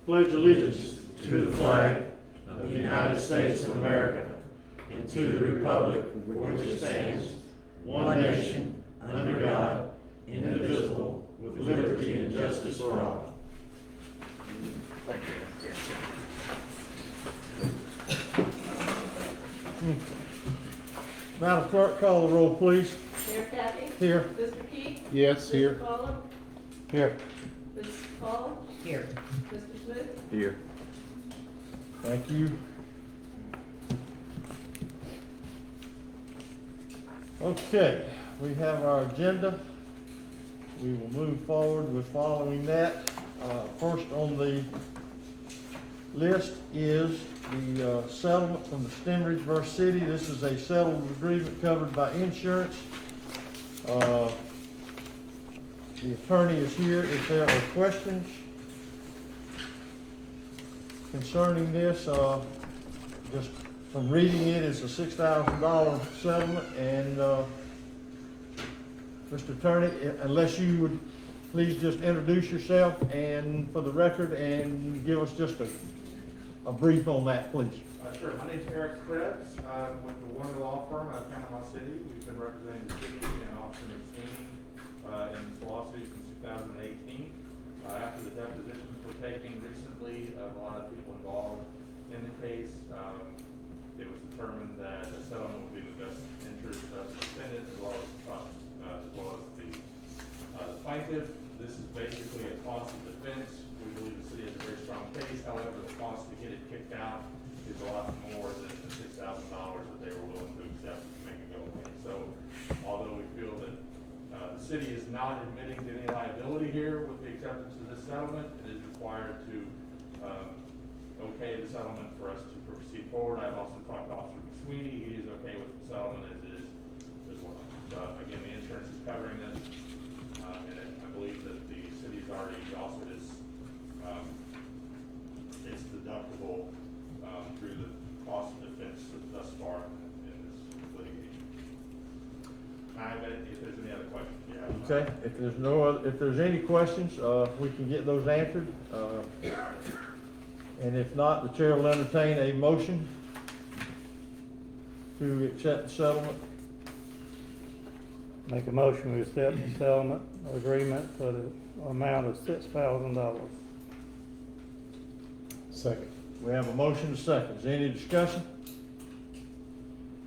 pledge allegiance to the flag of the United States of America and to the republic for which it stands, one nation, under God, indivisible, with liberty and justice for all. Thank you. Madam Clerk, call the roll, please. Mayor Kathy? Here. Mr. Key? Yes, here. Mr. Follo? Here. Ms. Paul? Here. Mr. Smith? Here. Thank you. Okay, we have our agenda. We will move forward with following that. First on the list is the settlement from the Stenridge versus City. This is a settled agreement covered by insurance. The attorney is here if there are questions concerning this. Just from reading it, it's a $6,000 settlement, and Mr. Attorney, unless you would please just introduce yourself and for the record and give us just a brief on that, please. Sure. My name's Eric Krebs with the Warner Law Firm out of Panama City. We've been representing the city and Austin and Sweeney in this lawsuit since 2018. After the depositions were taken recently of a lot of people involved in the case, it was determined that a settlement would be in the best interest of the defendant as well as the plaintiff. This is basically a cost of defense. We believe the city has a very strong case. However, the cost to get it kicked out is a lot more than the $6,000 that they were willing to accept to make it go away. So, although we feel that the city is not admitting to any liability here with the acceptance of this settlement, it is required to okay the settlement for us to proceed forward. I've also talked to Officer McSweeney. He is okay with the settlement as it is as well. Again, the insurance is covering this, and I believe that the city's already exhausted its deductible through the cost of defense thus far in this litigation. If there's any other questions, yeah. Okay, if there's any questions, we can get those answered. And if not, the chair will entertain a motion to accept the settlement. Make a motion to accept the settlement agreement for the amount of $6,000. Second. We have a motion and a second. Is there any discussion?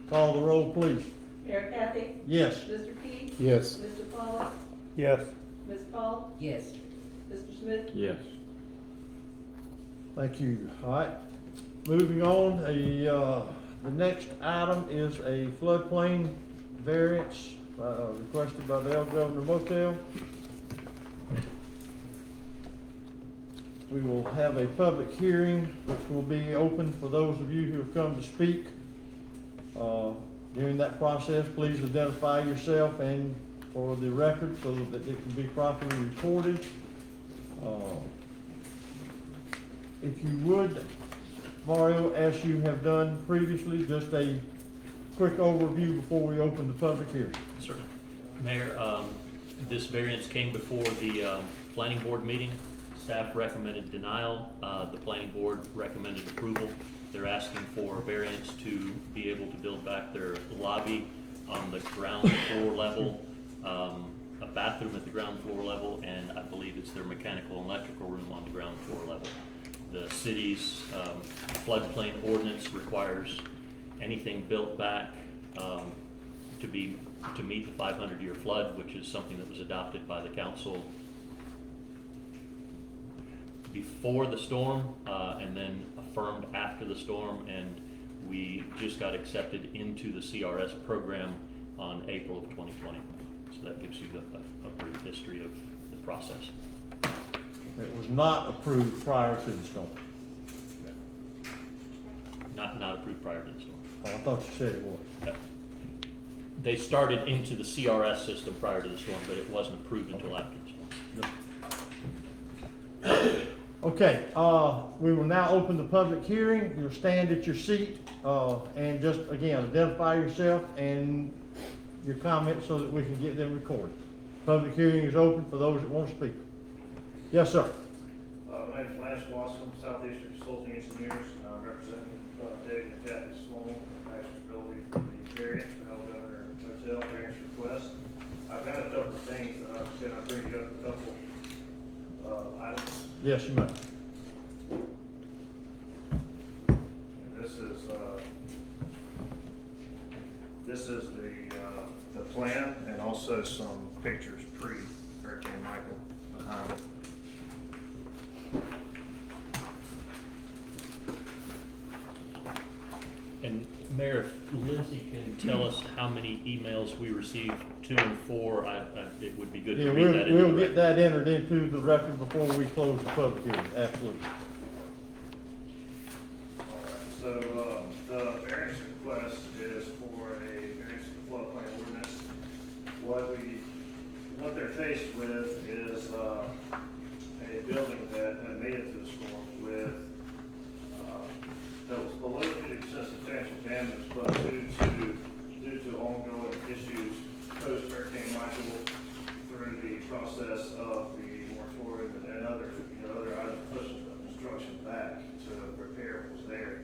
Call the roll, please. Mayor Kathy? Yes. Mr. Key? Yes. Mr. Follo? Yes. Ms. Paul? Yes. Mr. Smith? Yes. Thank you. All right. Moving on, the next item is a floodplain variance requested by the El Governor Motel. We will have a public hearing which will be open for those of you who have come to speak. During that process, please identify yourself and for the record so that it can be properly recorded. If you would, Mario, as you have done previously, just a quick overview before we open the public hearing. Certainly. Mayor, this variance came before the planning board meeting. Staff recommended denial. The planning board recommended approval. They're asking for a variance to be able to build back their lobby on the ground floor level, a bathroom at the ground floor level, and I believe it's their mechanical and electrical room on the ground floor level. The city's floodplain ordinance requires anything built back to meet the 500-year flood, which is something that was adopted by the council before the storm and then affirmed after the storm, and we just got accepted into the CRS program on April of 2020. So that gives you a brief history of the process. It was not approved prior to the storm. Not approved prior to the storm. Oh, I thought you said it was. Yeah. They started into the CRS system prior to the storm, but it wasn't approved until after the storm. Okay, we will now open the public hearing. You'll stand at your seat and just, again, identify yourself and your comments so that we can get them recorded. Public hearing is open for those that want to speak. Yes, sir. My name's Lance Watson, Southeastern Consulting Engineers, representing David and Kathy Sloan, actually for the variance for Hell Governor Hotel variance request. I've got a couple of things that I'll bring you up a couple items. Yes, you may. And this is the plan and also some pictures pre-Hurricane Michael behind it. And Mayor, if Lindsay can tell us how many emails we received to and for, it would be good Yeah, to read that into the we'll get record. that entered into the record before we close the public hearing, absolutely. So, the variance request is for a variance to the floodplain ordinance. What they're faced with is, a building that had made it to the storm with, that was below 50% substantial damage, but due to ongoing issues post-Hurricane Michael through the process of the moratorium and other items pushing the construction back to repair what was there.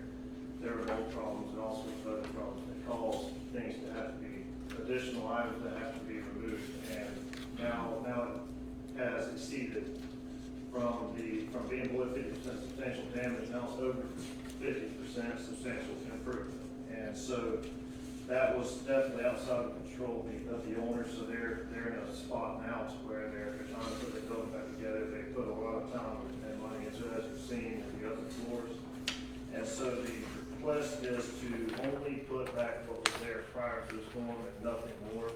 There were old problems and all sorts of other problems that caused things to have to be, additional items that have to be removed. And now it has exceeded from being below 50% substantial damage, now it's over 50% substantial improvement. And so that was definitely outside of control of the owners, so they're in a spot now to where they're trying to put their building back together. They put a lot of time and money into it, as you've seen in the other floors. And so the request is to only put back what was there prior to the storm and nothing more.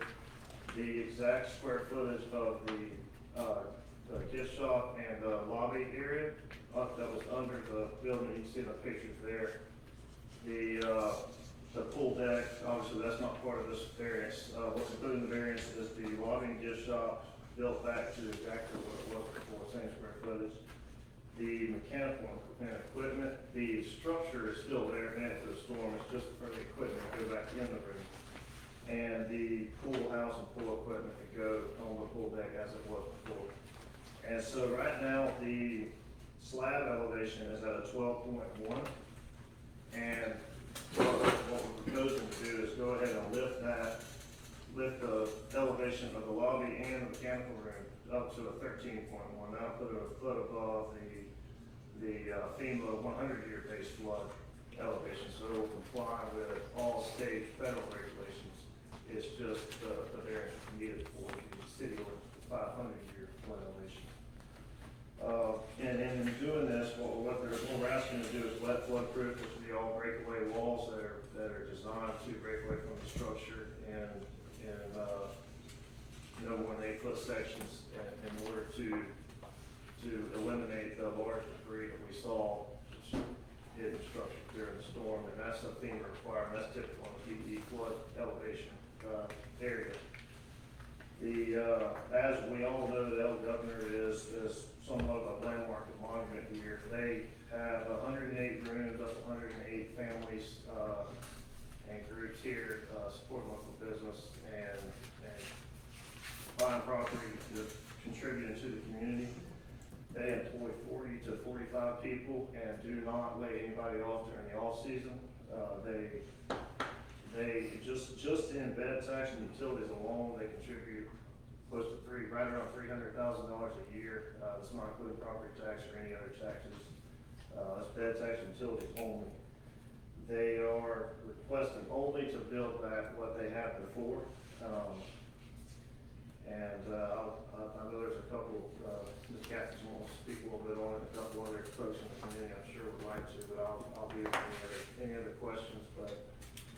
The exact square footage of the gift shop and the lobby area that was under the building, you can see the pictures there. The pool deck, obviously that's not part of this variance. What's included in the variance is the lobby and gift shop built back to exactly what it was before, same square footage. The mechanical and equipment, the structure is still there, and after the storm, it's just for the equipment to go back in the room. And the pool house and pool equipment to go on the pool deck as it was before. And so right now, the slab elevation is at a 12.1. And what we're proposing to do is go ahead and lift the elevation of the lobby and the mechanical room up to a 13.1. Now put it a foot above the FEMA 100-year base flood elevation, so it will comply with all state federal regulations. It's just the variance needed for the city ordinance 500-year flood elevation. And in doing this, what we're asking to do is lead floodproof, which will be all breakaway walls that are designed to break away from the structure and when they put sections in order to eliminate the large debris that we saw hit the structure during the storm, and that's a FEMA requirement. That's typical in the flood elevation area. As we all know, the Hell Governor is somewhat of a landmark and monument here. They have 108 rooms, up to 108 families and groups here supporting local business and buying property to contributing to the community. They employ 40 to 45 people and do not lay anybody off during the off season. They just in bed tax and utilities alone, they contribute close to right around $300,000 a year. That's not including property tax or any other taxes. That's bed tax and utilities only. They are requesting only to build back what they had before. I know there's a couple, Ms. Cathy wants to speak a little bit on it, a couple other folks in the community I'm sure would like to, but I'll be with any other questions. But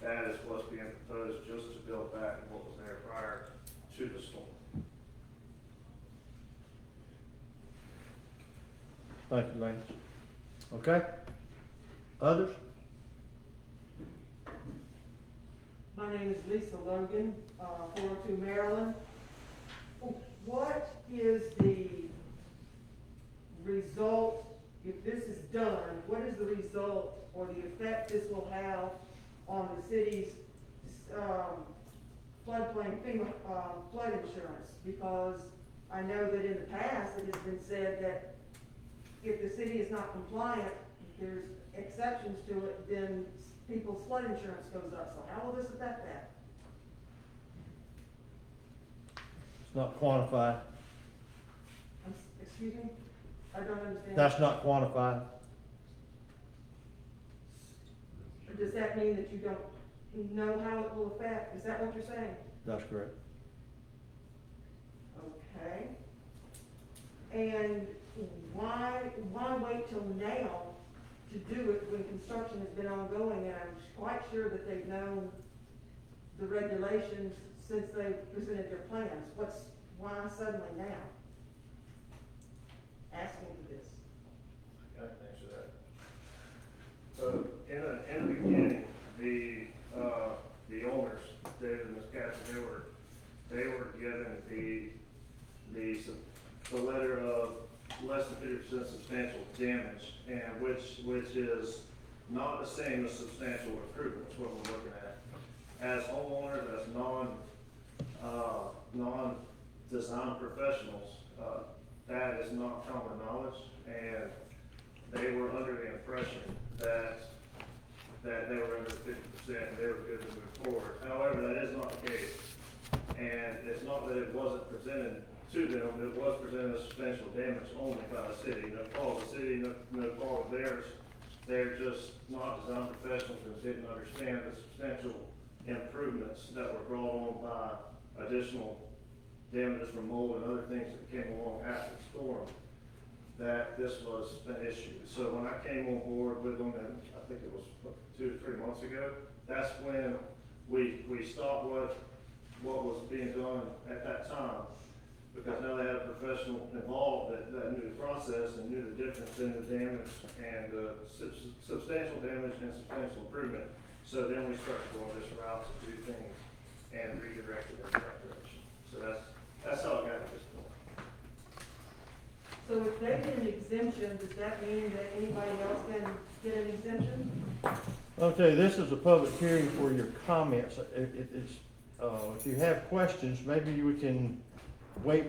that is what's being proposed, just to build back what was there prior to the storm. Thank you, Lance. Okay? Others? My name is Lisa Logan, 402 Maryland. What is the result, if this is done, what is the result or the effect this will have on the city's floodplain FEMA flood insurance? Because I know that in the past it has been said that if the city is not compliant, there's exceptions to it, then people's flood insurance goes up, so how will this affect that? It's not quantified. Excuse me? I don't understand. That's not quantified. Or does that mean that you don't know how it will affect? Is that what you're saying? That's correct. Okay. And why wait till now to do it when construction has been ongoing? And I'm quite sure that they've known the regulations since they presented their plans. Why suddenly now? Asking for this. I can answer that. So, in the beginning, the owners, David and Ms. Cassie, they were given the letter of less than 50% substantial damage, and which is not the same as substantial improvements, what we're looking at. As homeowners, as non-design professionals, that is not common knowledge, and they were under the impression that they were under 50% and they were good to move forward. However, that is not the case. And it's not that it wasn't presented to them, it was presented as substantial damage only by the city. No fault of the city, no fault of theirs. They're just not design professionals and didn't understand the substantial improvements that were brought on by additional damages from mold and other things that came along after the storm, that this was an issue. So when I came on board with them, and I think it was 2 to 3 months ago, that's when we stopped what was being done at that time, because now they had a professional involved that knew the process and knew the difference in the damage and substantial damage and substantial improvement. So then we started going this route to do things and redirect it in the right direction. So that's how it got to this point. So if they get an exemption, does that mean that anybody else can get an exemption? Okay, this is a public hearing for your comments. If you have questions, maybe we can wait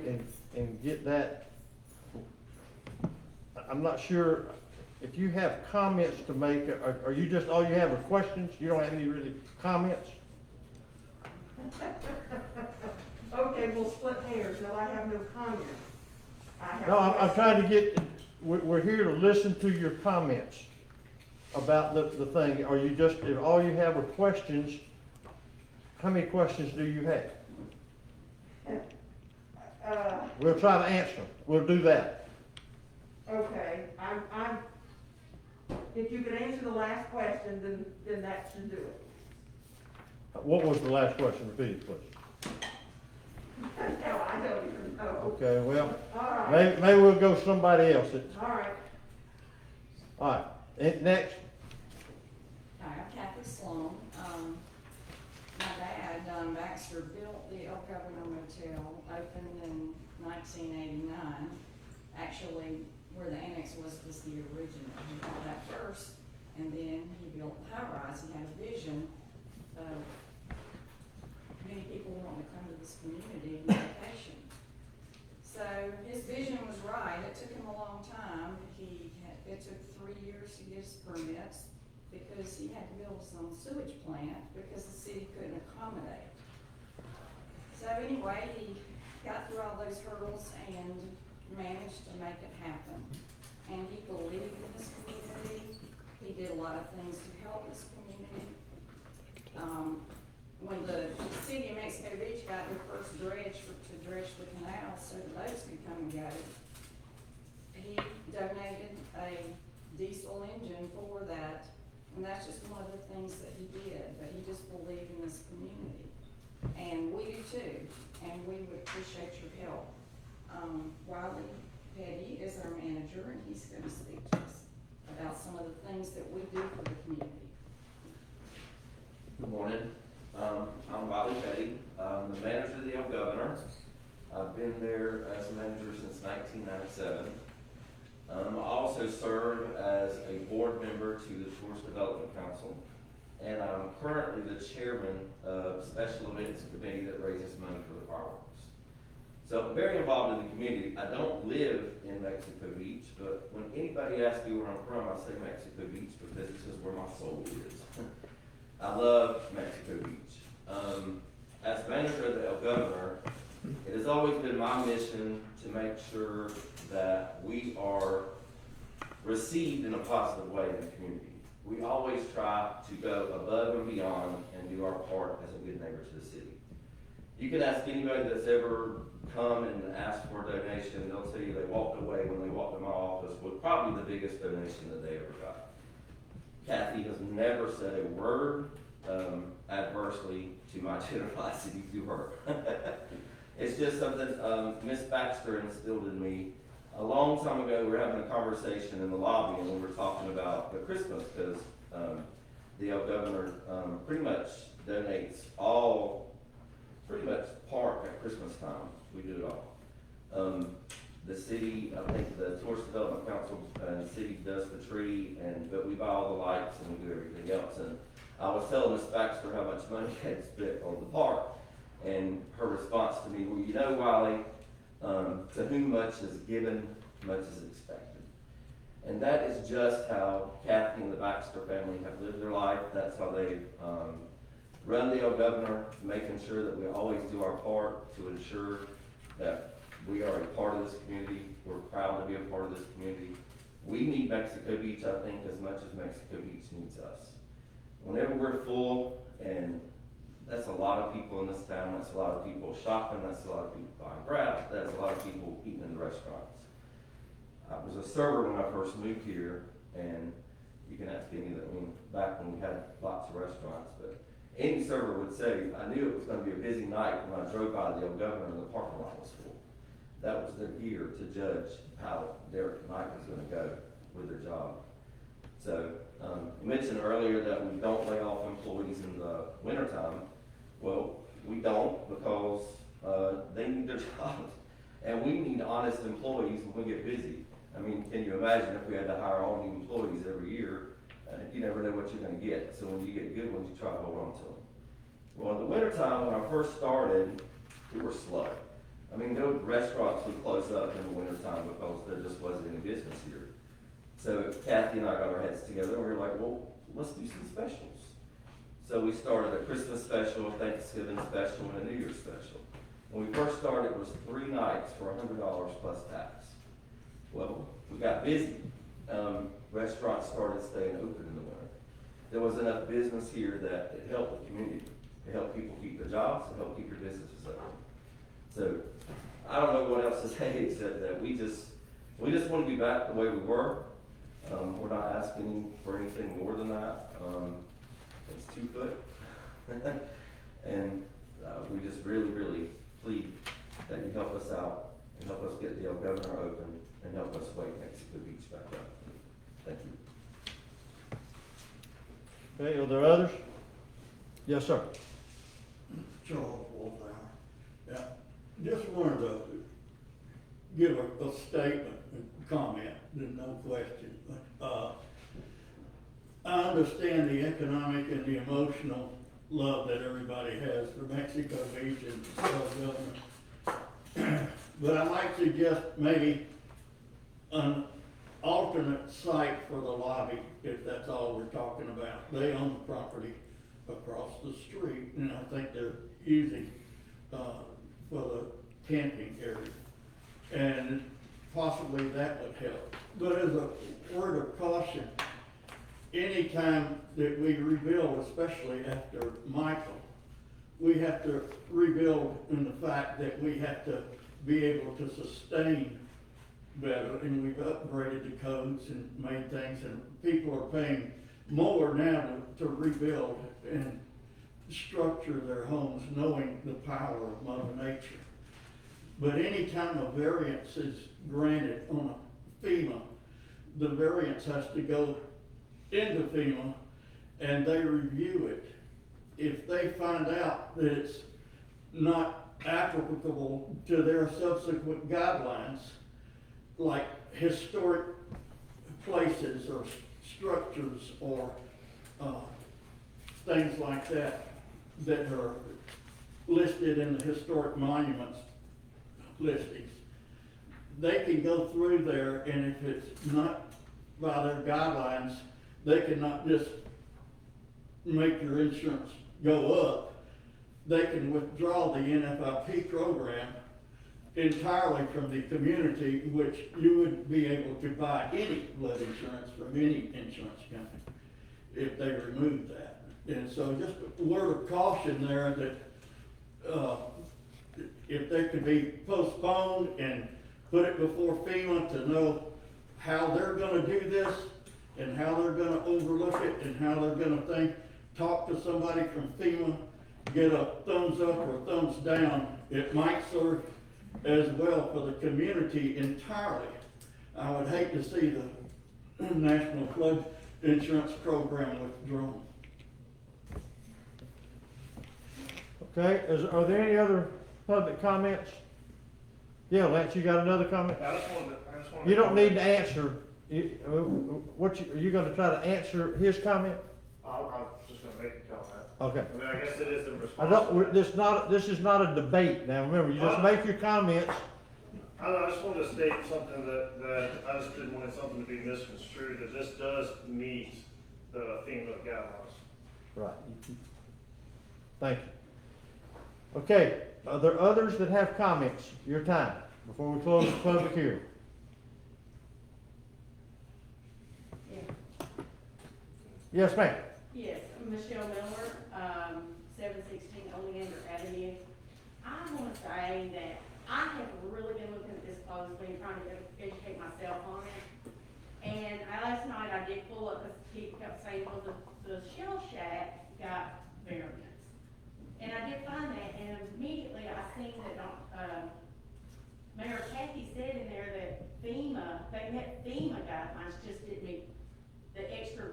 and get that. I'm not sure, if you have comments to make, are you just, all you have are questions? You don't have any really comments? Okay, we'll split hairs. No, I have no comments. I have No, I'm questions. trying to get, we're here to listen to your comments about the thing. Are you just, if all you have are questions, how many questions do you have? We'll try to answer them. We'll do that. Okay, if you could answer the last question, then that should do it. What was the last question? Repeat it, please. No, I don't even know. Okay, well, All right, maybe we'll go somebody else. all right. All right, next. Hi, I'm Kathy Sloan. My dad, Baxter, built the El Governor Motel, opened in 1989. Actually, where the annex was the original. He bought that first, and then he built the high-rise. He had a vision of many people wanting to come to this community and vacation. So his vision was right. It took him a long time. It took 3 years to get his permits, because he had to build some sewage plant because the city couldn't accommodate. So anyway, he got through all those hurdles and managed to make it happen. And he believed in this community. He did a lot of things to help this community. When the city of Mexico Beach got their first dredge to dredge the canal so the boats could come and go, he donated a diesel engine for that. And that's just one of the things that he did, but he just believed in this community. And we do too, and we would appreciate your help. Wiley Petty is our manager, and he's gonna speak to us about some of the things that we do for the community. Good morning. I'm Wiley Petty. I'm the manager of the El Governor. I've been there as a manager since 1997. I also serve as a board member to the Tourist Development Council, and I'm currently the chairman of Special Events Committee that raises money for the fireworks. So I'm very involved in the community. I don't live in Mexico Beach, but when anybody asks me where I'm from, I say Mexico Beach because it's just where my soul is. I love Mexico Beach. As manager of the El Governor, it has always been my mission to make sure that we are received in a positive way in the community. We always try to go above and beyond and do our part as a good neighbor to the city. You can ask anybody that's ever come and asked for a donation, they'll tell you they walked away when they walked in my office with probably the biggest donation that they ever got. Kathy has never said a word adversely to my generosity to her. It's just something Miss Baxter instilled in me a long time ago. We were having a conversation in the lobby and we were talking about the Christmas because the El Governor pretty much donates pretty much park at Christmas time. We do it all. The city, I think the Tourist Development Council, the city does the tree, but we buy all the lights and we do everything else. And I was telling Miss Baxter how much money I had spent on the park, and her response to me, well, you know, Wiley, to whom much is given, much is expected. And that is just how Kathy and the Baxter family have lived their life. That's how they've run the El Governor, making sure that we always do our part to ensure that we are a part of this community. We're proud to be a part of this community. We need Mexico Beach, I think, as much as Mexico Beach needs us. Whenever we're full, and that's a lot of people in this town, that's a lot of people shopping, that's a lot of people buying crafts, that's a lot of people eating in the restaurants. I was a server when I first moved here, and you can ask any of them, back when we had lots of restaurants, but any server would say, I knew it was gonna be a busy night when I drove by the El Governor and the parking lot was full. That was their ear to judge how their night was gonna go with their job. So, you mentioned earlier that we don't lay off employees in the wintertime. Well, we don't because they need their jobs. And we need honest employees when we get busy. I mean, can you imagine if we had to hire all new employees every year? You never know what you're gonna get. So when you get good ones, you try to hold on to them. Well, in the wintertime, when I first started, we were slow. I mean, no restaurants would close up in the wintertime because there just wasn't any business here. So Kathy and I got our heads together and we were like, well, let's do some specials. So we started a Christmas special, a Thanksgiving special, and a New Year's special. When we first started, it was 3 nights for $100 plus tax. Well, we got busy. Restaurants started staying open in the winter. There was enough business here that it helped the community. It helped people keep their jobs, it helped keep your businesses open. So I don't know what else to say except that we just want to be back the way we were. We're not asking for anything more than that. It's 2 foot. And we just really, really plead that you help us out and help us get the El Governor open and help us wake Mexico Beach back up. Thank you. Okay, are there others? Yes, sir. Charles Wolfhour. Yeah, just wanted to give a statement and comment, there's no question. I understand the economic and the emotional love that everybody has for Mexico Beach and self-government. But I'd like to suggest maybe an alternate site for the lobby, if that's all we're talking about. They own the property across the street, and I think they're using for the camping area. And possibly that would help. But as a word of caution, anytime that we rebuild, especially after Michael, we have to rebuild in the fact that we have to be able to sustain better, and we've upgraded the codes and made things, and people are paying more now to rebuild and structure their homes knowing the power of Mother Nature. But any time a variance is granted on a FEMA, the variance has to go into FEMA and they review it. If they find out that it's not applicable to their subsequent guidelines, like historic places or structures or things like that that are listed in the historic monuments listings. They can go through there, and if it's not by their guidelines, they cannot just make your insurance go up. They can withdraw the NFIP program entirely from the community, which you would be able to buy any flood insurance from any insurance company if they remove that. And so just a word of caution there that, if they could be postponed and put it before FEMA to know how they're gonna do this and how they're gonna overlook it and how they're gonna think, talk to somebody from FEMA, get a thumbs up or thumbs down, it might serve as well for the community entirely. I would hate to see the National Flood Insurance Program withdrawn. Okay, are there any other public comments? Yeah, Lance, you got another comment? I just wanted to. You don't need to answer, are you gonna try to answer his comment? I was just gonna make a comment. Okay. I mean, I guess it is in I response. don't, this is not a debate now, remember, you just make your comments. I just wanted to state something that I just didn't want something to be misconstrued, that this does meet the FEMA guidelines. Right. Thank you. Okay, are there others that have comments? Your time, before we close the public hearing. Yes, ma'am. Yes, Michelle Miller, 716 Oleander Avenue. I want to say that I have really been looking at this closely and trying to educate myself on it. And last night I did pull up, because people kept saying, well, the Shell Shack got variance. And I did find that, and immediately I seen that, Mayor Kathy said in there that FEMA, they met FEMA guidelines, just didn't meet the extra,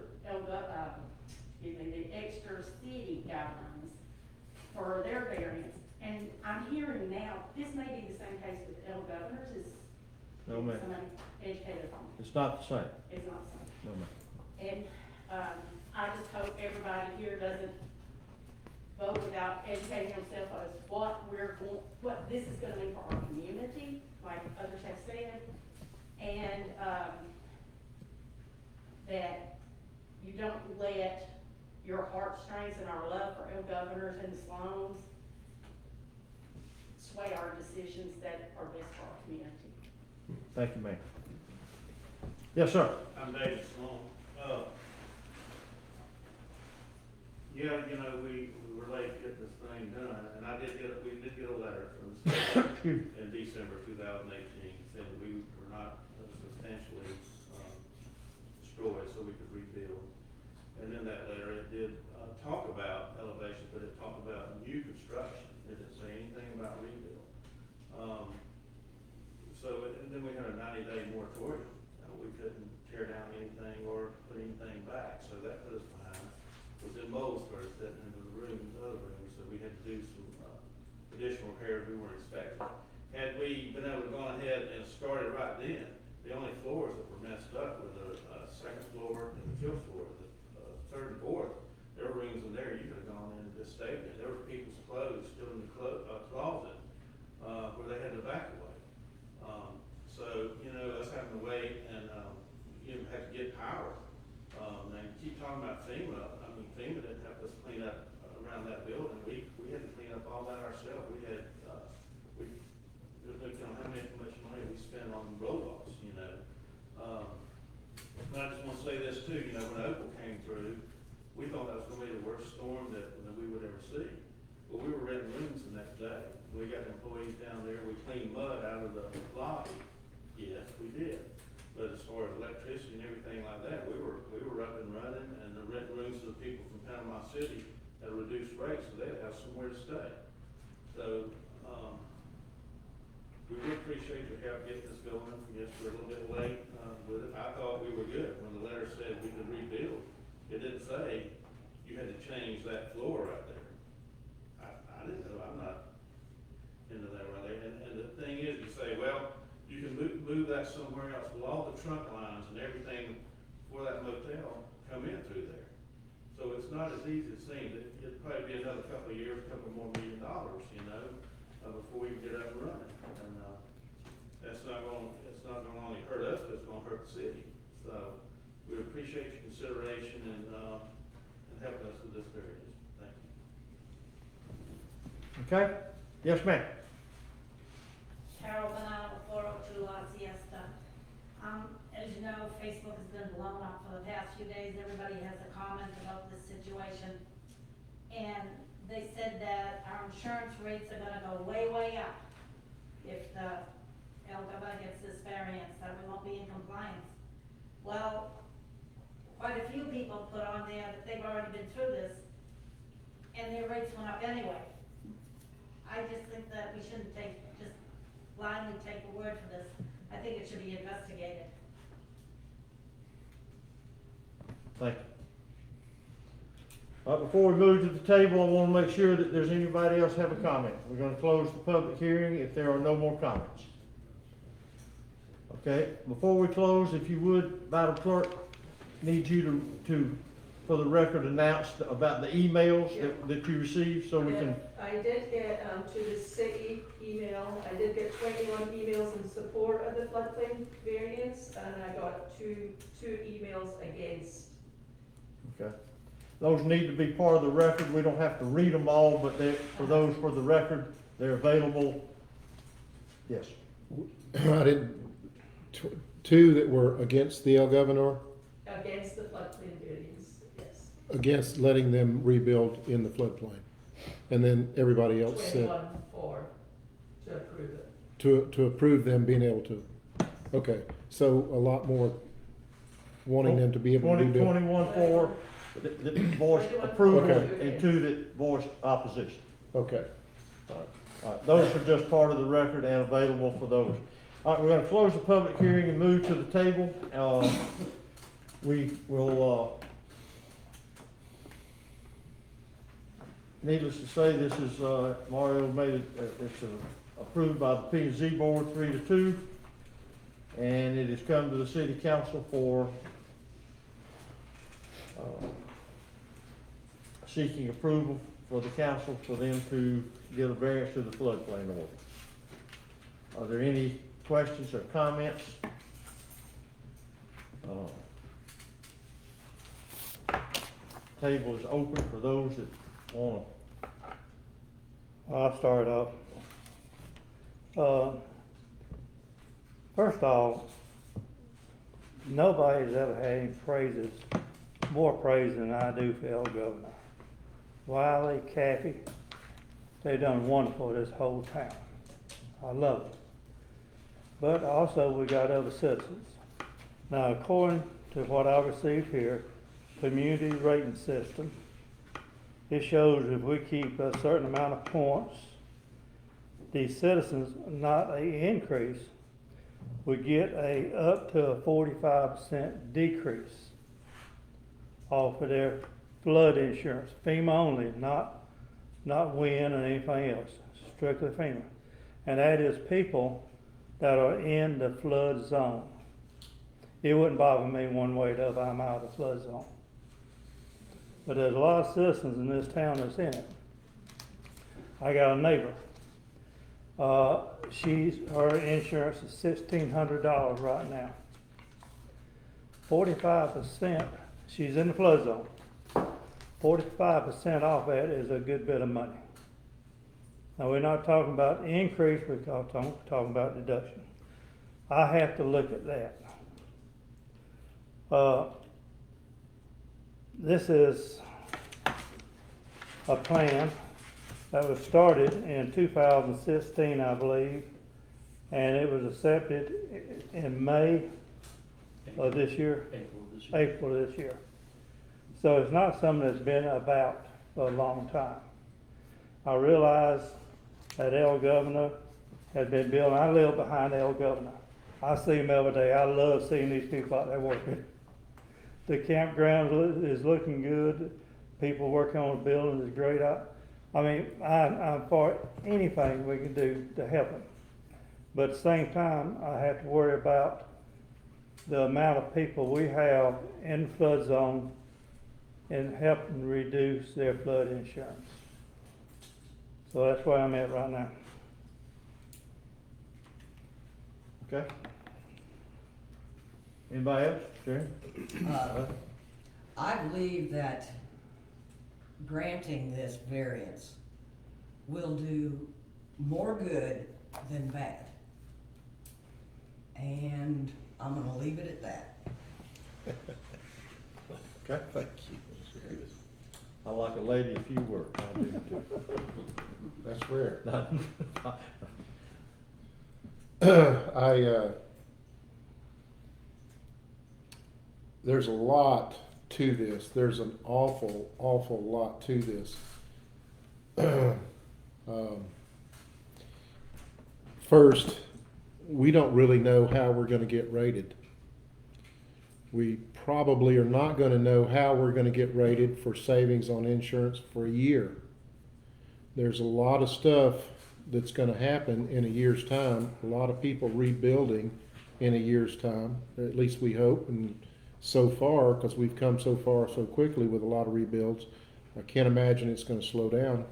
the extra city guidelines for their variance. And I'm hearing now, this may be the same case with El Governors, is No, ma'am. somebody educated on it. It's not the same. It's not the same. No, ma'am. And, I just hope everybody here doesn't vote without educating themselves as what this is gonna mean for our community, like others have said. And, that you don't let your heartstrings and our love for El Governors and the Sloans sway our decisions that are best for our community. Thank you, ma'am. Yes, sir. I'm David Sloan. Yeah, you know, we were late to get this thing done, and we did get a letter from the state in December 2018, saying that we were not substantially destroyed, so we could rebuild. And in that letter, it did talk about elevation, but it talked about new construction. It didn't say anything about rebuild. And then we had a 90-day moratorium. We couldn't tear down anything or put anything back, so that put us behind. Was in mold started setting into the room and the other rooms, so we had to do some additional repairs we weren't expecting. Had we been able to go ahead and start it right then, the only floors that were messed up were the second floor and the fifth floor. The third and fourth, there were rooms in there you could have gone in and just stayed there. There were people's clothes still in the closet where they had to evacuate. So, you know, us having to wait and you have to get power. Now you keep talking about FEMA. I mean, FEMA didn't help us clean up around that building. We had to clean up all that ourselves. We had, you know, how much money we spent on roll-offs, you know. But I just want to say this too, you know, when Opal came through, we thought that was going to be the worst storm that we would ever see. Well, we were renting rooms the next day. We got employees down there. We cleaned mud out of the lobby. Yes, we did. But as far as electricity and everything like that, we were up and running, and the rent rooms to the people from Panama City at a reduced rate, so they'd have somewhere to stay. So, we really appreciate your help getting this going. Yes, we're a little bit late with it. I thought we were good when the letter said we could rebuild. It didn't say you had to change that floor right there. I didn't know. I'm not into that right there. And the thing is, you say, well, you can move that somewhere else. Well, all the trunk lines and everything for that motel come in through there. So it's not as easy as it seems. It'd probably be another couple of years, a couple more $1 million, you know. before we can get up and running. And, it's not gonna only hurt us, but it's gonna hurt the city. So, we appreciate your consideration and helping us with this variance. Thank you. Okay? Yes, ma'am. Carol Banana, 402 La Siesta. As you know, Facebook has been blown up for the past few days. Everybody has a comment about this situation. And they said that our insurance rates are gonna go way, way up if the El Governor gets this variance, that we won't be in compliance. Well, quite a few people put on there that they've already been through this, and their rates went up anyway. I just think that we shouldn't just blindly take the word for this. I think it should be investigated. Thank you. Before we move to the table, I want to make sure that there's anybody else have a comment. We're going to close the public hearing if there are no more comments. Okay, before we close, if you would, Madam Clerk, need you to for the record, announce about the emails that you received, so we can. I did get, to the city email, I did get 21 emails in support of the floodplain variance, and I got two emails against. Okay. Those need to be part of the record. We don't have to read them all, but for those for the record, they're available. Yes. I didn't, two that were against the El Governor, Against the floodplain variance, yes. against letting them rebuild in the floodplain. And then everybody else said 21 for, to approve it. to approve them being able to. Okay, so a lot more wanting them to be able to do that. 21 for, that voiced approval, Okay. and 2 that voiced opposition. Okay. All right, those are just part of the record and available for those. All right, we're gonna close the public hearing and move to the table. We will, needless to say, this is, Mario made it, it's approved by the P&Z board 3-2. And it has come to the city council for, seeking approval for the council for them to give a variance to the floodplain order. Are there any questions or comments? Table is open for those that want I'll start off. First off, nobody's ever had any praises, more praise than I do for El Governor. Wiley, Kathy, they've done wonderful this whole town. I love it. But also we got other citizens. Now, according to what I received here, community rating system, it shows if we keep a certain amount of points, these citizens, not an increase, we get up to a 45% decrease off of their flood insurance, FEMA only, not wind or anything else, strictly FEMA. And that is people that are in the flood zone. It wouldn't bother me one way or the other, I'm out of the flood zone. But there's a lot of citizens in this town that's in it. I got a neighbor. Her insurance is $1,600 right now. 45%, she's in the flood zone. 45% off that is a good bit of money. Now, we're not talking about increase, we're talking about deduction. I have to look at that. This is a plan that was started in 2016, I believe, and it was accepted in May of this year. April this year. So it's not something that's been about for a long time. I realize that El Governor has been building. I live behind El Governor. I see him every day. I love seeing these people out there working. The campground is looking good. People working on the building is great. I mean, I'm for anything we can do to help them. But at the same time, I have to worry about the amount of people we have in the flood zone and helping reduce their flood insurance. So that's where I'm at right now. Okay. Anybody else, Sharon? I believe that granting this variance will do more good than bad. And I'm gonna leave it at that. Okay. Thank you. I like a lady a few words, I do too. That's rare. Not- There's a lot to this. There's an awful, awful lot to this. First, we don't really know how we're gonna get rated. We probably are not gonna know how we're gonna get rated for savings on insurance for a year. There's a lot of stuff that's gonna happen in a year's time, a lot of people rebuilding in a year's time, or at least we hope, and so far, because we've come so far so quickly with a lot of rebuilds, I can't imagine it's gonna slow down.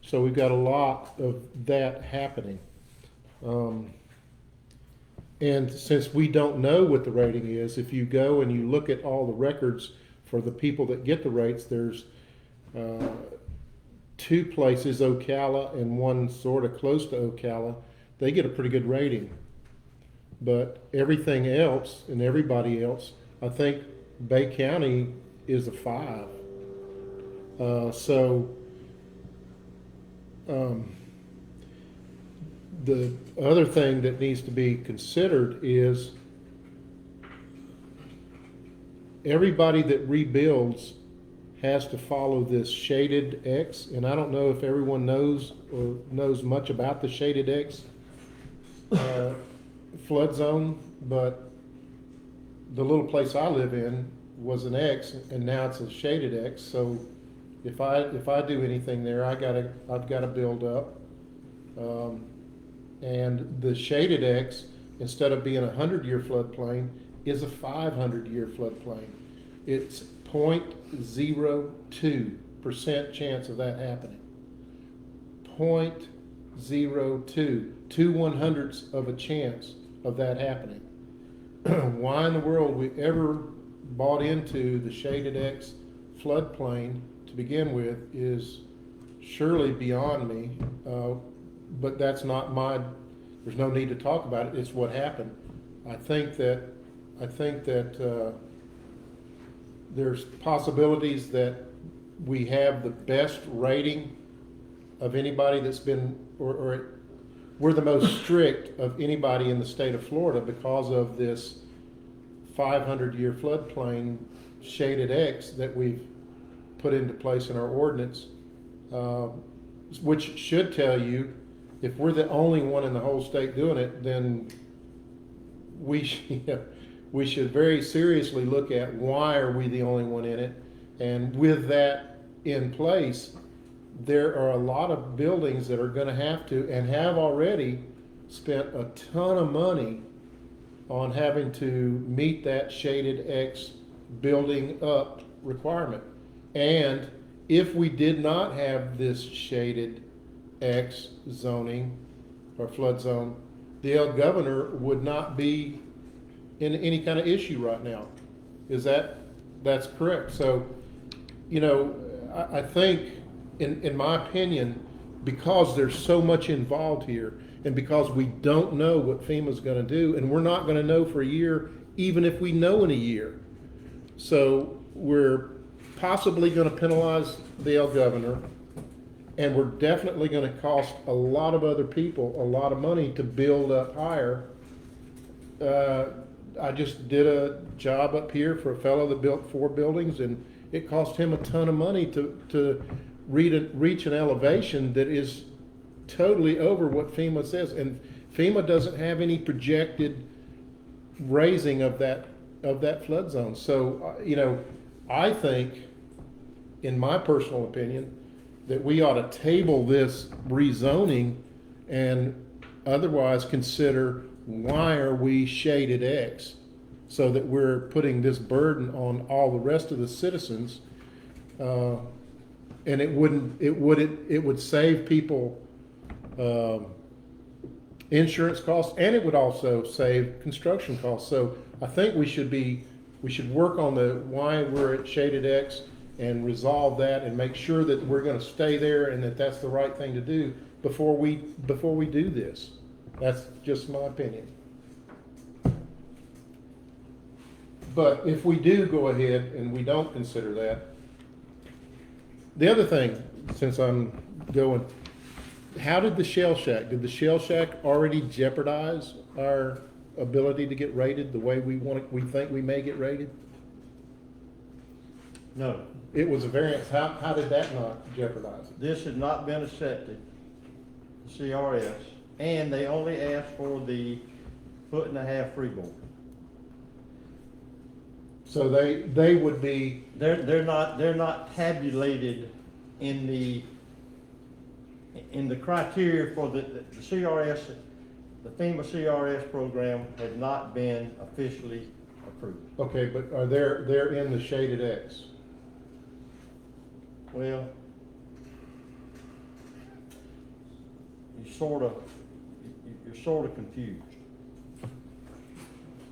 So we've got a lot of that happening. And since we don't know what the rating is, if you go and you look at all the records for the people that get the rates, there's two places, Ocala and one sort of close to Ocala, they get a pretty good rating. But everything else and everybody else, I think Bay County is a 5. The other thing that needs to be considered is everybody that rebuilds has to follow this shaded X, and I don't know if everyone knows or knows much about the shaded X flood zone, but the little place I live in was an X, and now it's a shaded X. So if I do anything there, I've got to build up. And the shaded X, instead of being a 100-year floodplain, is a 500-year floodplain. It's 0.02% chance of that happening. 0.02, 2/100ths of a chance of that happening. Why in the world we ever bought into the shaded X floodplain to begin with is surely beyond me. But that's not there's no need to talk about it, it's what happened. I think that there's possibilities that we have the best rating of anybody that's been, or we're the most strict of anybody in the state of Florida because of this 500-year floodplain shaded X that we've put into place in our ordinance, which should tell you if we're the only one in the whole state doing it, then we should very seriously look at why are we the only one in it. And with that in place, there are a lot of buildings that are going to have to and have already spent a ton of money on having to meet that shaded X building up requirement. And if we did not have this shaded X zoning or flood zone, the El Governor would not be in any kind of issue right now. That's correct? So, I think in my opinion, because there's so much involved here and because we don't know what FEMA's going to do, and we're not going to know for a year, even if we know in a year. So we're possibly going to penalize the El Governor, and we're definitely going to cost a lot of other people a lot of money to build up higher. I just did a job up here for a fellow that built 4 buildings, and it cost him a ton of money to reach an elevation that is totally over what FEMA says. And FEMA doesn't have any projected raising of that flood zone. So, I think, in my personal opinion, that we ought to table this rezoning and otherwise consider why are we shaded X, so that we're putting this burden on all the rest of the citizens, and it would save people. insurance costs, and it would also save construction costs. So I think we should work on the why we're at Shaded X and resolve that and make sure that we're gonna stay there and that that's the right thing to do before we do this. That's just my opinion. But if we do go ahead and we don't consider that, the other thing, since I'm going, how did the Shell Shack already jeopardize our ability to get rated the way we think we may get rated? No, It was a variance. How did that not jeopardize it? this has not been accepted, CRS, and they only asked for the 1.5-foot freeboard. So they would be, They're not tabulated in the criteria for the CRS, the FEMA CRS program had not been officially approved. okay, but they're in the Shaded X. Well, you're sort of confused.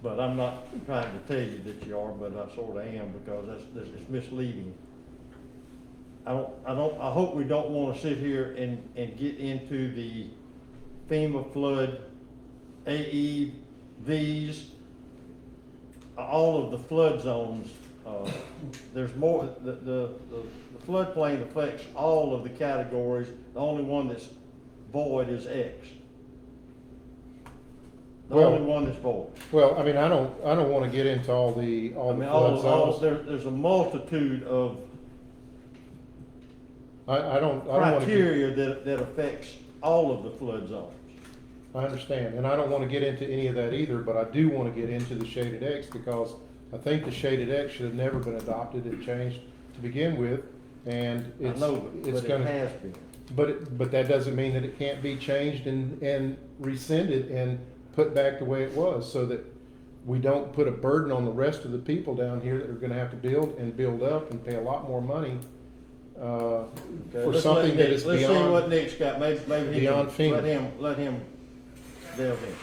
But I'm not trying to tell you that you are, but I sort of am, because it's misleading. I hope we don't want to sit here and get into the FEMA flood, AEVs, all of the flood zones. There's more, the floodplain affects all of the categories. The only one that's void is X. The Well- only one that's void. Well, I mean, I don't want to get into all the flood zones. There's a multitude of I don't want to. criteria that affects all of the flood zones. I understand, and I don't want to get into any of that either, but I do want to get into the Shaded X because I think the Shaded X should have never been adopted and changed to begin with, and I know, it's but it gonna. has been. But that doesn't mean that it can't be changed and rescinded and put back the way it was, so that we don't put a burden on the rest of the people down here that are gonna have to build and build up and pay a lot more money, for Let's something that is Let's see what beyond. Nick's got, maybe he beyond can, FEMA. let him delve in.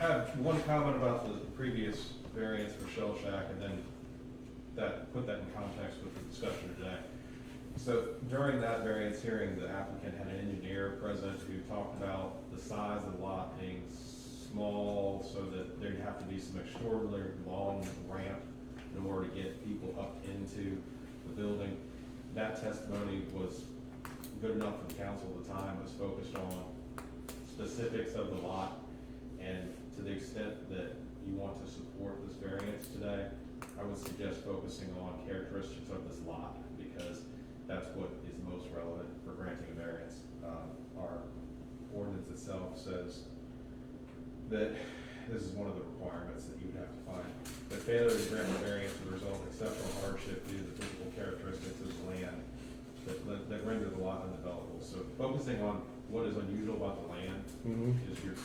I have one comment about the previous variance for Shell Shack, and then put that in context with the discussion today. So during that variance hearing, the applicant had an engineer present who talked about the size of the lot being small, so that there'd have to be some extraordinarily long ramp in order to get people up into the building. That testimony was good enough for the council at the time. It was focused on specifics of the lot, and to the extent that you want to support this variance today, I would suggest focusing on characteristics of this lot, because that's what is most relevant for granting a variance. Our ordinance itself says that this is one of the requirements that you would have to find. The failure to grant a variance would result in exceptional hardship due to the physical characteristics of the land that render the lot undevelopable. So focusing on what is unusual about the land is your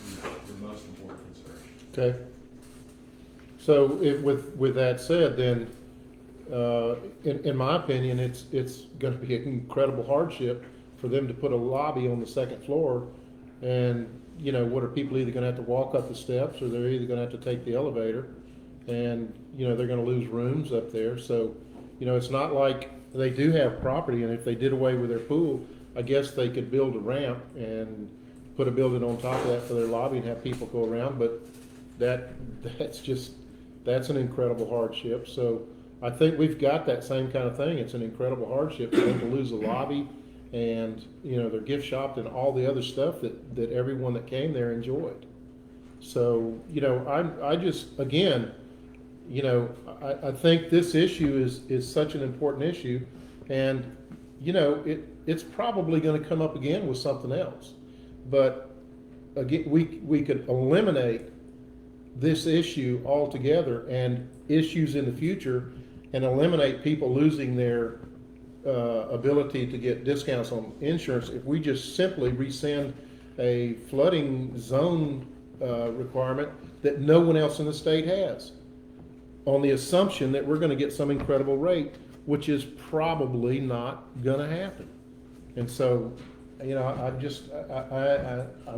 most important consideration. Okay. So with that said, then, in my opinion, it's gonna be an incredible hardship for them to put a lobby on the second floor. And, you know, what are people either gonna have to walk up the steps, or they're either gonna have to take the elevator? And, you know, they're gonna lose rooms up there. So, you know, it's not like they do have property, and if they did away with their pool, I guess they could build a ramp and put a building on top of that for their lobby and have people go around, but that's an incredible hardship. So I think we've got that same kind of thing. It's an incredible hardship for them to lose the lobby and, you know, their gift shop and all the other stuff that everyone that came there enjoyed. So, you know, I just, again, you know, I think this issue is such an important issue, and, you know, it's probably gonna come up again with something else. But again, we could eliminate this issue altogether and issues in the future, and eliminate people losing their ability to get discounts on insurance if we just simply rescind a flooding zone requirement that no one else in the state has, on the assumption that we're going to get some incredible rate, which is probably not going to happen. And so, you know, I'm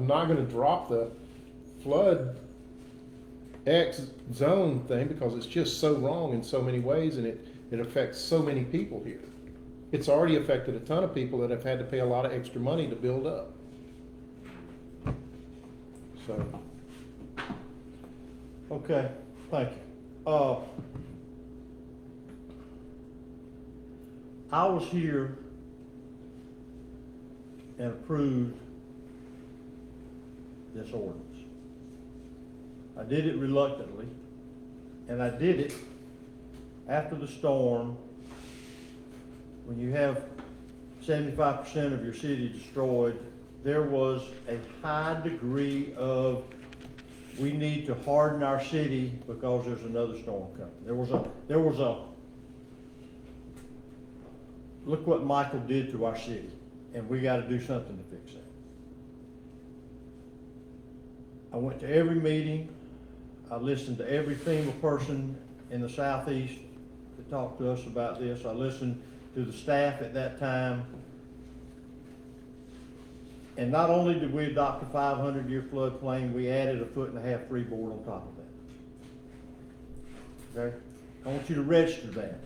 not going to drop the flood X zone thing because it's just so wrong in so many ways and it affects so many people here. It's already affected a ton of people that have had to pay a lot of extra money to build up. So, Okay, thank you. I was here and approved this ordinance. I did it reluctantly, and I did it after the storm, when you have 75% of your city destroyed. There was a high degree of, we need to harden our city because there's another storm coming. There was a, look what Michael did to our city, and we gotta do something to fix that. I went to every meeting, I listened to every FEMA person in the southeast that talked to us about this. I listened to the staff at that time. And not only did we adopt a 500-year floodplain, we added a 1.5-foot freeboard on top of that. Okay? I want you to register that.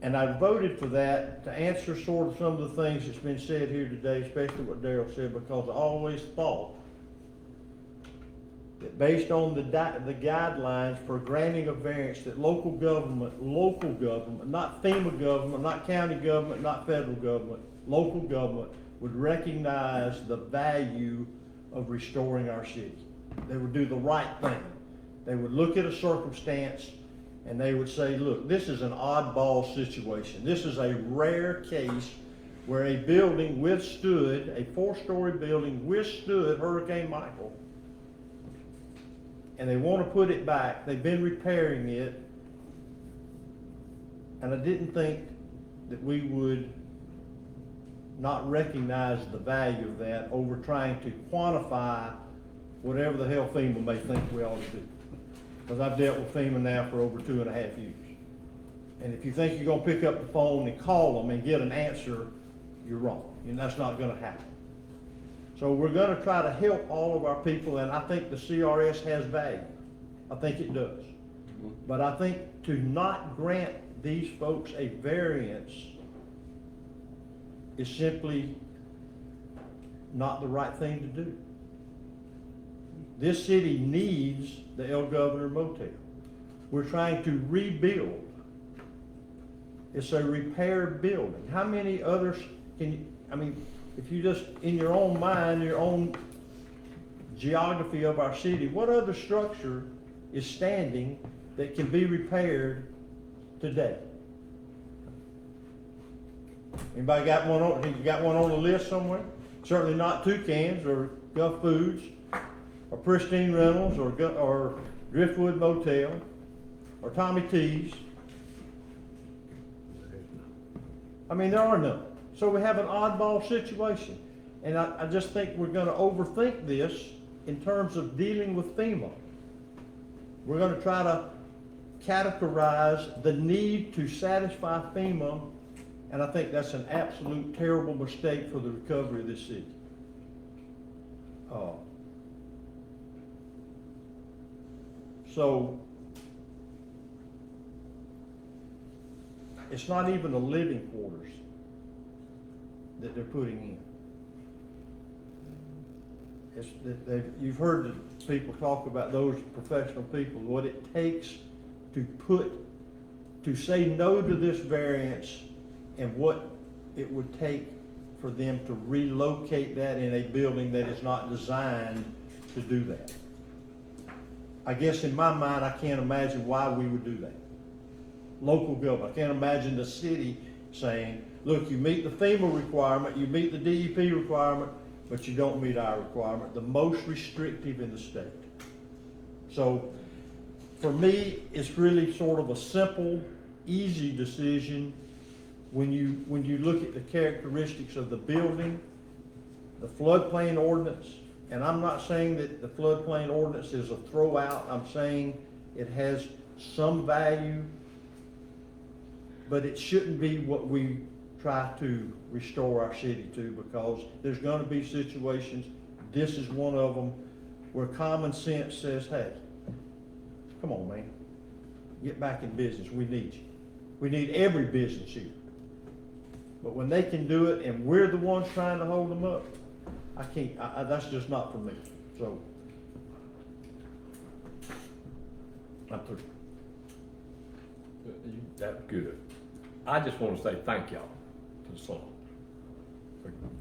And I voted for that to answer sort of some of the things that's been said here today, especially what Darrell said, because I always thought that based on the guidelines for granting a variance, that local government, not FEMA government, not county government, not federal government, local government would recognize the value of restoring our city. They would do the right thing. They would look at a circumstance and they would say, look, this is an oddball situation. This is a rare case where a building withstood, a 4-story building withstood Hurricane Michael. And they want to put it back. They've been repairing it. And I didn't think that we would not recognize the value of that over trying to quantify whatever the hell FEMA may think we ought to do. Because I've dealt with FEMA now for over 2.5 years. And if you think you're gonna pick up the phone and call them and get an answer, you're wrong. And that's not gonna happen. So we're gonna try to help all of our people, and I think the CRS has value. I think it does. But I think to not grant these folks a variance is simply not the right thing to do. This city needs the El Governor Motel. We're trying to rebuild. It's a repair building. How many others can you, I mean, if you just, in your own mind, your own geography of our city, what other structure is standing that can be repaired today? Anybody got one on, you got one on the list somewhere? Certainly not Toucans or Guff Foods or Pristine Rentals or Driftwood Motel or Tommy T's. I mean, there are none. So we have an oddball situation. And I just think we're gonna overthink this in terms of dealing with FEMA. We're gonna try to categorize the need to satisfy FEMA, and I think that's an absolute terrible mistake for the recovery of this city. So it's not even the living quarters that they're putting in. You've heard the people talk about those professional people, what it takes to say no to this variance and what it would take for them to relocate that in a building that is not designed to do that. I guess in my mind, I can't imagine why we would do that. Local government, I can't imagine the city saying, look, you meet the FEMA requirement, you meet the DEP requirement, but you don't meet our requirement, the most restrictive in the state. So for me, it's really sort of a simple, easy decision when you look at the characteristics of the building, the floodplain ordinance. And I'm not saying that the floodplain ordinance is a throwout. I'm saying it has some value, but it shouldn't be what we try to restore our city to, because there's going to be situations this is one of them where common sense says, hey, come on, man, get back in business, we need you. We need every business here. But when they can do it and we're the ones trying to hold them up, I can't, that's just not for me, so. I'm through. That's good. I just want to say thank y'all to the Sloan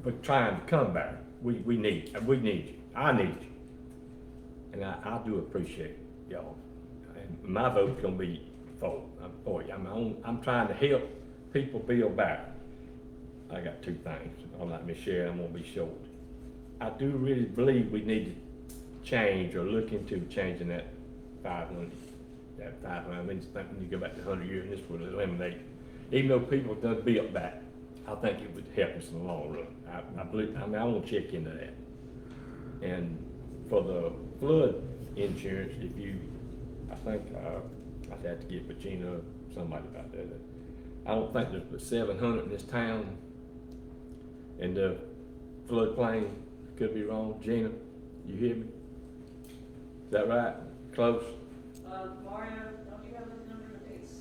for trying to come back. We need you. I need you. And I do appreciate y'all. And my vote's gonna be for you. I'm trying to help people build back. I got two things. I'm not Miss Sherry, I'm gonna be short. I do really believe we need to change or look into changing that 500. I mean, when you go back to 100 years, this would eliminate, even though people done built back, I think it would help us in the long run. I believe, I want to check into that. And for the flood insurance, if you, I think, I'd have to get with Gina or somebody about that. I don't think there's but 700 in this town, and the floodplain, could be wrong. Gina, you hear me? Is that right? Close? Mario, don't you have those numbers, please?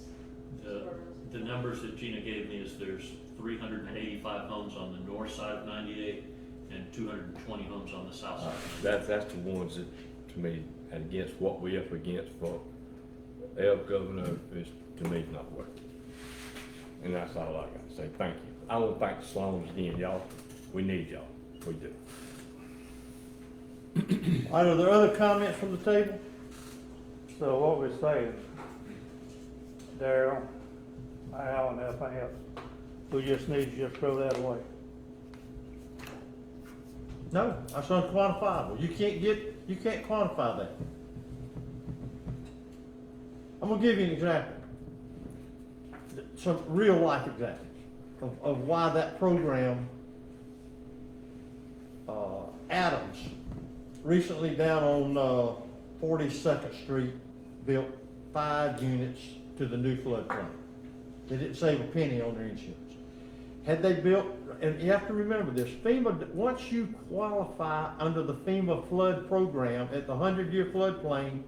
The numbers that Gina gave me is there's 385 homes on the north side of 98 and 220 homes on the south side. That's the ones that, to me, and against what we up against for El Governor is, to me, not working. And that's all I got to say. Thank you. I want to thank the Sloans again, y'all. We need y'all. We do. All right, are there other comments from the table? So what we're saying, Darryl, Al, and everything else, we just need you to throw that away. No, that's unquantifiable. You can't quantify that. I'm gonna give you an example. Some real life examples of why that program, Adams, recently down on 42nd Street, built 5 units to the new floodplain. They didn't save a penny on their insurance. Had they built, and you have to remember this, FEMA, once you qualify under the FEMA flood program at the 100-year floodplain,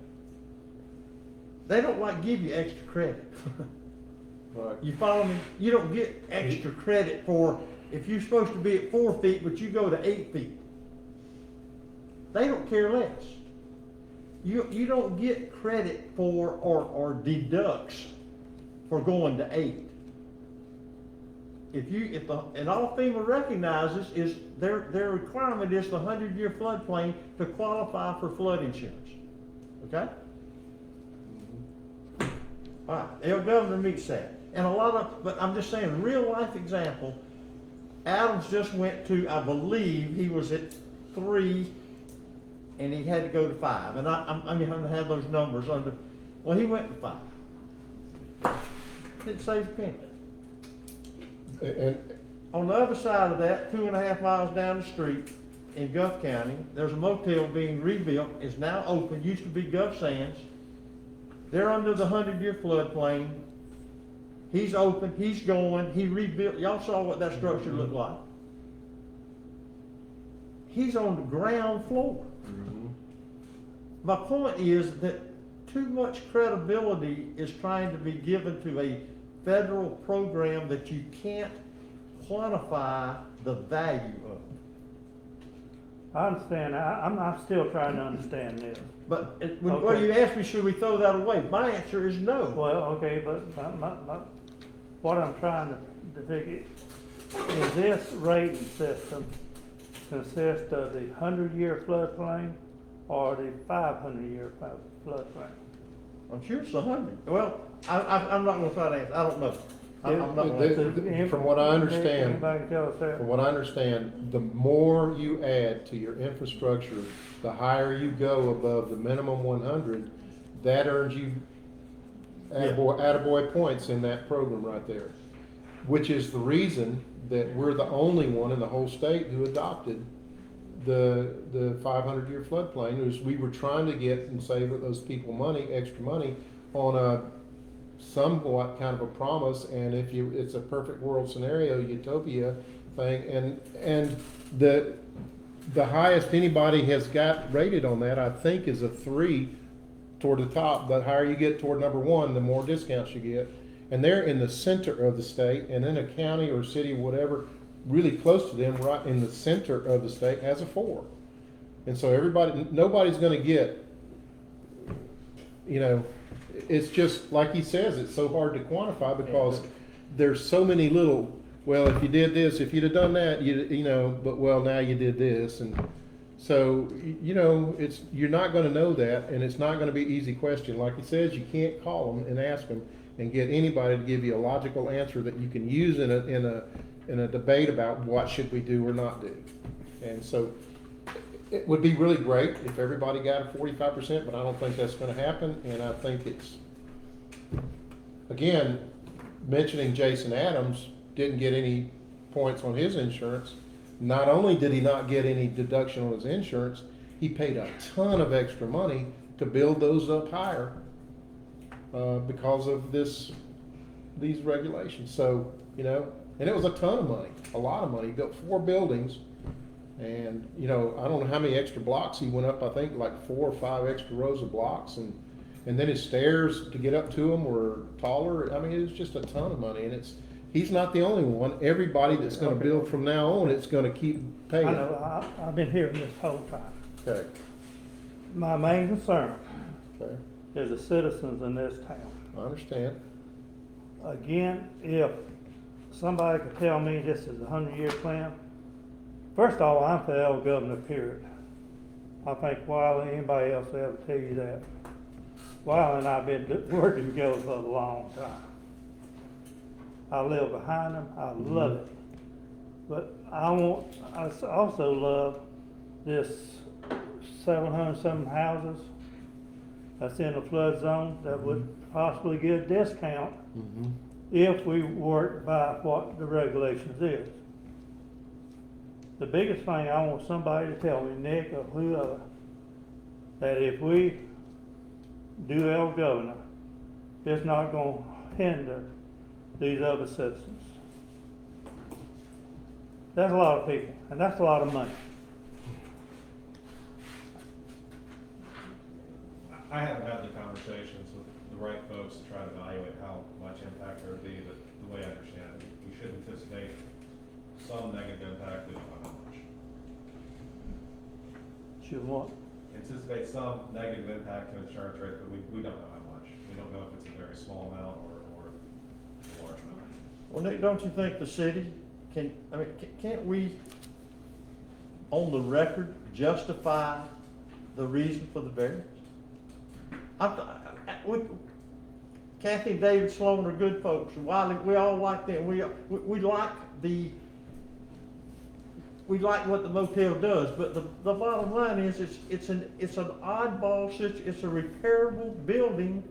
they don't like give you extra credit. Right. You follow me? You don't get extra credit for, if you're supposed to be at 4 feet, but you go to 8 feet. They don't care less. You don't get credit for, or deducts for going to 8. And all FEMA recognizes is their requirement is the 100-year floodplain to qualify for flood insurance. Okay? All right, El Governor meets that. And but I'm just saying, real life example, Adams just went to, I believe he was at 3 and he had to go to 5. And I'm going to have those numbers under, well, he went to 5. Didn't save a penny. And On the other side of that, 2.5 miles down the street in Guff County, there's a motel being rebuilt, is now open, used to be Guff Sands. They're under the 100-year floodplain. He's open, he's going, he rebuilt, y'all saw what that structure looked like. He's on the ground floor. My point is that too much credibility is trying to be given to a federal program that you can't quantify the value of. I understand, I'm still trying to understand this. But well, you asked me, should we throw that away? My answer is no. Well, okay, but what I'm trying to figure, is this rating system consist of the 100-year floodplain or the 500-year floodplain? I'm sure it's 100. Well, I'm not gonna try to answer, I don't know. I'm not gonna. From what I understand, the more you add to your infrastructure, the higher you go above the minimum 100, that earns you attaboy points in that program right there. Which is the reason that we're the only one in the whole state who adopted the 500-year floodplain. Is we were trying to get and save those people money, extra money, on a somewhat kind of a promise, and it's a perfect world scenario, utopia thing, and the the highest anybody has got rated on that, I think, is a 3 toward the top. The higher you get toward number 1, the more discounts you get. And they're in the center of the state, and then a county or city, whatever, really close to them, right in the center of the state, has a 4. And so nobody's gonna get, you know, it's just, like he says, it's so hard to quantify because there's so many little, well, if you did this, if you'd have done that, you know, but well, now you did this. And so, you know, you're not gonna know that, and it's not gonna be an easy question. Like he says, you can't call them and ask them and get anybody to give you a logical answer that you can use in a debate about what should we do or not do. And so it would be really great if everybody got a 45%, but I don't think that's gonna happen. And I think it's, again, mentioning Jason Adams didn't get any points on his insurance. Not only did he not get any deduction on his insurance, he paid a ton of extra money to build those up higher because of these regulations. So, you know, and it was a ton of money, a lot of money. He built 4 buildings, and, you know, I don't know how many extra blocks he went up. I think like 4 or 5 extra rows of blocks, and then his stairs to get up to them were taller. I mean, it was just a ton of money, and he's not the only one. Everybody that's going to build from now on, it's going to keep paying. I know, I've been hearing this whole time. Okay. My main concern Okay. is the citizens in this town. I understand. Again, if somebody could tell me this is a 100-year plan, first of all, I'm for the old governor, period. I think Wiley, anybody else will ever tell you that. Wiley and I have been working together for a long time. I live behind them, I love it. But I also love this 700-something houses that's in the flood zone that would possibly get a discount if we work by what the regulations is. The biggest thing I want somebody to tell me, Nick or whoever, that if we do El Governor, it's not gonna hinder these other citizens. That's a lot of people, and that's a lot of money. I haven't had the conversations with the right folks to try to evaluate how much impact there would be, but the way I understand it, we should anticipate some negative impact, we don't know how much. Should what? Anticipate some negative impact to insurance rates, but we don't know how much. We don't know if it's a very small amount or a large amount. Well, Nick, don't you think the city can't we, on the record, justify the reason for the variance? Kathy and David Sloan are good folks. Wiley, we all like them. We like what the motel does, but the bottom line is it's an oddball situation. It's a repairable building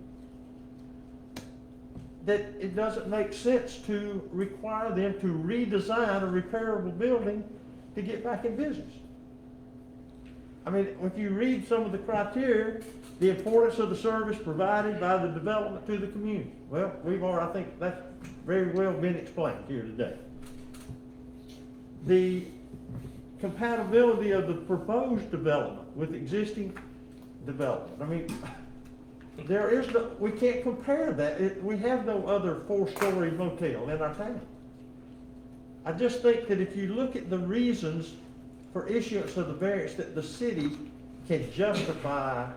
that it doesn't make sense to require them to redesign a repairable building to get back in business. I mean, if you read some of the criteria, the importance of the service provided by the development to the community. Well, I think that's very well been explained here today. The compatibility of the proposed development with existing development. I mean, we can't compare that. We have no other 4-story motel in our town. I just think that if you look at the reasons for issuance of the variance that the city can justify,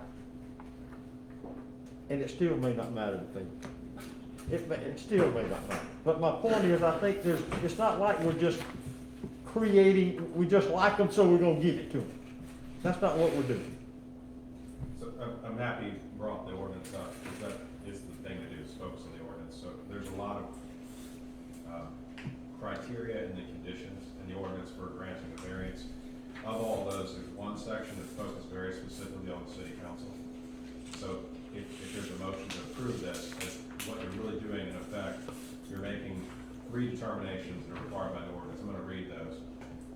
and it still may not matter to people. It still may not matter. But my point is, I think it's not like we're just we just like them, so we're gonna give it to them. That's not what we're doing. So I'm happy you brought the ordinance up, because that is the thing to do, is focus on the ordinance. So there's a lot of criteria in the conditions in the ordinance for granting a variance. Of all those, there's one section that focuses very specifically on the city council. So if there's a motion to approve this, what you're really doing in effect, you're making 3 determinations that are required by the ordinance. I'm going to read those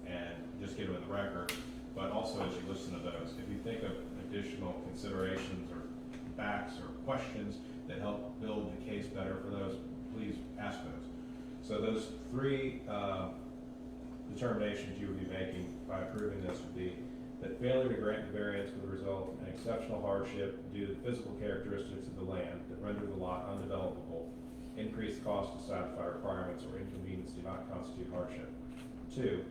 and just get them in the record. But also, as you listen to those, if you think of additional considerations or facts or questions that help build the case better for those, please ask those. So those 3 determinations you would be making by approving this would be that failure to grant the variance would result in exceptional hardship due to the physical characteristics of the land that render the lot undevelopable, increased cost to satisfy requirements, or inconvenience do not constitute hardship. 2,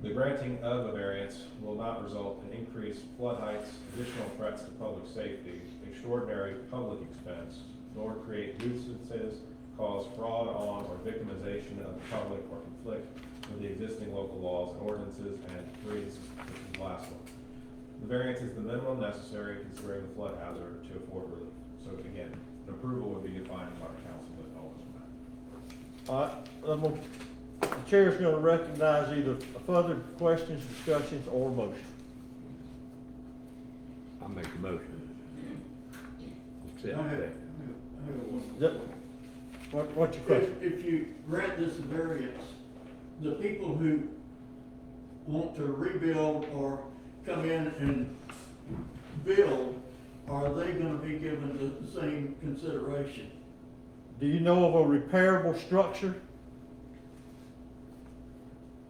the granting of a variance will not result in increased flood heights, additional threats to public safety, extraordinary public expense, nor create nuisances, cause fraud on or victimization of the public, or conflict with the existing local laws and ordinances. And 3, this is the last one. The variance is the minimum necessary considering the flood hazard to afford relief. So again, an approval would be defined by the council with all this matter. All right, the chair's gonna recognize either further questions, discussions, or motion. I make a motion. Accept I have- that. What's your question? If you grant this variance, the people who want to rebuild or come in and build, are they gonna be given the same consideration? Do you know of a repairable structure?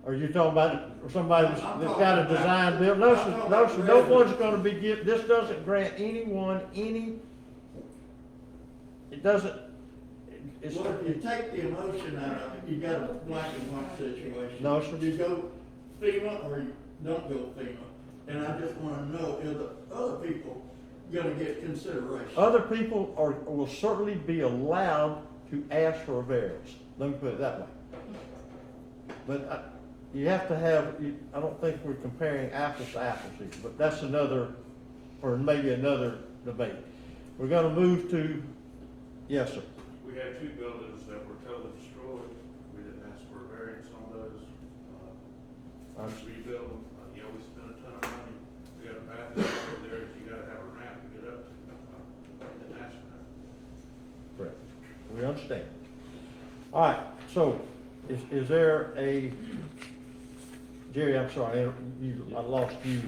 Or you talking about somebody that's got a design build? No, sir, no, sir, no one's gonna be this doesn't grant anyone it doesn't, it's. Well, if you take the emotion out of it, you got a black and white situation. No, sir. You go FEMA or you don't go FEMA, and I just wanna know, if the other people gonna get consideration? Other people will certainly be allowed to ask for a variance, let me put it that way. But you have to have, I don't think we're comparing apples to apples here, but that's maybe another debate. We're gonna move to, yes, sir. We had 2 buildings that were totally destroyed. We didn't ask for a variance on those. Rebuild them. You know, we spent a ton of money. We got a bathroom over there that you gotta have a ramp to get up to. Didn't ask for that. Correct. We understand. All right, so is there a, Jerry, I'm sorry, I lost you.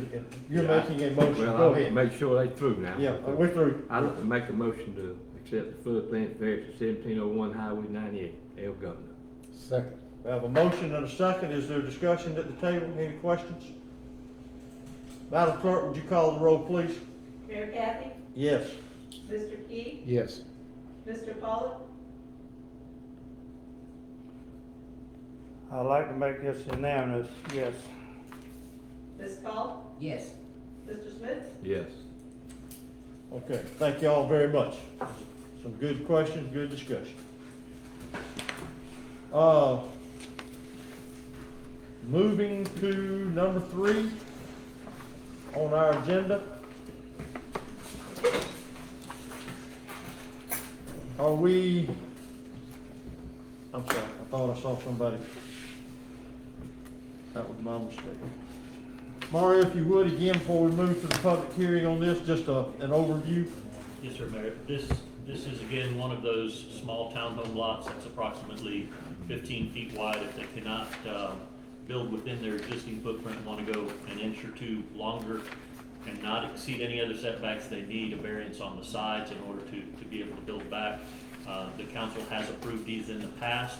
You're making a motion, Well, go I'll ahead. make sure they through now. Yeah, we're through. I'd like to make a motion to accept the floodplain variance of 1701 Highway 98, El Governor. Second. We have a motion and a second. Is there discussion at the table? Any questions? Madam Clerk, would you call the roll, please? Mayor Kathy, Yes. Mr. Key, Yes. Mr. Pollock, I'd like to make this unanimous, yes. Ms. Call, Yes. Mr. Smith, Yes. Okay, thank you all very much. Some good questions, good discussion. Moving to number 3 on our agenda. I'm sorry, I thought I saw somebody. That was my mistake. Mario, if you would, again, before we move to the public hearing on this, just an overview. Yes, sir, Mayor. This is again one of those small townhome lots that's approximately 15 feet wide. If they cannot build within their existing footprint, want to go an inch or 2 longer and not exceed any other setbacks, they need a variance on the sides in order to be able to build back. The council has approved these in the past.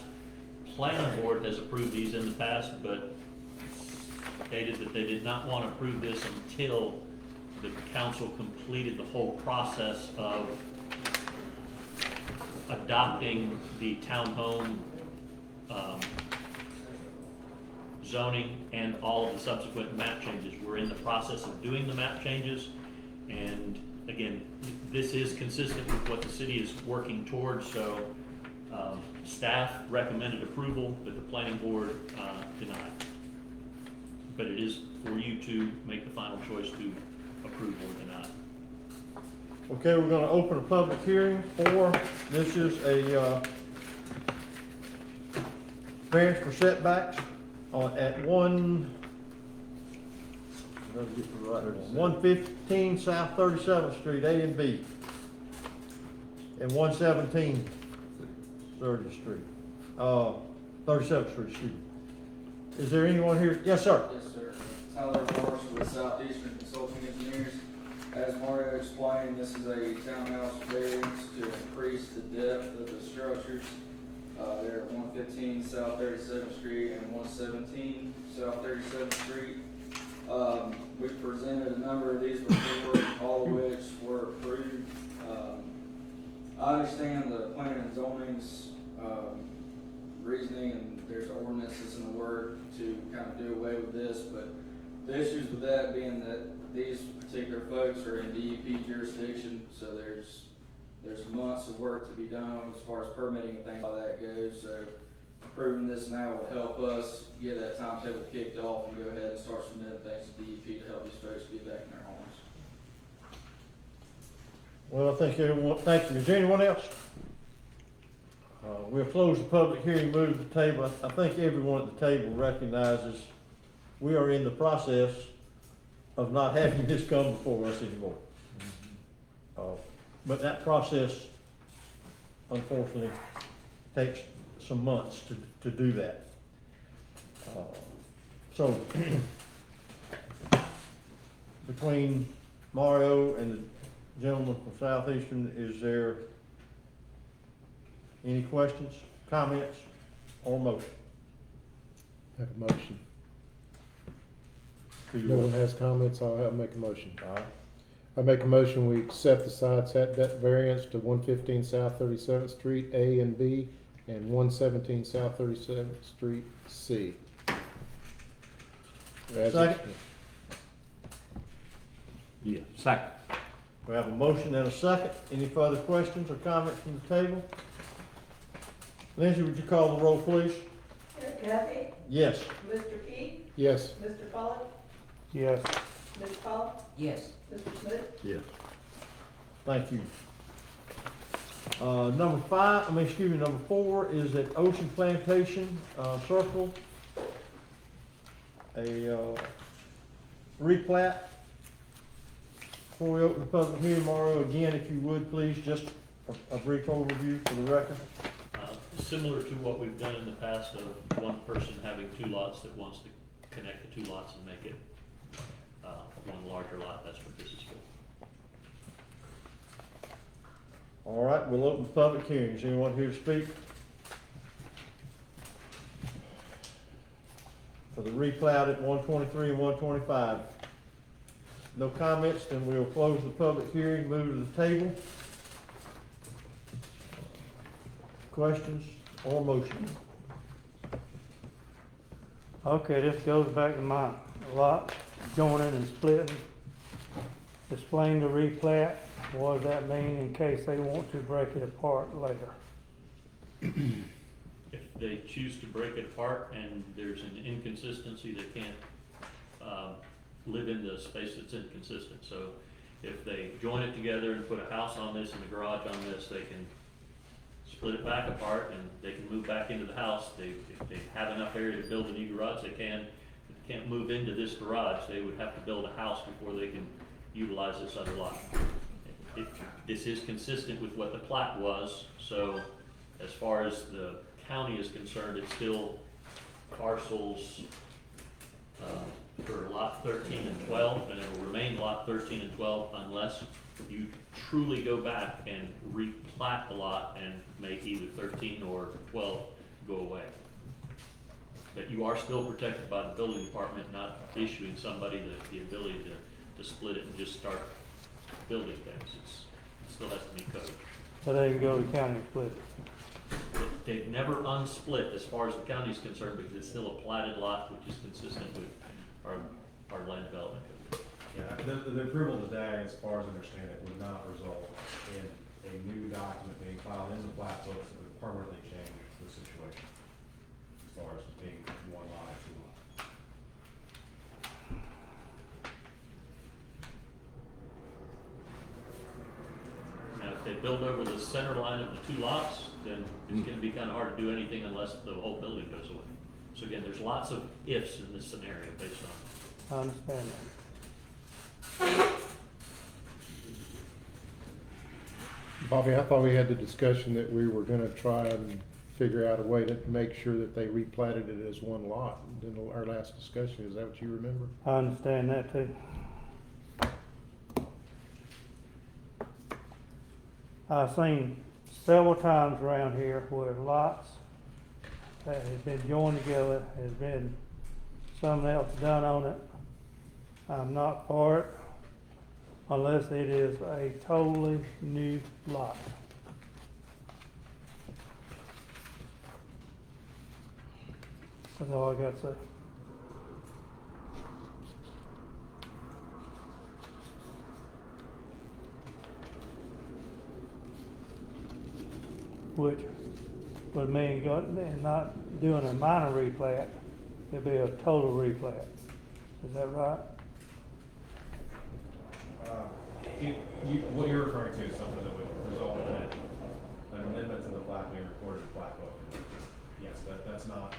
Planning board has approved these in the past, but stated that they did not want to approve this until the council completed the whole process of adopting the townhome zoning and all of the subsequent map changes. We're in the process of doing the map changes, and again, this is consistent with what the city is working towards, so staff recommended approval, but the planning board denied. But it is for you to make the final choice to approve or deny. Okay, we're gonna open a public hearing this is a variance for setbacks at 115 South 37th Street, A and B, and 117 30th Street, 37th Street, excuse me. Is there anyone here? Yes, sir. Yes, sir. Tyler Morris with Southeastern Consulting Engineers. As Mario explained, this is a townhouse variance to increase the depth of the structures They're at 115 South 37th Street and 117 South 37th Street. We presented a number of these before, all of which were approved. I understand the planning and zoning's reasoning, and there's ordinances in the work to kind of do away with this, but the issues with that being that these particular folks are in DEP jurisdiction, so there's months of work to be done as far as permitting and things like that goes. So approving this now will help us get that timetable kicked off and go ahead and start submitting things to DEP to help these folks get back in their homes. Well, I think everyone, thank you. Is there anyone else? We'll close the public hearing, move to the table. I think everyone at the table recognizes we are in the process of not having this come before us anymore. But that process, unfortunately, takes some months to do that. So, between Mario and the gentleman from Southeastern, is there any questions, comments, or motion? Make a motion. To No one your, has comments, I'll make a motion. all right, I make a motion, we accept the side setback variance to 115 South 37th Street, A and B, and 117 South 37th Street, C. Second? Yeah, second. We have a motion and a second. Any further questions or comments from the table? Lindsay, would you call the roll, please? Kathy? Yes. Mr. Key? Yes. Mr. Pollock? Yes. Ms. Pollock? Yes. Mr. Smith? Yes. Thank you. Number 4 is at Ocean Plantation, Circle. A, replat. Before we open the public hearing, Mario, again, if you would, please, just a brief overview for the record. Similar to what we've done in the past of one person having two lots that wants to connect the two lots and make it one larger lot, that's what this is for. All right, we'll open the public hearing. Is anyone here to speak? For the replat at 123 and 125. No comments, then we'll close the public hearing, move to the table. Questions or motion? Okay, this goes back to my lot, joining and splitting. Explain the replat, what does that mean in case they want to break it apart later? If they choose to break it apart and there's an inconsistency, they can't live in the space that's inconsistent. So if they join it together and put a house on this and a garage on this, they can split it back apart and they can move back into the house. If they have enough area to build a new garage, they can. If they can't move into this garage, they would have to build a house before they can utilize this other lot. This is consistent with what the plat was, so as far as the county is concerned, it's still parcels for lot 13 and 12, and it will remain lot 13 and 12 unless you truly go back and replat the lot and make either 13 or 12 go away. But you are still protected by the building department, not issuing somebody the ability to split it and just start building things. It still has to be code. So they can go to the county and split it. They've never unsplit as far as the county is concerned because it's still a platted lot, which is consistent with our land development code. Yeah, the approval today, as far as I understand it, would not result in a new document being filed in the plat books that would permanently change the situation as far as being one lot or two lots. Now, if they build over the center line of the two lots, then it's gonna be kinda hard to do anything unless the whole building goes away. So again, there's lots of ifs in this scenario based on. I understand that. Bobby, I thought we had the discussion that we were gonna try and figure out a way to make sure that they replatted it as one lot in our last discussion. Is that what you remember? I understand that too. I've seen several times around here where lots that has been joined together, has been something else done on it. I'm not for it unless it is a totally new lot. That's all I got to say. Which would mean not doing a minor replat, it'd be a total replat. Is that right? What you're referring to is something that would result in an amendment to the plat being recorded in the plat book. Yes, that's not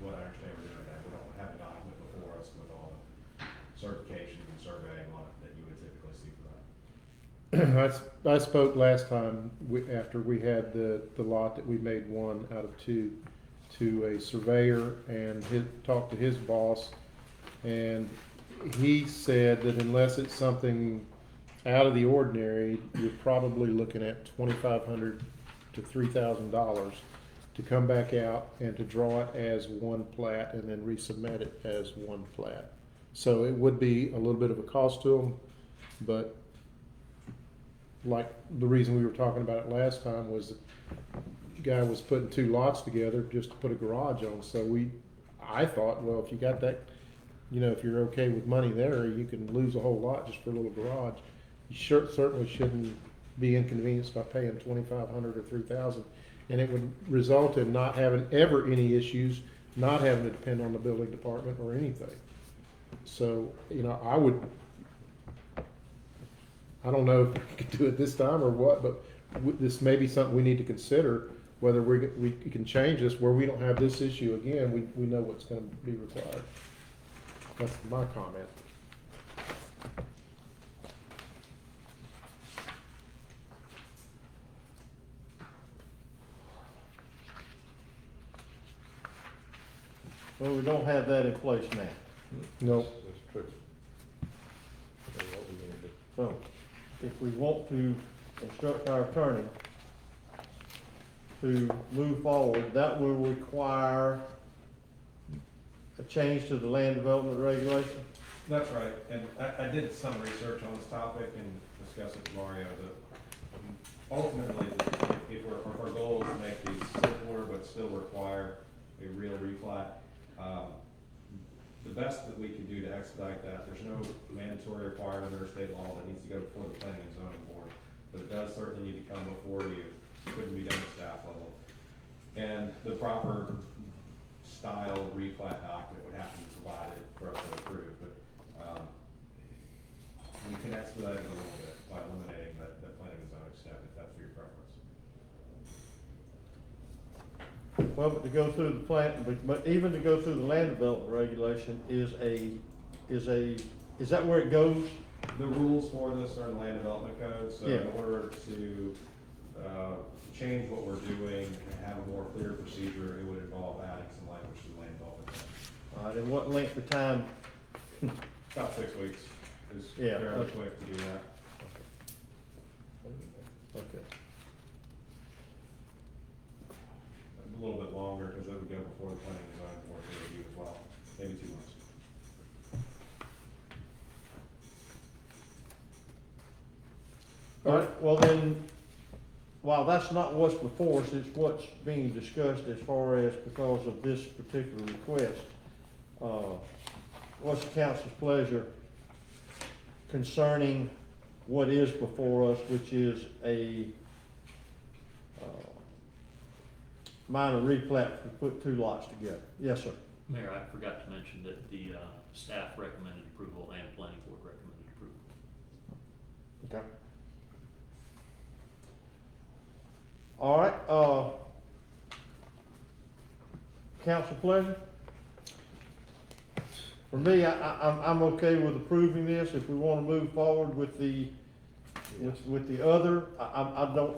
what I understand we're doing today. We don't have a document before us with all the certifications and surveying on it that you would typically see for that. I spoke last time, after we had the lot that we made one out of two, to a surveyor and talked to his boss, and he said that unless it's something out of the ordinary, you're probably looking at $2,500 to $3,000 to come back out and to draw it as one plat and then resubmit it as one plat. So it would be a little bit of a cost to them, but like the reason we were talking about it last time was the guy was putting two lots together just to put a garage on. So I thought, well, if you got that, if you're okay with money there, you can lose a whole lot just for a little garage. You certainly shouldn't be inconvenienced by paying $2,500 or $3,000, and it would result in not having ever any issues, not having to depend on the building department or anything. So, I don't know if we could do it this time or what, but this may be something we need to consider, whether we can change this where we don't have this issue again. We know what's going to be required. That's my comment. Well, we don't have that in place now. No. That's true. So what we gonna do? So, if we want to instruct our attorney to move forward, that will require a change to the land development regulation? That's right, and I did some research on this topic and discussed it with Mario, that ultimately, if our goal is to make these simpler but still require a real replat, the best that we can do to expedite that, there's no mandatory requirement under state law that needs to go before the planning and zoning board, but it does certainly need to come before you. It couldn't be done at staff level. And the proper style replat document would have to be provided for us to approve, but we can expedite it a little bit by eliminating that planning and zoning step if that's your preference. Well, but to go through the plant, but even to go through the land development regulation is that where it goes? The rules for this are in the land development code, so Yeah. in order to change what we're doing and have a more clear procedure, it would involve adding some language to the land development code. All right, and what length of time? About 6 weeks is Yeah, fairly okay. quick to do that. Okay. A little bit longer, because it would go before the planning and zoning board to review as well, maybe 2 months. All right, well then, while that's not what's before us, it's what's being discussed as far as because of this particular request. What's the council's pleasure concerning what is before us, which is a minor replat to put two lots together? Yes, sir. Mayor, I forgot to mention that the staff recommended approval and planning board recommended approval. Okay. All right, council pleasure? For me, I'm okay with approving this. If we want to move forward with the other, I don't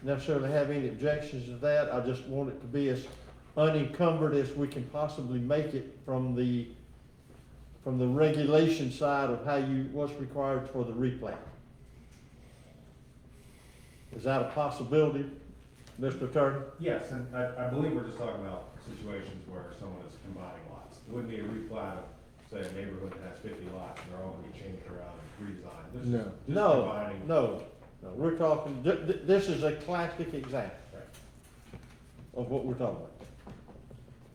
necessarily have any objections to that. I just want it to be as unencumbered as we can possibly make it from the regulation side of what's required for the replat. Is that a possibility? Mr. Attorney? Yes, and I believe we're just talking about situations where someone is combining lots. It wouldn't be a replat of, say, a neighborhood that has 50 lots, and they're all gonna be changed around and redesigned. This is No. just No, combining. no, we're talking, this is a classic example of what we're talking about.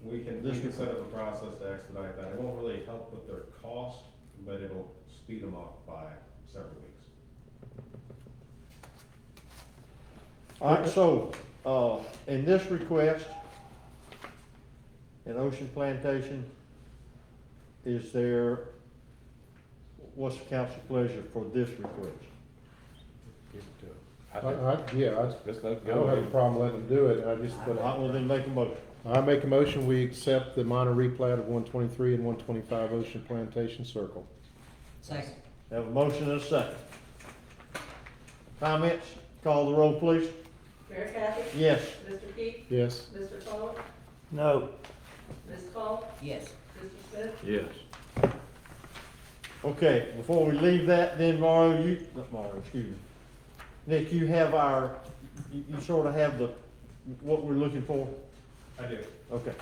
We can set up a process to expedite that. It won't really help with their cost, but it'll speed them up by several weeks. All right, so, in this request, in Ocean Plantation, is there, what's the council pleasure for this request? I don't have a problem letting them do it, I just, but I will then make a motion. I make a motion, we accept the minor replat of 123 and 125 Ocean Plantation Circle. Second. Have a motion and a second. Comments? Call the roll, please. Mayor Kathy? Yes. Mr. Peak? Yes. Mr. Fuller? No. Ms. Cole? Yes. Mr. Smith? Yes. Okay, before we leave that, then Mario, not Mario, excuse me. Nick, you have you sort of have what we're looking for? I do. Okay.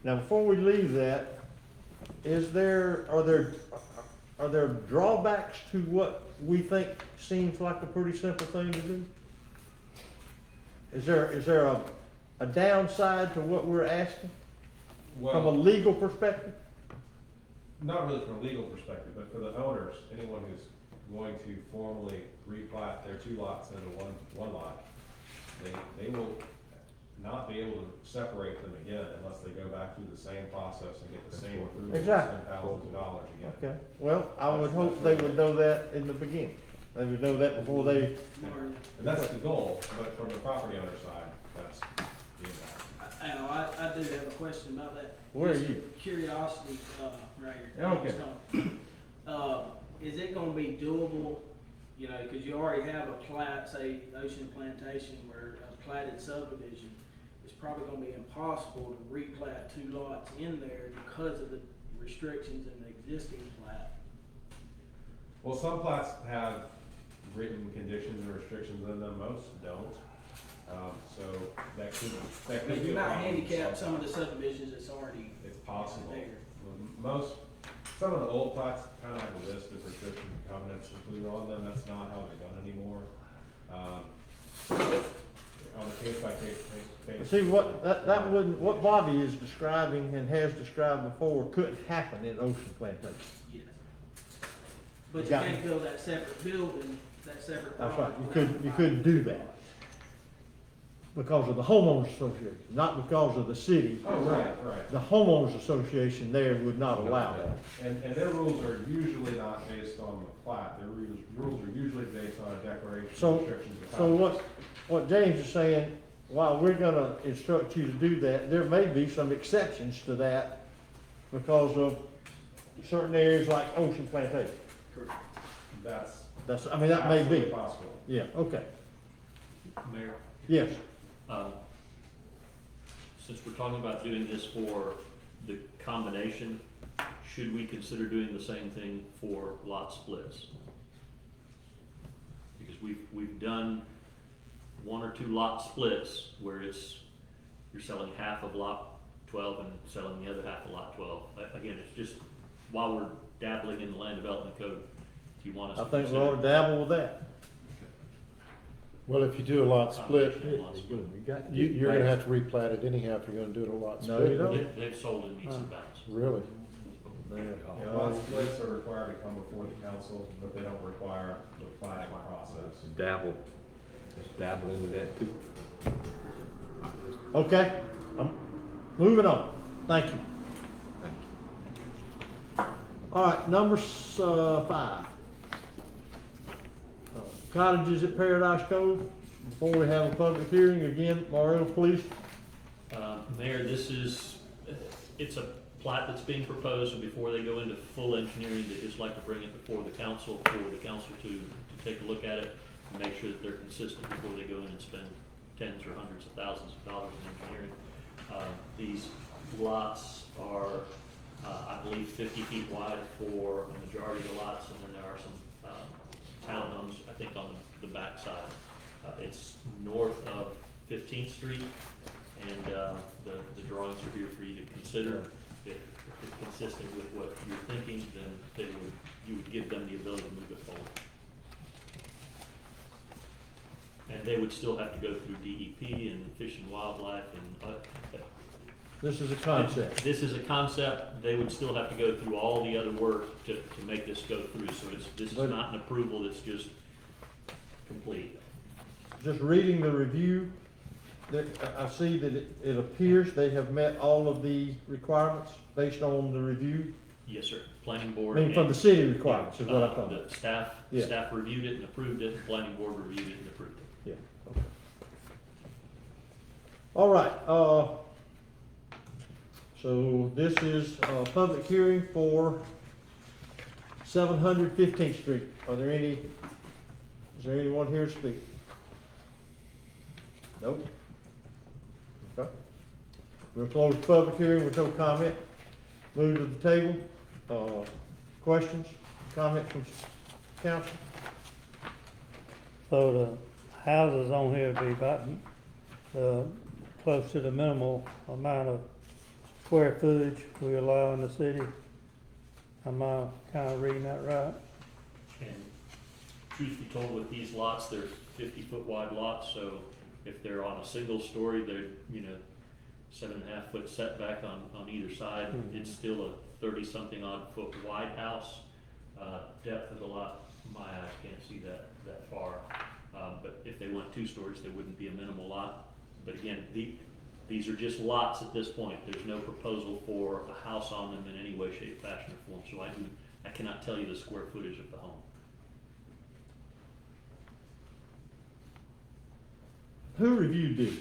Now, before we leave that, are there drawbacks to what we think seems like a pretty simple thing to do? Is there a downside to what we're asking from a legal perspective? Not really from a legal perspective, but for the owners, anyone who's going to formally replat their 2 lots into one lot, they will not be able to separate them again unless they go back through the same process and get the same approval, Exactly. spend thousands of dollars again. Okay, well, I would hope they would know that in the beginning. They would know that before they, And that's the goal, but from the property owner side, that's the impact. I do have a question about that. Where are Just you? Curiosity, right here. Okay. Is it gonna be doable, you know, cause you already have a plat, say Ocean Plantation, where a platted subdivision, it's probably gonna be impossible to replat 2 lots in there because of the restrictions in the existing plat. Well, some plats have written conditions and restrictions in them, most don't. So that could But be you a might problem. handicap some of the subdivisions that's already It's possible. there. Some of the old plats kind of have a list of restrictions and covenants included on them. That's not how they're done anymore. On a case by case basis. see, that wouldn't, what Bobby is describing and has described before couldn't happen in Ocean Plantation. Yes. But you Got can't it. build that separate building, that separate. That's right, property. you couldn't do that. Because of the homeowners association, not because of the city. Oh, right. The homeowners association there would not allow that. And their rules are usually not based on the plat. Their rules are usually based on a declaration of So, restrictions. and so covenants. what James is saying, while we're gonna instruct you to do that, there may be some exceptions to that because of certain areas like Ocean Plantation. That's I mean, that may be. absolutely possible. Yeah, okay, Mayor? yes. Since we're talking about doing this for the combination, should we consider doing the same thing for lot splits? Because we've done 1 or 2 lot splits where you're selling half of lot 12 and selling the other half of lot 12. Again, it's just, while we're dabbling in the land development code, if you want us I to think we consider. ought to dabble with that. Well, if you do a lot split, Lot you're gonna have to replat it anyhow if you're gonna do it a lot No, split. you don't. They've sold in meets and bounds. Really? Yeah, lot splits are required to come before the council, but they don't require the planning process. Just dabble into that too. Okay, moving on, thank you. All right, number 5. Cottages at Paradise Cove. Before we have a public hearing, again, Mario, please. Mayor, it's a plat that's being proposed, so before they go into full engineering, they just like to bring it before the council, for the council to take a look at it and make sure that they're consistent before they go in and spend tens or hundreds of thousands of dollars in engineering. These lots are, I believe, 50 feet wide for a majority of the lots, and then there are some townhomes, I think on the backside. It's north of 15th Street, and the drawings are here for you to consider. If it's consistent with what you're thinking, then you would give them the ability to move it forward. And they would still have to go through DEP and Fish and Wildlife and. This is a concept. This is a concept. They would still have to go through all the other work to make this go through. So this is not an approval that's just complete. Just reading the review, I see that it appears they have met all of the requirements based on the review. Yes, sir. Planning board. I mean, from the city requirements is what I'm talking about. The staff, Yeah. staff reviewed it and approved it, the planning board reviewed it and approved it. Yeah, okay. All right, so this is a public hearing for 715th Street. Is there anyone here to speak? Nope. Okay. We'll close the public hearing with no comment. Move to the table. Questions, comments from council? So the houses on here be about, close to the minimal amount of square footage we allow in the city. Am I kind of reading that right? And truth be told, with these lots, they're 50-foot wide lots, so if they're on a single story, they're, 7.5 foot setback on either side. Mhm. It's still a 30-something odd foot wide house. Depth of the lot, my eyes can't see that far. But if they went 2 stories, there wouldn't be a minimal lot. But again, these are just lots at this point. There's no proposal for a house on them in any way, shape, fashion, or form. So I cannot tell you the square footage of the home. Who reviewed these?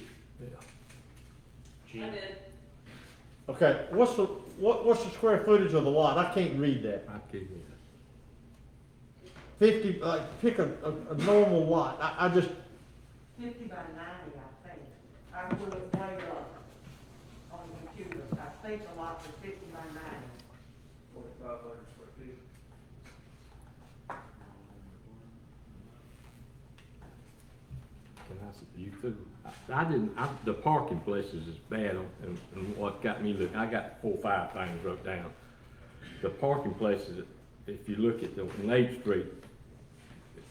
Gene? I did. Okay, what's the square footage of the lot? I can't read that. I can't hear 50, pick a normal lot. I just, 50 by 90, I think. I will look later on the computer. I think the lot was 50 by 90. 4,500 square feet. Can I see you too? The parking places is bad, and what got me looking, I got 4 or 5 things wrote down. The parking places, if you look at the, on 8th Street,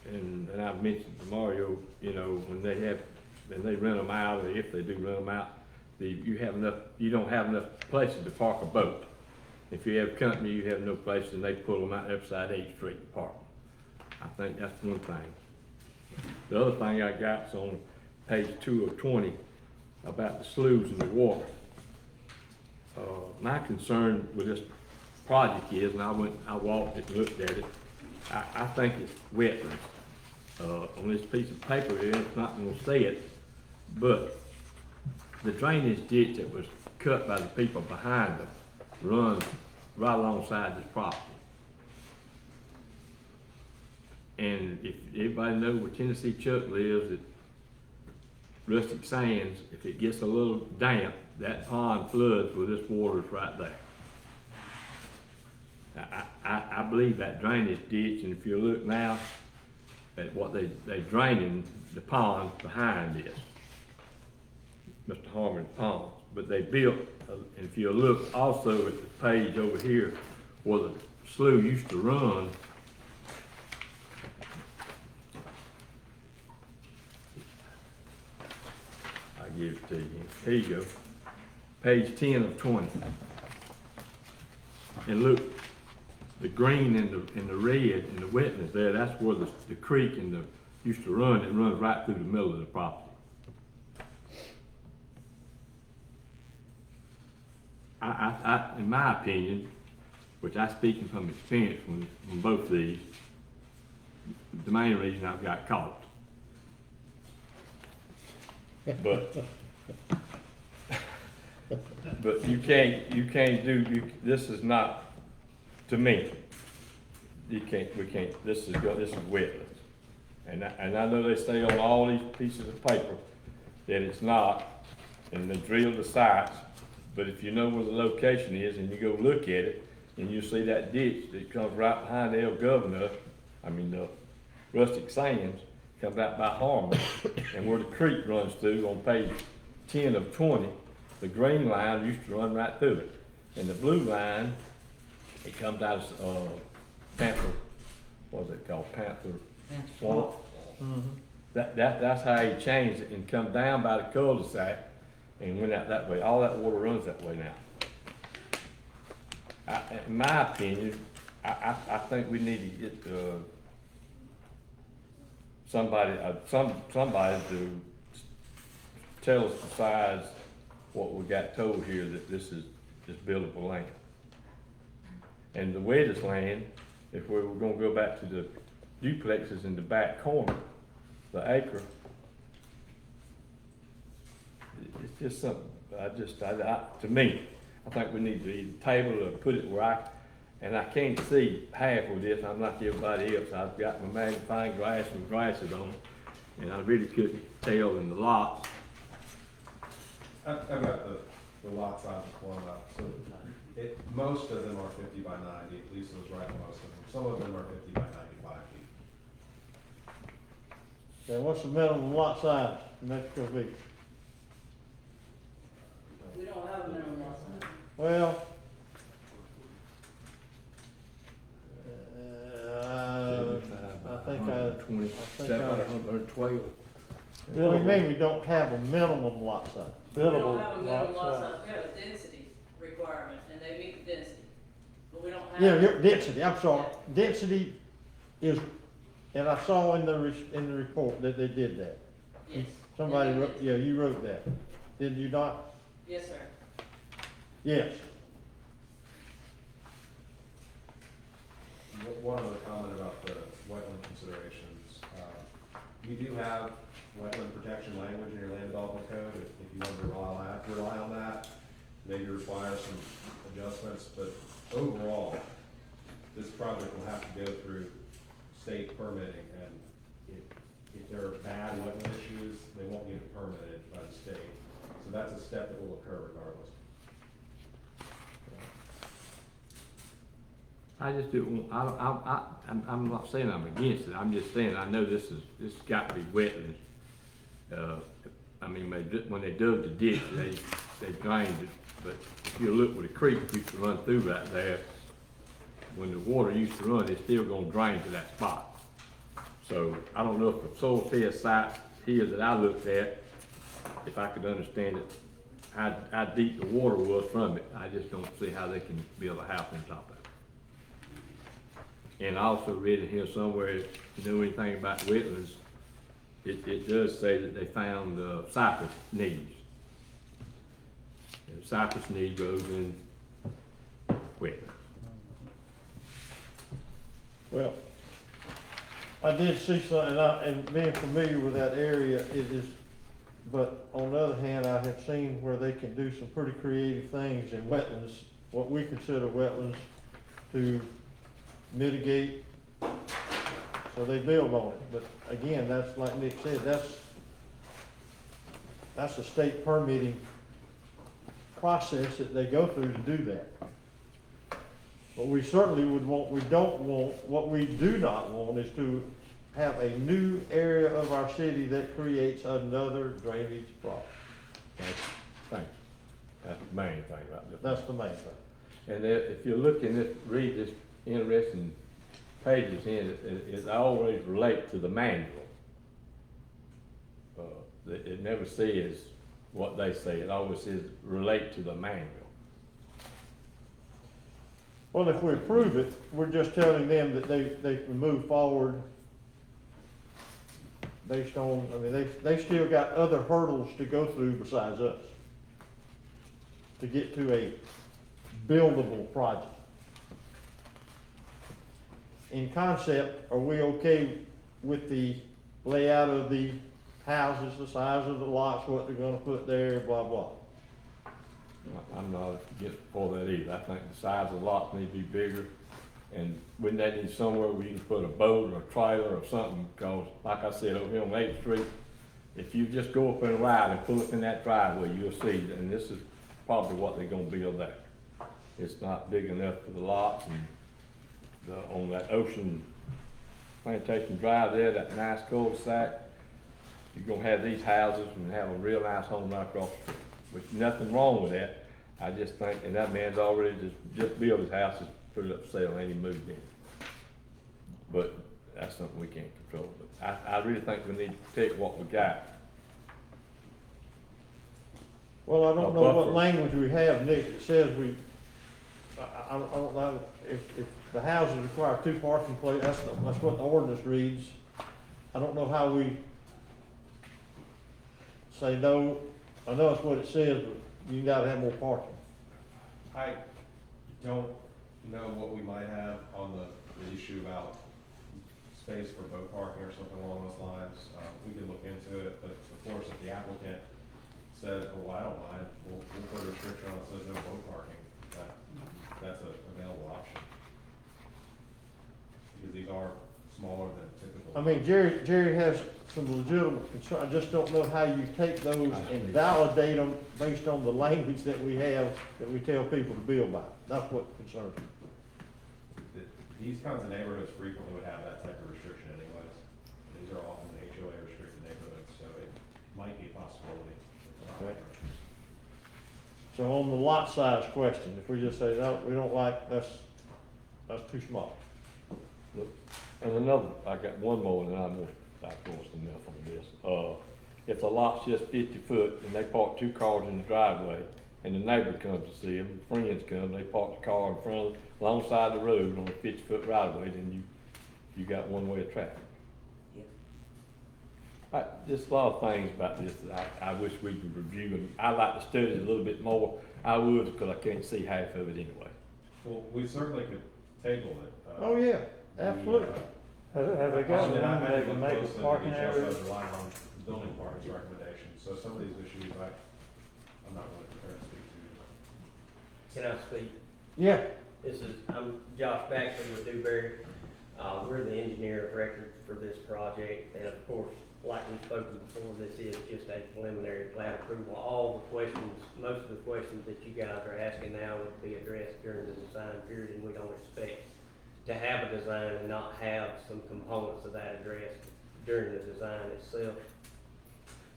and I've mentioned to Mario, when they rent them out, or if they do rent them out, you don't have enough places to park a boat. If you have company, you have no place, and they pull them out upside 8th Street and park them. I think that's one thing. The other thing I got is on page 2 of 20 about the sloughs and the water. My concern with this project is, and I walked it and looked at it, I think it's wetlands. On this piece of paper here, it's not gonna say it, but the drainage ditch that was cut by the people behind them runs right alongside this property. And if everybody knows where Tennessee Chuck lives, at Rustic Sands, if it gets a little damp, that pond floods with this water's right there. I believe that drainage ditch, and if you look now at what they draining the pond behind this, Mr. Harmon's pond, but they built, and if you look also at the page over here where the slough used to run, I give it to you. Here you go. Page 10 of 20. And look, the green and the red and the wetness there, that's where the creek and used to run. It runs right through the middle of the property. I in my opinion, which I speaking from experience from both these, the main reason I've got caught. But you can't do, this is not, to me, we can't, this is wetlands. And I know they say on all these pieces of paper that it's not, and they drill the sites, but if you know where the location is and you go look at it, and you see that ditch that comes right behind the El Governor, Rustic Sands, comes out by Harmon, and where the creek runs through on page 10 of 20, the green line used to run right through it. And the blue line, it comes out of, Panther, what is it called, Panther Swamp? That's how he changed it and come down by the cul-de-sac and went out that way. All that water runs that way now. In my opinion, I think we need to get, somebody to tell us besides what we got told here, that this is buildable land. And the wettest land, if we were gonna go back to the duplexes in the back corner, the acre, it's just something, to me, I think we need to either table or put it where and I can't see half of this. I'm like everybody else. I've got my magnifying glass and glasses on, and I really couldn't tell in the lots. I've got the lot size one up, so most of them are 50 by 90, Lisa was right on most of them. Some of them are 50 by 95 feet. Okay, what's the minimum lot size in Mexico Beach? We don't have a minimum lot size. Well, I think I. 112. What do you mean we don't have a minimum lot size? We don't Buildable have a minimum lot size. size, we have a density requirement, and they meet the density, but we don't have. Yeah, density, I'm sorry, density is, and I saw in the report that they did that. Yes. Somebody wrote, yeah, you wrote that, did you not? Yes, sir. Yes. One other comment about the wetland considerations. You do have wetland protection language in your land development code. If you want to rely on that, maybe require some adjustments, but overall, this project will have to go through state permitting, and if there are bad wetland issues, they won't get it permitted by the state. So that's a step that will occur regardless. I just do, I'm not saying I'm against it, I'm just saying, I know this got to be wetlands. I mean, when they dug the ditch, they drained it, but if you look where the creek used to run through right there, when the water used to run, it's still gonna drain to that spot. So, I don't know if the soil test site here that I looked at, if I could understand it, how deep the water was from it, I just don't see how they can build a house on top of it. And I also read in here somewhere, if you know anything about wetlands, it does say that they found cypress knees. And cypress knee grows in wetlands. Well, I did see something, and being familiar with that area, it is, but on the other hand, I have seen where they can do some pretty creative things in wetlands, what we consider wetlands, to mitigate, so they build on it. But again, that's like Nick said, that's a state permitting process that they go through to do that. But we certainly would want, what we do not want is to have a new area of our city that creates another drainage problem. Thank you. That's the main thing about this. That's the main thing. And if you look in this, read this interesting pages in it always relates to the manual. It never says what they say, it always says relate to the manual. Well, if we approve it, we're just telling them that they can move forward based on, I mean, they still got other hurdles to go through besides us to get to a buildable project. In concept, are we okay with the layout of the houses, the size of the lots, what they're gonna put there, blah, blah? I'm not against for that either. I think the size of the lots need to be bigger, and wouldn't they need somewhere where you can put a boat or a trailer or something, because like I said, over here on 8th Street, if you just go up and ride and pull up in that driveway, you'll see, and this is probably what they're gonna build there. It's not big enough for the lots, and on that ocean Plantation Drive there, that nice cul-de-sac. You're gonna have these houses and have a real nice home right across the street. With nothing wrong with that. I just think, and that man's already just built his house, just put it up for sale, and he moved in. But that's something we can't control. But I really think we need to protect what we got. Well, I don't A know what buffer. language we have, Nick, that says I don't know, if the houses require 2 parking places, that's what the ordinance reads. I don't know how we say no, I know that's what it says, but you gotta have more parking. I don't know what we might have on the issue about space for boat parking or something along those lines. We can look into it, but of course, if the applicant said, oh, I don't mind, we'll put a restriction on it, says no boat parking. That's an available option. Because these are smaller than typical. I mean, Jerry has some legitimate concern, I just don't know how you take those and validate them based on the language that we have, that we tell people to build by. That's what concerns me. These kinds of neighborhoods frequently would have that type of restriction anyways. These are often HOA restricted neighborhoods, so it might be a possibility. Okay. So on the lot size question, if we just say, no, we don't like, that's too small. And another, I got one more, and I'm gonna stop going enough on this. If the lot's just 50 foot and they park 2 cars in the driveway, and the neighbor comes to see them, friends come, they park the car in front, alongside the road on a 50-foot right of way, then you got one way of traffic. Just a lot of things about this that I wish we could review, and I'd like to study it a little bit more. I would, because I can't see half of it anyway. Well, we certainly could table it. Oh, yeah, absolutely. Have they got And then I one had they to can look make a closely, parking because area? also relying on the building department's recommendations, so some of these issues I'm not really prepared to speak to. Can I speak? Yeah. I'm Josh Baxter with Dewberry. We're the engineer of record for this project, and of course, like we've spoken before, this is just a preliminary plat approval. All the questions, most of the questions that you guys are asking now would be addressed during the design period, and we don't expect to have a design and not have some components of that addressed during the design itself.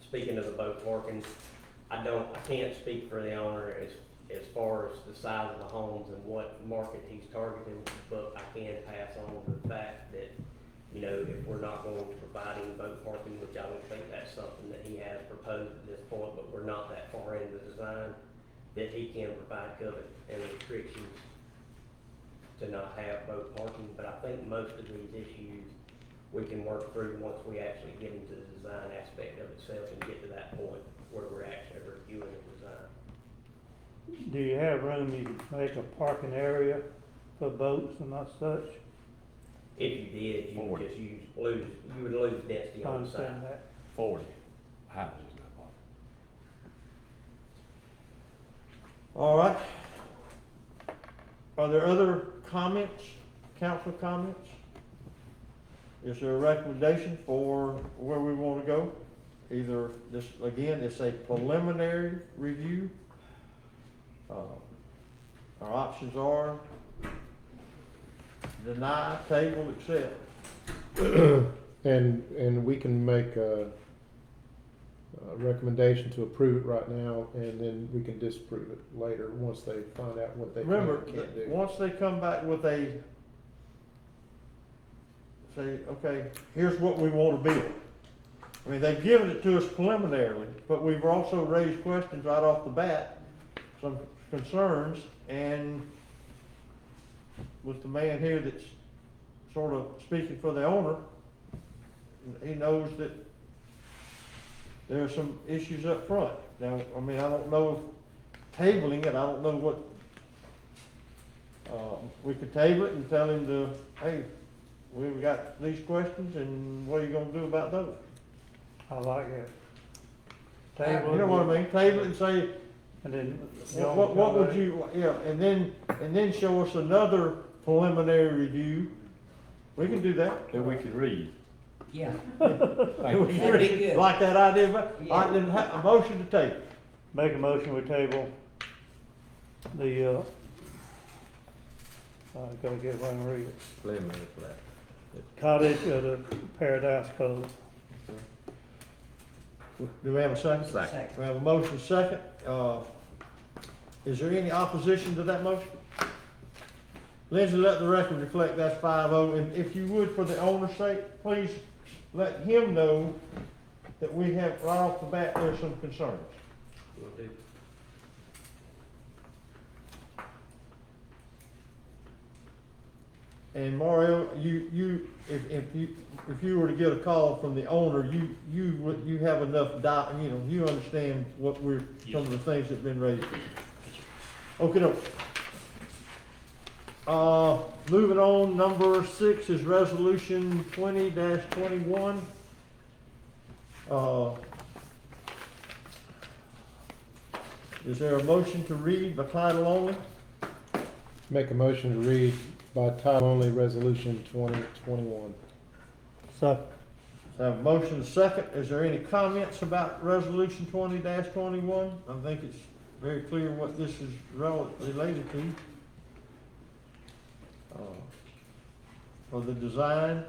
Speaking of the boat parking, I can't speak for the owner as far as the size of the homes and what market he's targeting, but I can pass on the fact that, you know, if we're not going to provide any boat parking, which I don't think that's something that he has proposed at this point, but we're not that far into the design, that he can provide covenant and restrictions to not have boat parking. But I think most of these issues we can work through once we actually get into the design aspect of itself and get to that point where we're actually reviewing the design. Do you have room you can make a parking area for boats and such? If you did, you would just you would lose density I on the side. understand that. 40 houses. All right. Are there other comments, council comments? Is there a recommendation for where we want to go? Either this, again, it's a preliminary review. Our options are deny, table, accept. And we can make a recommendation to approve it right now, and then we can disapprove it later, once they find out what they can Remember, and can't do. once they come back with say, okay, here's what we want to build. I mean, they've given it to us preliminarily, but we've also raised questions right off the bat, some concerns, and with the man here that's sort of speaking for the owner, he knows that there are some issues up front. Now, I mean, I don't know if tabling it, I don't know what, we could table it and tell him to, hey, we've got these questions, and what are you gonna do about those? I like it. You know what I mean? Table it and say, And then. what would you, yeah, and then show us another preliminary review. We can do that. That we can read. Yeah. Thank you. That'd be good. Like that idea, but, Yeah. all right, then a motion to table. Make a motion, we table the, I gotta get one and read it. Preliminary plat. Cottage of the Paradise Cove. Do we have a second? Second. We have a motion second. Is there any opposition to that motion? Lindsay, let the record reflect that's 5-0, and if you would, for the owner's sake, please let him know that we have, right off the bat, there's some concerns. Will do. And Mario, if you were to get a call from the owner, you have enough you understand what some of the things that have been raised. Okay, moving on, number 6 is resolution 20-21. Is there a motion to read by title only? Make a motion to read by title only, resolution 2021. Second. I have a motion and second. Is there any comments about resolution 20-21? I think it's very clear what this is related to. For the design.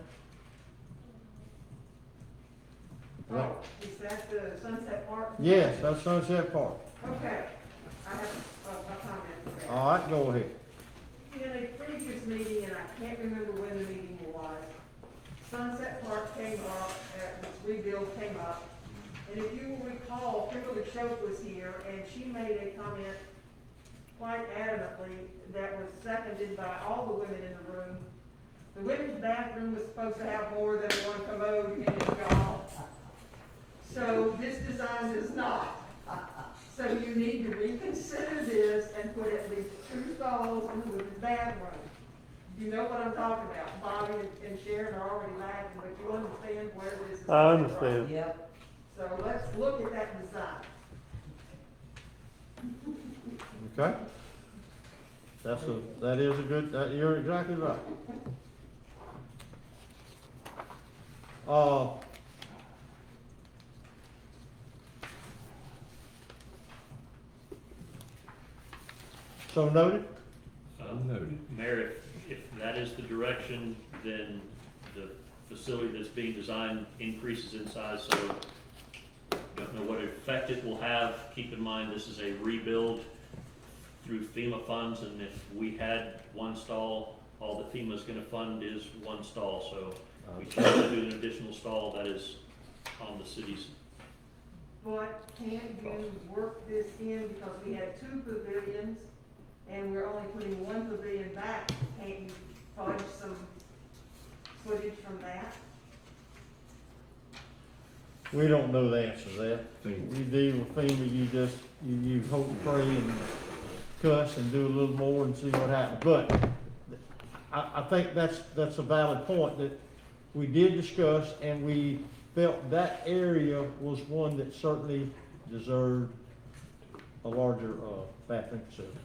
Oh, is that the Sunset Park? Yes, that's Sunset Park. Okay, I have a comment for that. All right, go ahead. In a previous meeting, and I can't remember when the meeting was, Sunset Park came up, this rebuild came up, and if you will recall, Kimberly Shope was here, and she made a comment quite adamantly that was seconded by all the women in the room. The women's bathroom was supposed to have more than one commode in it, y'all. So this design does not. So you need to reconsider this and put at least 2 stalls in the women's bathroom. You know what I'm talking about. Bobby and Sharon are already laughing, but you understand where this is. I understand. Yep. So let's look at that design. Okay? That is a good, you're exactly right. So noted? Mayor, if that is the direction, then the facility that's being designed increases in size, so don't know what effect it will have. Keep in mind, this is a rebuild through FEMA funds, and if we had 1 stall, all that FEMA's gonna fund is 1 stall, so we choose to do an additional stall, that is on the city's. But can't you work this in, because we had 2 pavilions, and we're only putting 1 pavilion back, can't you fudge some footage from that? We don't know the answer to that. You deal with FEMA, you hope and pray and cuss and do a little more and see what happens. But I think that's a valid point that we did discuss, and we felt that area was one that certainly deserved a larger bathroom facility.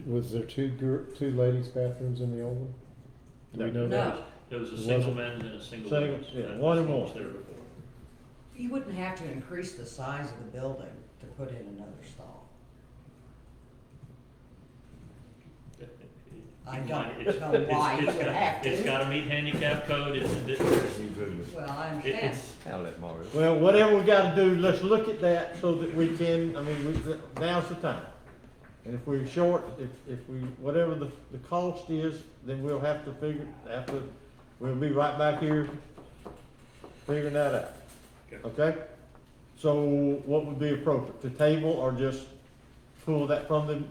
Was there two ladies' bathrooms in the old one? Do we know that? There was a single men's and a single women's. Yeah, 1 and 1. There before. You wouldn't have to increase the size of the building to put in another stall. I don't know why you would have to. It's gotta meet handicap code, Well, I understand. Well, whatever we gotta do, let's look at that so that we can, now's the time. And if we're short, if we, whatever the cost is, then we'll have to we'll be right back here figuring that out. Okay? So what would be appropriate, to table or just pull that from the?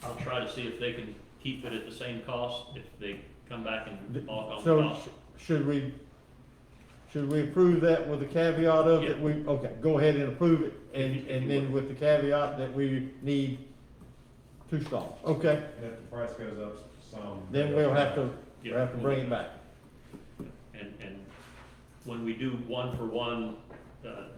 I'll try to see if they can keep it at the same cost, if they come back and balk on the So cost. should we approve that with the caveat of that okay, go ahead and approve it, and then with the caveat that we need 2 stalls, okay? And if the price goes up some. Then we'll have to bring it back. And when we do 1 for 1,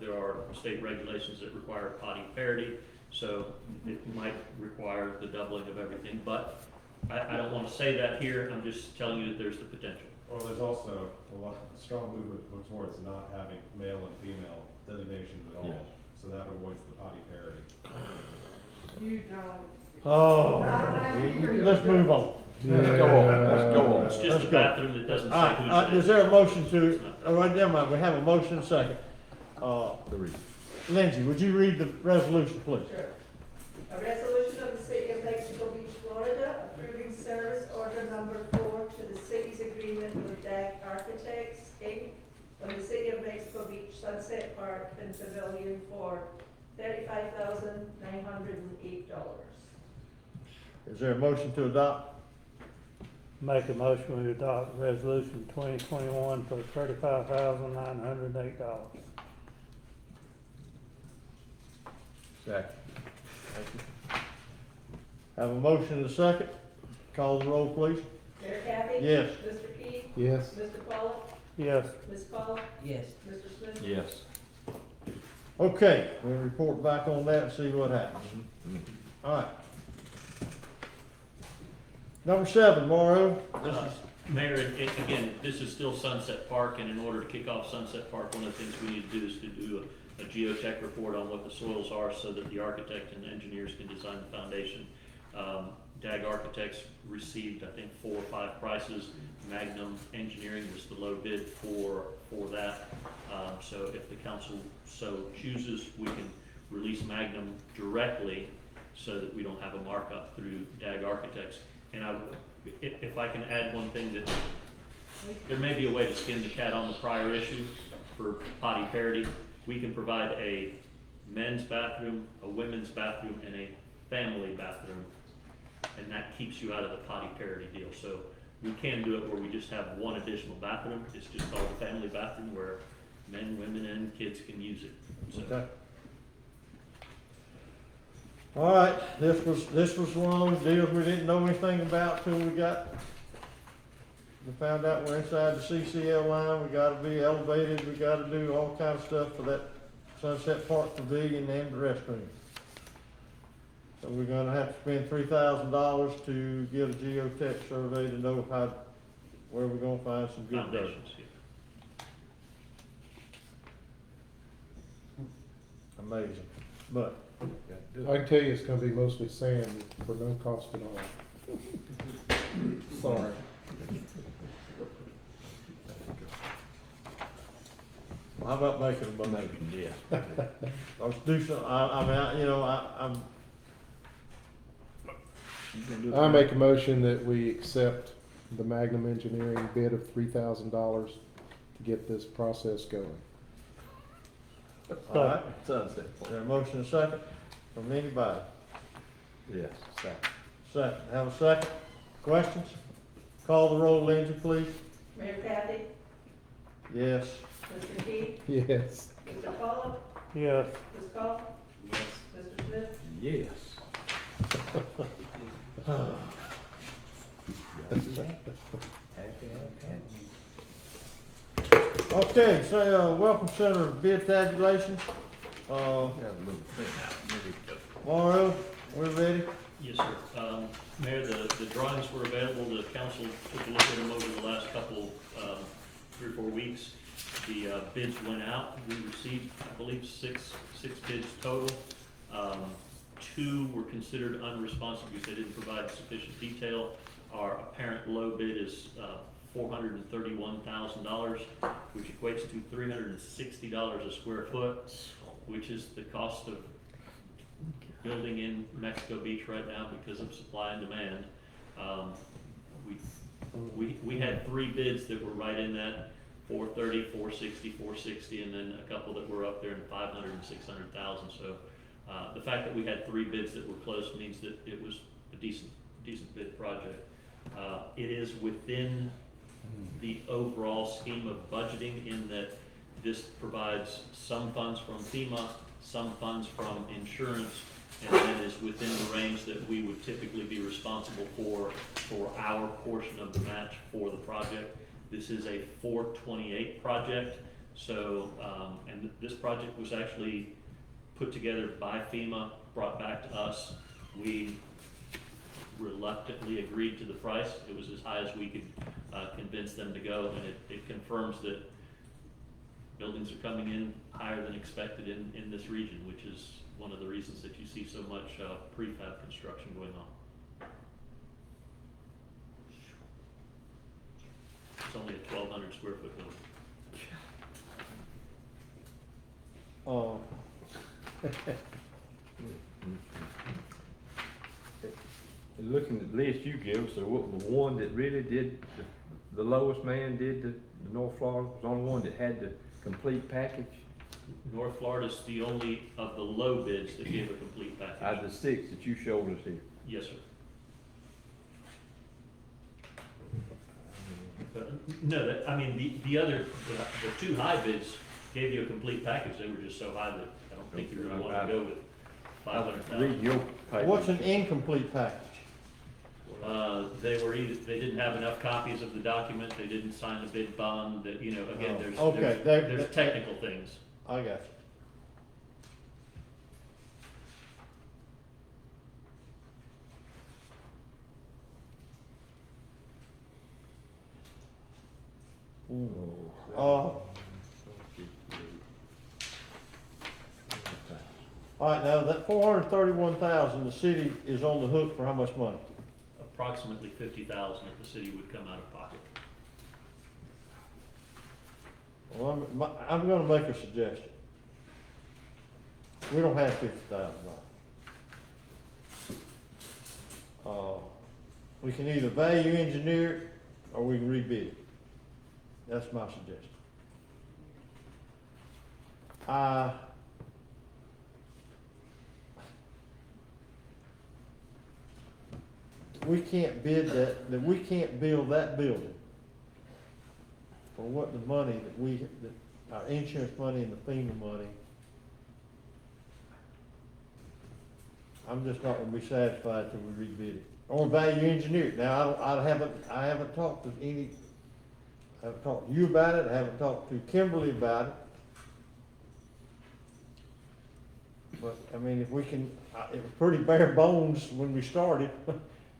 there are state regulations that require potty parity, so it might require the doubling of everything, but I don't wanna say that here, I'm just telling you that there's the potential. Well, there's also a strong movement towards not having male and female designations at all, so that avoids the potty parity. You don't. Oh, let's move on. Let's go on, let's go on. It's just Let's a go. bathroom that doesn't say All who's right, in it. is there a motion to, all right, never mind, we have a motion and a second. Three. Lindsay, would you read the resolution, please? Sure. A resolution of the City of Mexico Beach, Florida, approving service order number 4 to the city's agreement with DAG Architects, Inc. on the City of Mexico Beach Sunset Park and Pavilion for $35,908. Is there a motion to adopt? Make a motion we adopt resolution 2021 for $35,908. Second. Have a motion and a second. Call the roll, please. Mayor Kathy? Yes. Mr. Key? Yes. Mr. Pollock? Yes. Ms. Paul? Yes. Mr. Smith? Yes. Okay, we'll report back on that and see what happens. All right. Number 7, Mario. This is, Mayor, again, this is still Sunset Park, and in order to kick off Sunset Park, one of the things we need to do is to do a geotech report on what the soils are so that the architect and engineers can design the foundation. DAG Architects received, I think, 4 or 5 prices. Magnum Engineering was the low bid for that. So if the council so chooses, we can release Magnum directly so that we don't have a markup through DAG Architects. And if I can add one thing, that there may be a way to skin the cat on the prior issue for potty parity. We can provide a men's bathroom, a women's bathroom, and a family bathroom, and that keeps you out of the potty parity deal. So we can do it where we just have one additional bathroom. It's just called a family bathroom where men, women, and kids can use it. So, okay. All right, this was one of those deals we didn't know anything about till we found out we're inside the CCL line. We gotta be elevated, we gotta do all kinds of stuff for that Sunset Park Pavilion and the restroom. So we're gonna have to spend $3,000 to get a geotech survey to know where we're gonna find some good dirt. foundations, yeah. Amazing, but I can tell you it's gonna be mostly sand for no cost at all. Sorry. how about making a motion? Yeah. Let's do some, I'm. I make a motion that we accept the Magnum Engineering bid of $3,000 to get this process going. All right, Sunset. is there a motion and a second from anybody? Yes, second. Second, have a second? Questions? Call the roll, Lindsay, please. Mayor Kathy? Yes. Mr. Key? Yes. Mr. Pollock? Yes. Ms. Paul? Yes. Mr. Smith? Yes. Okay, so, Welcome Center bid tabulations. Mario, we're ready? Yes, sir. Mayor, the drawings were available. The council took a look at them over the last couple, 3 or 4 weeks. The bids went out. We received, I believe, six bids total. 2 were considered unresponsive because they didn't provide sufficient detail. Our apparent low bid is $431,000, which equates to $360 a square foot, which is the cost of building in Mexico Beach right now because of supply and demand. We had 3 bids that were right in that 430, 460, 460, and then a couple that were up there in 500 and 600,000. So the fact that we had 3 bids that were close means that it was a decent bid project. It is within the overall scheme of budgeting in that this provides some funds from FEMA, some funds from insurance, and then is within the range that we would typically be responsible for our portion of the match for the project. This is a 428 project, so, and this project was actually put together by FEMA, brought back to us. We reluctantly agreed to the price. It was as high as we could convince them to go, and it confirms that buildings are coming in higher than expected in this region, which is one of the reasons that you see so much prefab construction going on. only a 1,200 square foot building. Looking at the list you give, so what, the one that really did, the lowest man did the North Florida, was the only one that had the complete package? North Florida's the only of the low bids that gave a complete package. Out of the 6 that you showed us here. Yes, sir. But, no, I mean, the other, the 2 high bids gave you a complete package. They were just so high that I don't think you really want to go with 500,000. Read your paper. What's an incomplete package? They didn't have enough copies of the document, they didn't sign the bid bond, that, you know, again, Okay, there's technical things. I got you. All right, now that 431,000, the city is on the hook for how much money? Approximately 50,000 that the city would come out of pocket. Well, I'm gonna make a suggestion. We don't have $50,000. We can either value engineer it, or we can rebid it. That's my suggestion. We can't bid that we can't build that building for what the money that our insurance money and the FEMA money. I'm just not gonna be satisfied till we rebid it, or value engineer it. Now, I haven't talked to I haven't talked to you about it, I haven't talked to Kimberly about it. But, I mean, if we can, it was pretty bare bones when we started.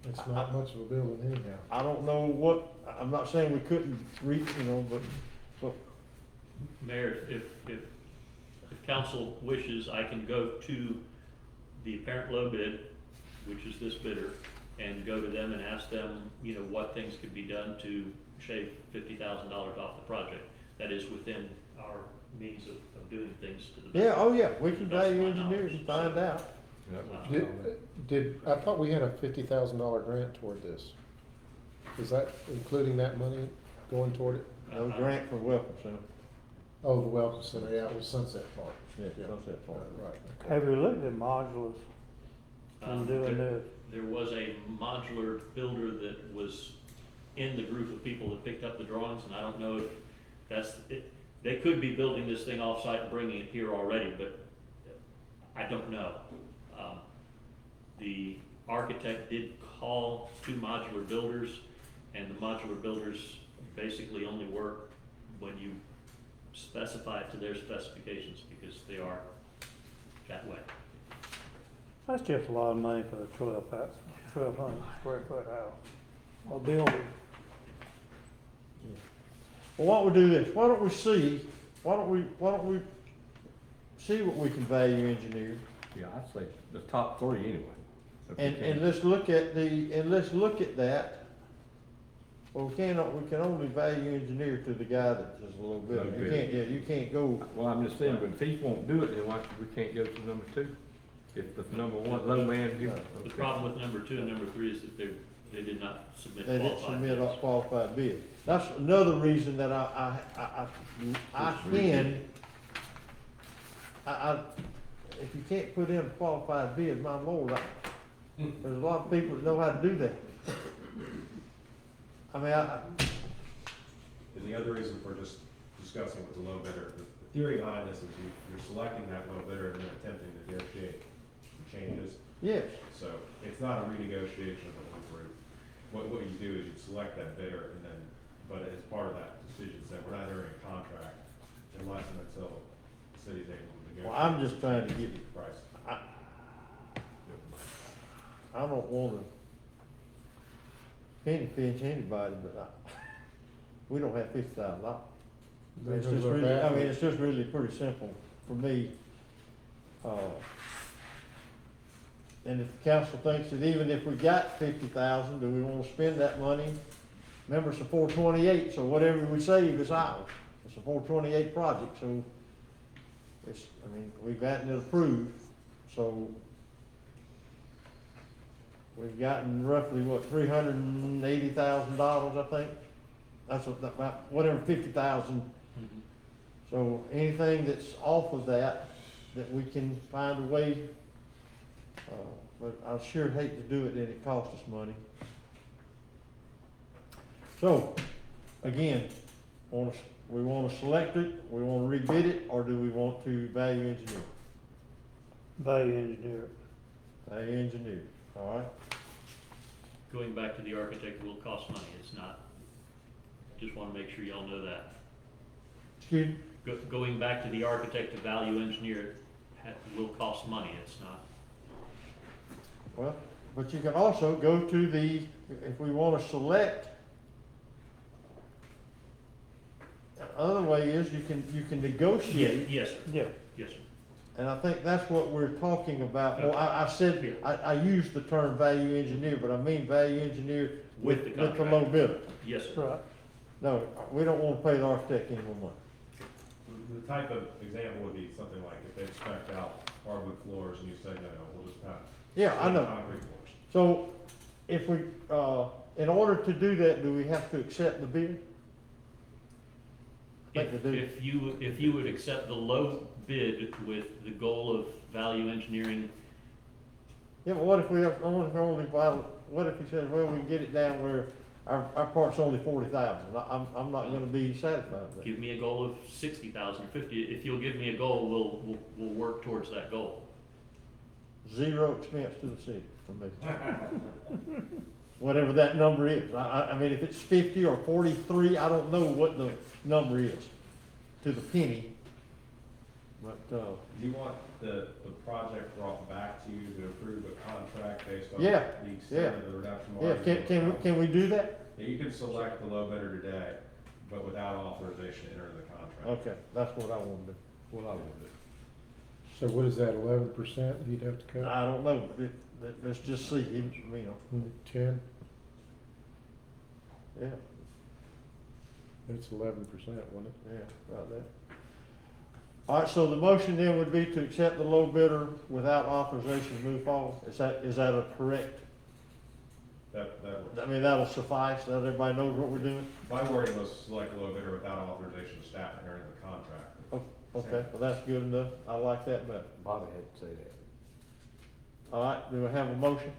It's not much of a building anyhow. I don't know what, I'm not saying we couldn't reach, but Mayor, if council wishes, I can go to the apparent low bid, which is this bidder, and go to them and ask them, you know, what things could be done to shave $50,000 off the project. That is within our means of doing things to the. yeah, oh yeah, we can value engineer it and find out. I thought we had a $50,000 grant toward this. Is that including that money going toward it? No grant for Welcome Center. Oh, the Welcome Center, yeah, it was Sunset Park. Yeah, Sunset Park. Right. Have you looked at modulars and doing this? There was a modular builder that was in the group of people that picked up the drawings, and I don't know if that's it. They could be building this thing off-site and bringing it here already, but I don't know. The architect did call 2 modular builders, and the modular builders basically only work when you specify it to their specifications, because they are that way. That's just a lot of money for a 1,200 square foot house, or building. Well, why don't we do this? Why don't we see what we can value engineer? Yeah, I'd say the top 3 anyway. And let's look at that. Well, we can only value engineer to the guy that does a little bit. You can't go. Well, I'm just saying, but if he won't do it, then why, we can't go to number 2? If the number 1 low man gives. The problem with number 2 and number 3 is that they did not submit They didn't qualified submit bids. a qualified bid. That's another reason that if you can't put in a qualified bid, my lord, there's a lot of people that know how to do that. I mean, And the other reason for just discussing with the low bidder, the theory behind this is you're selecting that low bidder and then attempting to negotiate changes. yes. So it's not a renegotiation of the whole group. What you do is you select that bidder and then, but as part of that decision, say, we're not entering a contract unless and until the city's able to negotiate. Well, I'm just trying to get it. Price. I don't want to penny pinch anybody, but we don't have $50,000. It's just really, it's just really pretty simple for me. And if the council thinks that even if we got $50,000, do we want to spend that money Remember, it's a 428, so whatever we save is ours. It's a 428 project, so it's, I mean, we've gotten it approved, so we've gotten roughly, what, $380,000, I think? That's about, whatever, 50,000. So anything that's off of that we can find a way, but I sure hate to do it and it costs us money. So, again, we wanna select it, we wanna rebid it, or do we want to value engineer? Value engineer. Value engineer, all right? Going back to the architect will cost money, it's not, just wanna make sure y'all know that. Excuse me? Going back to the architect to value engineer will cost money, it's not. Well, but you can also go to the, if we wanna select, the other way is you can negotiate. Yes, sir. Yeah. Yes, sir. And I think that's what we're talking about. Well, I said, I used the term value engineer, but I mean value engineer with the low bidder. Yes, sir. Right. No, we don't wanna pay the architect any more money. The type of example would be something like if they spec out hardwood floors and you say, no, we'll just have. Yeah, I know. Concrete floors. So if we, in order to do that, do we have to accept the bid? I think we do. If you would accept the low bid with the goal of value engineering, Yeah, but what if we said, well, we can get it down where our part's only 40,000? I'm not gonna be satisfied with that. give me a goal of 60,000, 50. If you'll give me a goal, we'll work towards that goal. Zero expense to the city for me. Whatever that number is. I mean, if it's 50 or 43, I don't know what the number is to the penny. But, Do you want the project brought back to you to approve a contract based on Yeah, the extent of the reduction yeah, margin? can we do that? Yeah, you can select the low bidder today, but without authorization to enter the contract. Okay, that's what I want to do. What I want to do. So what is that, 11% you'd have to cut? I don't know, let's just see, you know, 10? yeah, It's 11%, wasn't it? yeah, about that. All right, so the motion then would be to accept the low bidder without authorization to move forward. Is that a correct? That works. I mean, that'll suffice, that everybody knows what we're doing? My wording was select a low bidder without authorization of staff to enter the contract. Okay, well, that's good enough, I like that better. Bobby had to say that. All right, do we have a motion?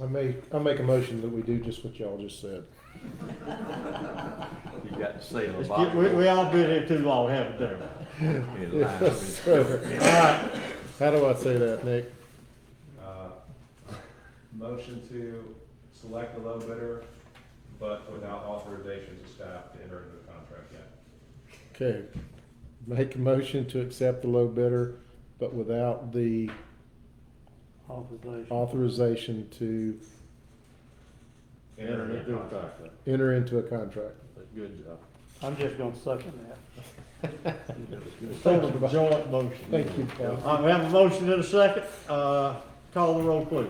I make a motion that we do just what y'all just said. You got to say it, Let's Bobby. we all been here too long, haven't we? Yes, sir. All right, how do I say that, Nick? Motion to select the low bidder, but without authorization to staff to enter into the contract yet. Okay, make a motion to accept the low bidder, but without the authorization to Enter into a contract. enter into a contract. Good job. I'm just gonna second that. Sort of a joint motion. Thank you, Paul. All right, we have a motion in a second, call the roll, please.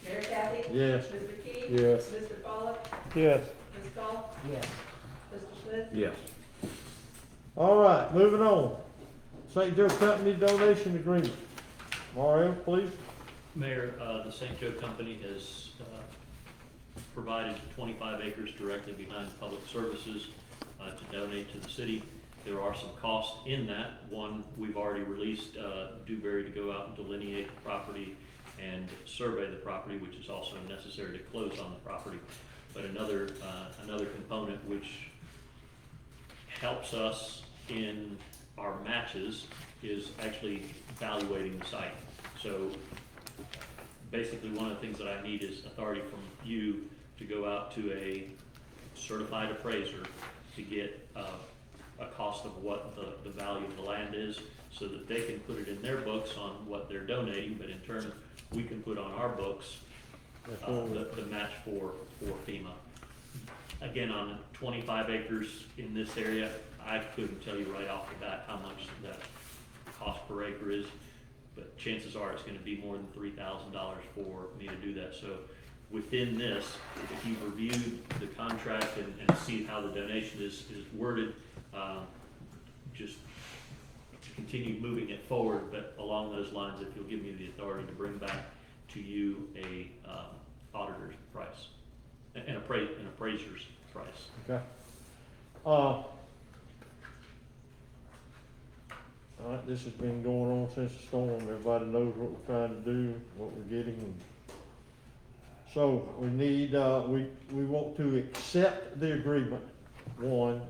Mayor Kathy? Yes. Mr. Key? Yes. Mr. Pollock? Yes. Ms. Gall? Yes. Mr. Smith? Yes. All right, moving on. St. Joe Company donation agreement. Mario, please. Mayor, the St. Joe Company has provided 25 acres directly behind public services to donate to the city. There are some costs in that. One, we've already released Dewberry to go out and delineate the property and survey the property, which is also necessary to close on the property. But another component which helps us in our matches is actually evaluating the site. So basically, one of the things that I need is authority from you to go out to a certified appraiser to get a cost of what the value of the land is, so that they can put it in their books on what they're donating, but in turn, we can put on our books the match for FEMA. Again, on 25 acres in this area, I couldn't tell you right off the bat how much that cost per acre is, but chances are it's gonna be more than $3,000 for me to do that. So within this, if you've reviewed the contract and see how the donation is worded, just continue moving it forward, but along those lines, if you'll give me the authority to bring back to you a auditor's price, an appraiser's price. Okay. All right, this has been going on since the storm. Everybody knows what we're trying to do, what we're getting. So we need, we want to accept the agreement, one,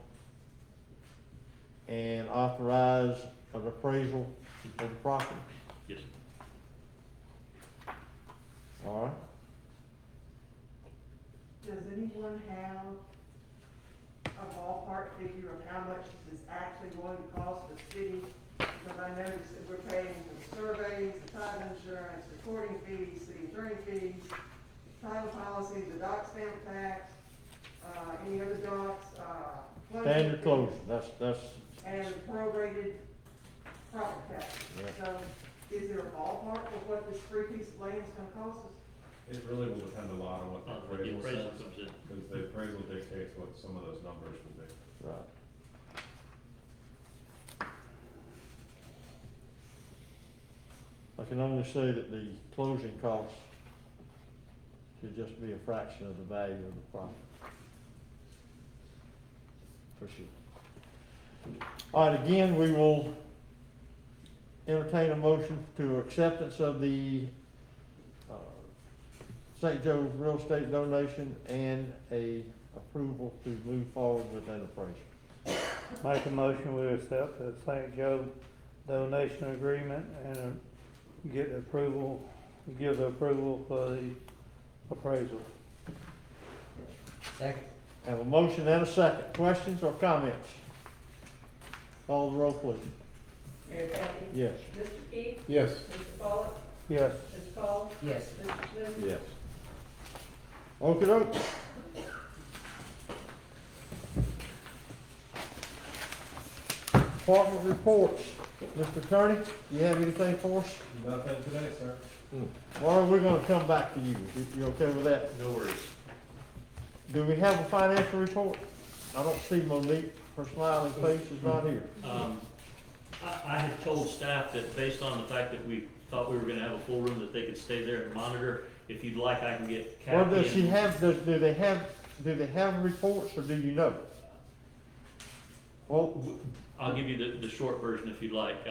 and authorize an appraisal of the property. Yes. All right. Does anyone have a ballpark figure of how much this is actually going to cost the city? Because I noticed that we're paying for the surveys, the title insurance, recording fees, city attorney fees, title policies, the dock stamp tax, any other docks, closing Standard fees, closing, that's, and prorated property tax. Yeah. So is there a ballpark of what this free piece of land is gonna cost us? It really will depend a lot on what the The appraisal appraisal says, comes in. because the appraisal dictates what some of those numbers will be. right. I can only say that the closing costs should just be a fraction of the value of the property. For sure. All right, again, we will entertain a motion to acceptance of the St. Joe's real estate donation and a approval to move forward with an appraisal. Make a motion, we accept the St. Joe donation agreement and get approval, give the approval for the appraisal. Second. Have a motion and a second. Questions or comments? Call the roll, please. Mayor Kathy? Yes. Mr. Keith? Yes. Mr. Pollock? Yes. Mr. Cole? Yes. Mr. Smith? Yes. Okey-doke. Department reports. Mr. Attorney, you have anything for us? Nothing today, sir. Well, we're gonna come back to you. If you okay with that? No worries. Do we have a financial report? I don't see Monique. Her smiling face is not here. I had told staff that based on the fact that we thought we were gonna have a full room, that they could stay there and monitor. If you'd like, I can get Kathy. Well, does she and- have, do they have reports or do you know? Well, I'll give you the short version if you'd like.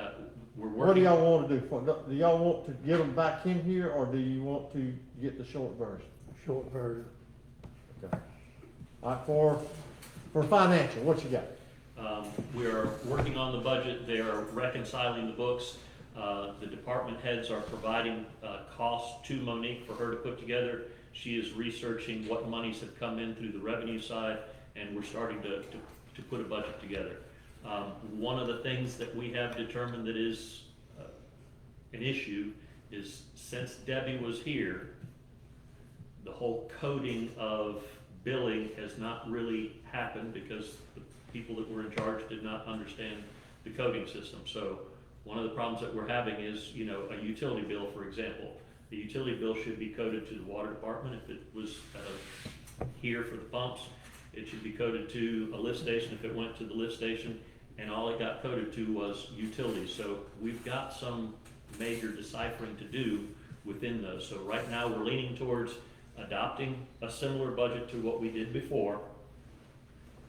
We're working. what do y'all wanna do? Do y'all want to get them back in here or do you want to get the short version? Short version. Okay. All right, for financial, what you got? We are working on the budget. They are reconciling the books. The department heads are providing costs to Monique for her to put together. She is researching what monies have come in through the revenue side, and we're starting to put a budget together. One of the things that we have determined that is an issue is since Debbie was here, the whole coding of billing has not really happened because the people that were in charge did not understand the coding system. So one of the problems that we're having is, you know, a utility bill, for example. The utility bill should be coded to the water department if it was here for the pumps. It should be coded to a lift station if it went to the lift station, and all it got coded to was utilities. So we've got some major deciphering to do within those. So right now, we're leaning towards adopting a similar budget to what we did before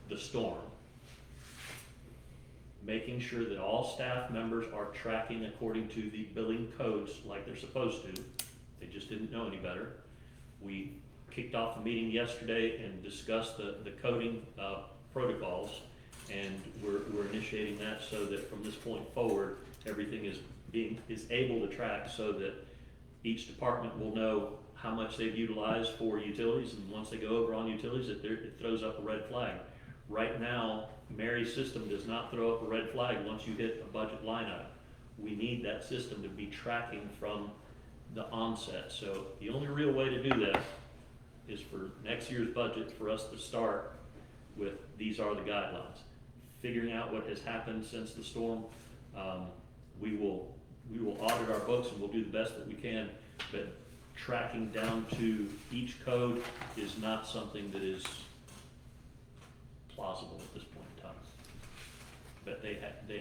the storm. Making sure that all staff members are tracking according to the billing codes like they're supposed to. They just didn't know any better. We kicked off a meeting yesterday and discussed the coding protocols, and we're initiating that so that from this point forward, everything is able to track so that each department will know how much they've utilized for utilities, and once they go over on utilities, it throws up a red flag. Right now, Mary's system does not throw up a red flag once you hit a budget line item. We need that system to be tracking from the onset. So the only real way to do that is for next year's budget for us to start with, these are the guidelines. Figuring out what has happened since the storm, we will audit our books and we'll do the best that we can, but tracking down to each code is not something that is plausible at this point in time. But they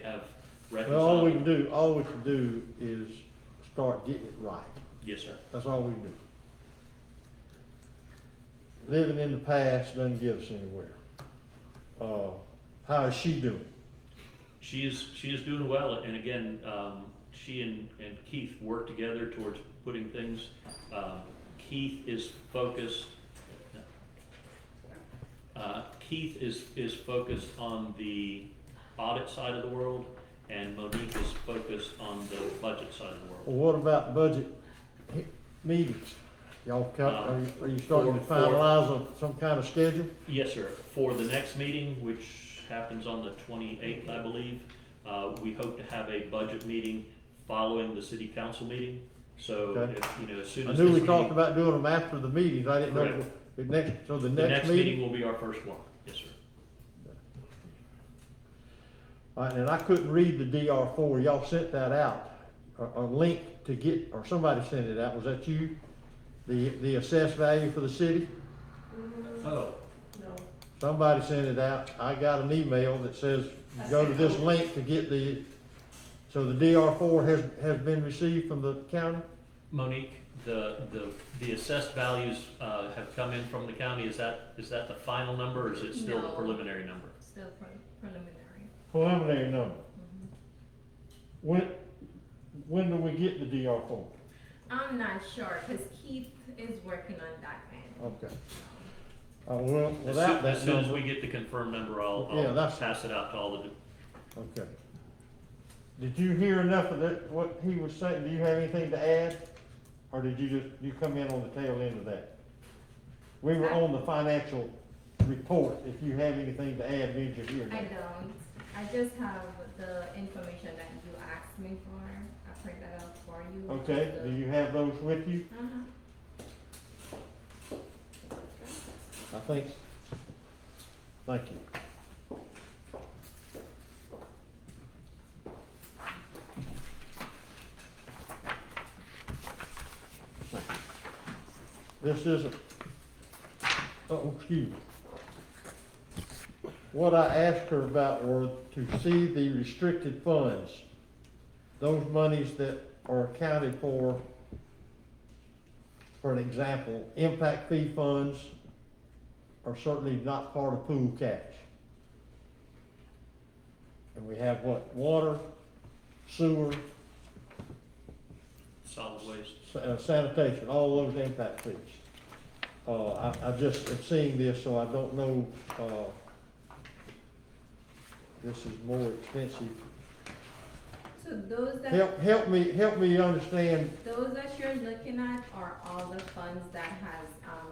have Well, all we reconciled. can do is start getting it right. Yes, sir. That's all we can do. Living in the past doesn't get us anywhere. How is she doing? She is doing well, and again, she and Keith work together towards putting things. Keith is focused. Keith is focused on the audit side of the world, and Monique is focused on the budget side of the world. Well, what about budget meetings? Y'all, are you starting to finalize some kind of schedule? Yes, sir. For the next meeting, which happens on the 28th, I believe, we hope to have a budget meeting following the city council meeting. So, Okay. as soon I as knew this we talked meeting- about doing them after the meetings, I didn't know, Correct. the next the next meeting will be our first one. Yes, sir. All right, and I couldn't read the DR4, y'all sent that out, a link to get, or somebody sent it out, was that you? The assessed value for the city? Oh. No. Somebody sent it out, I got an email that says, go to this link to get so the DR4 has been received from the county? Monique, the assessed values have come in from the county. Is that the final number, or is it still the No. preliminary number? Still preliminary. Preliminary number. When do we get the DR4? I'm not sure, because Keith is working on that end. Okay. Well, As without that soon as number. we get the confirmed number, I'll that's- pass it out to all the. Okay. Did you hear enough of that, what he was saying? Do you have anything to add? Or did you come in on the tail end of that? We were on the financial report. If you have anything to add, did you hear I that? don't. I just have the information that you asked me for. I print that out for you. Okay, do you have those with you? I think, thank you. This isn't, excuse me. What I asked her about were to see the restricted funds, those monies that are accounted for an example, impact fee funds are certainly not part of pool cash. And we have what, water, sewer, Solid waste. sanitation, all those impact fees. I just am seeing this, so I don't know, this is more expensive. So those that. Help me understand. Those that you're looking at are all the funds that has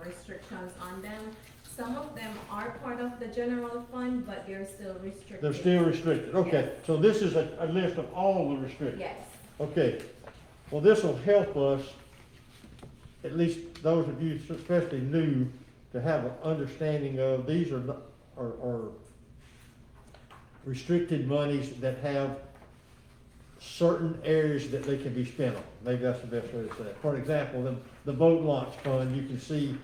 restrictions on them. Some of them are part of the general fund, but they're still restricted. They're still restricted, okay, Yes. so this is a list of all the restricted? Yes. Okay, well, this will help us, at least those of you especially new, to have an understanding of, these are restricted monies that have certain areas that they can be spent on. Maybe that's the best way to say it. For example, the boat launch fund, you can see,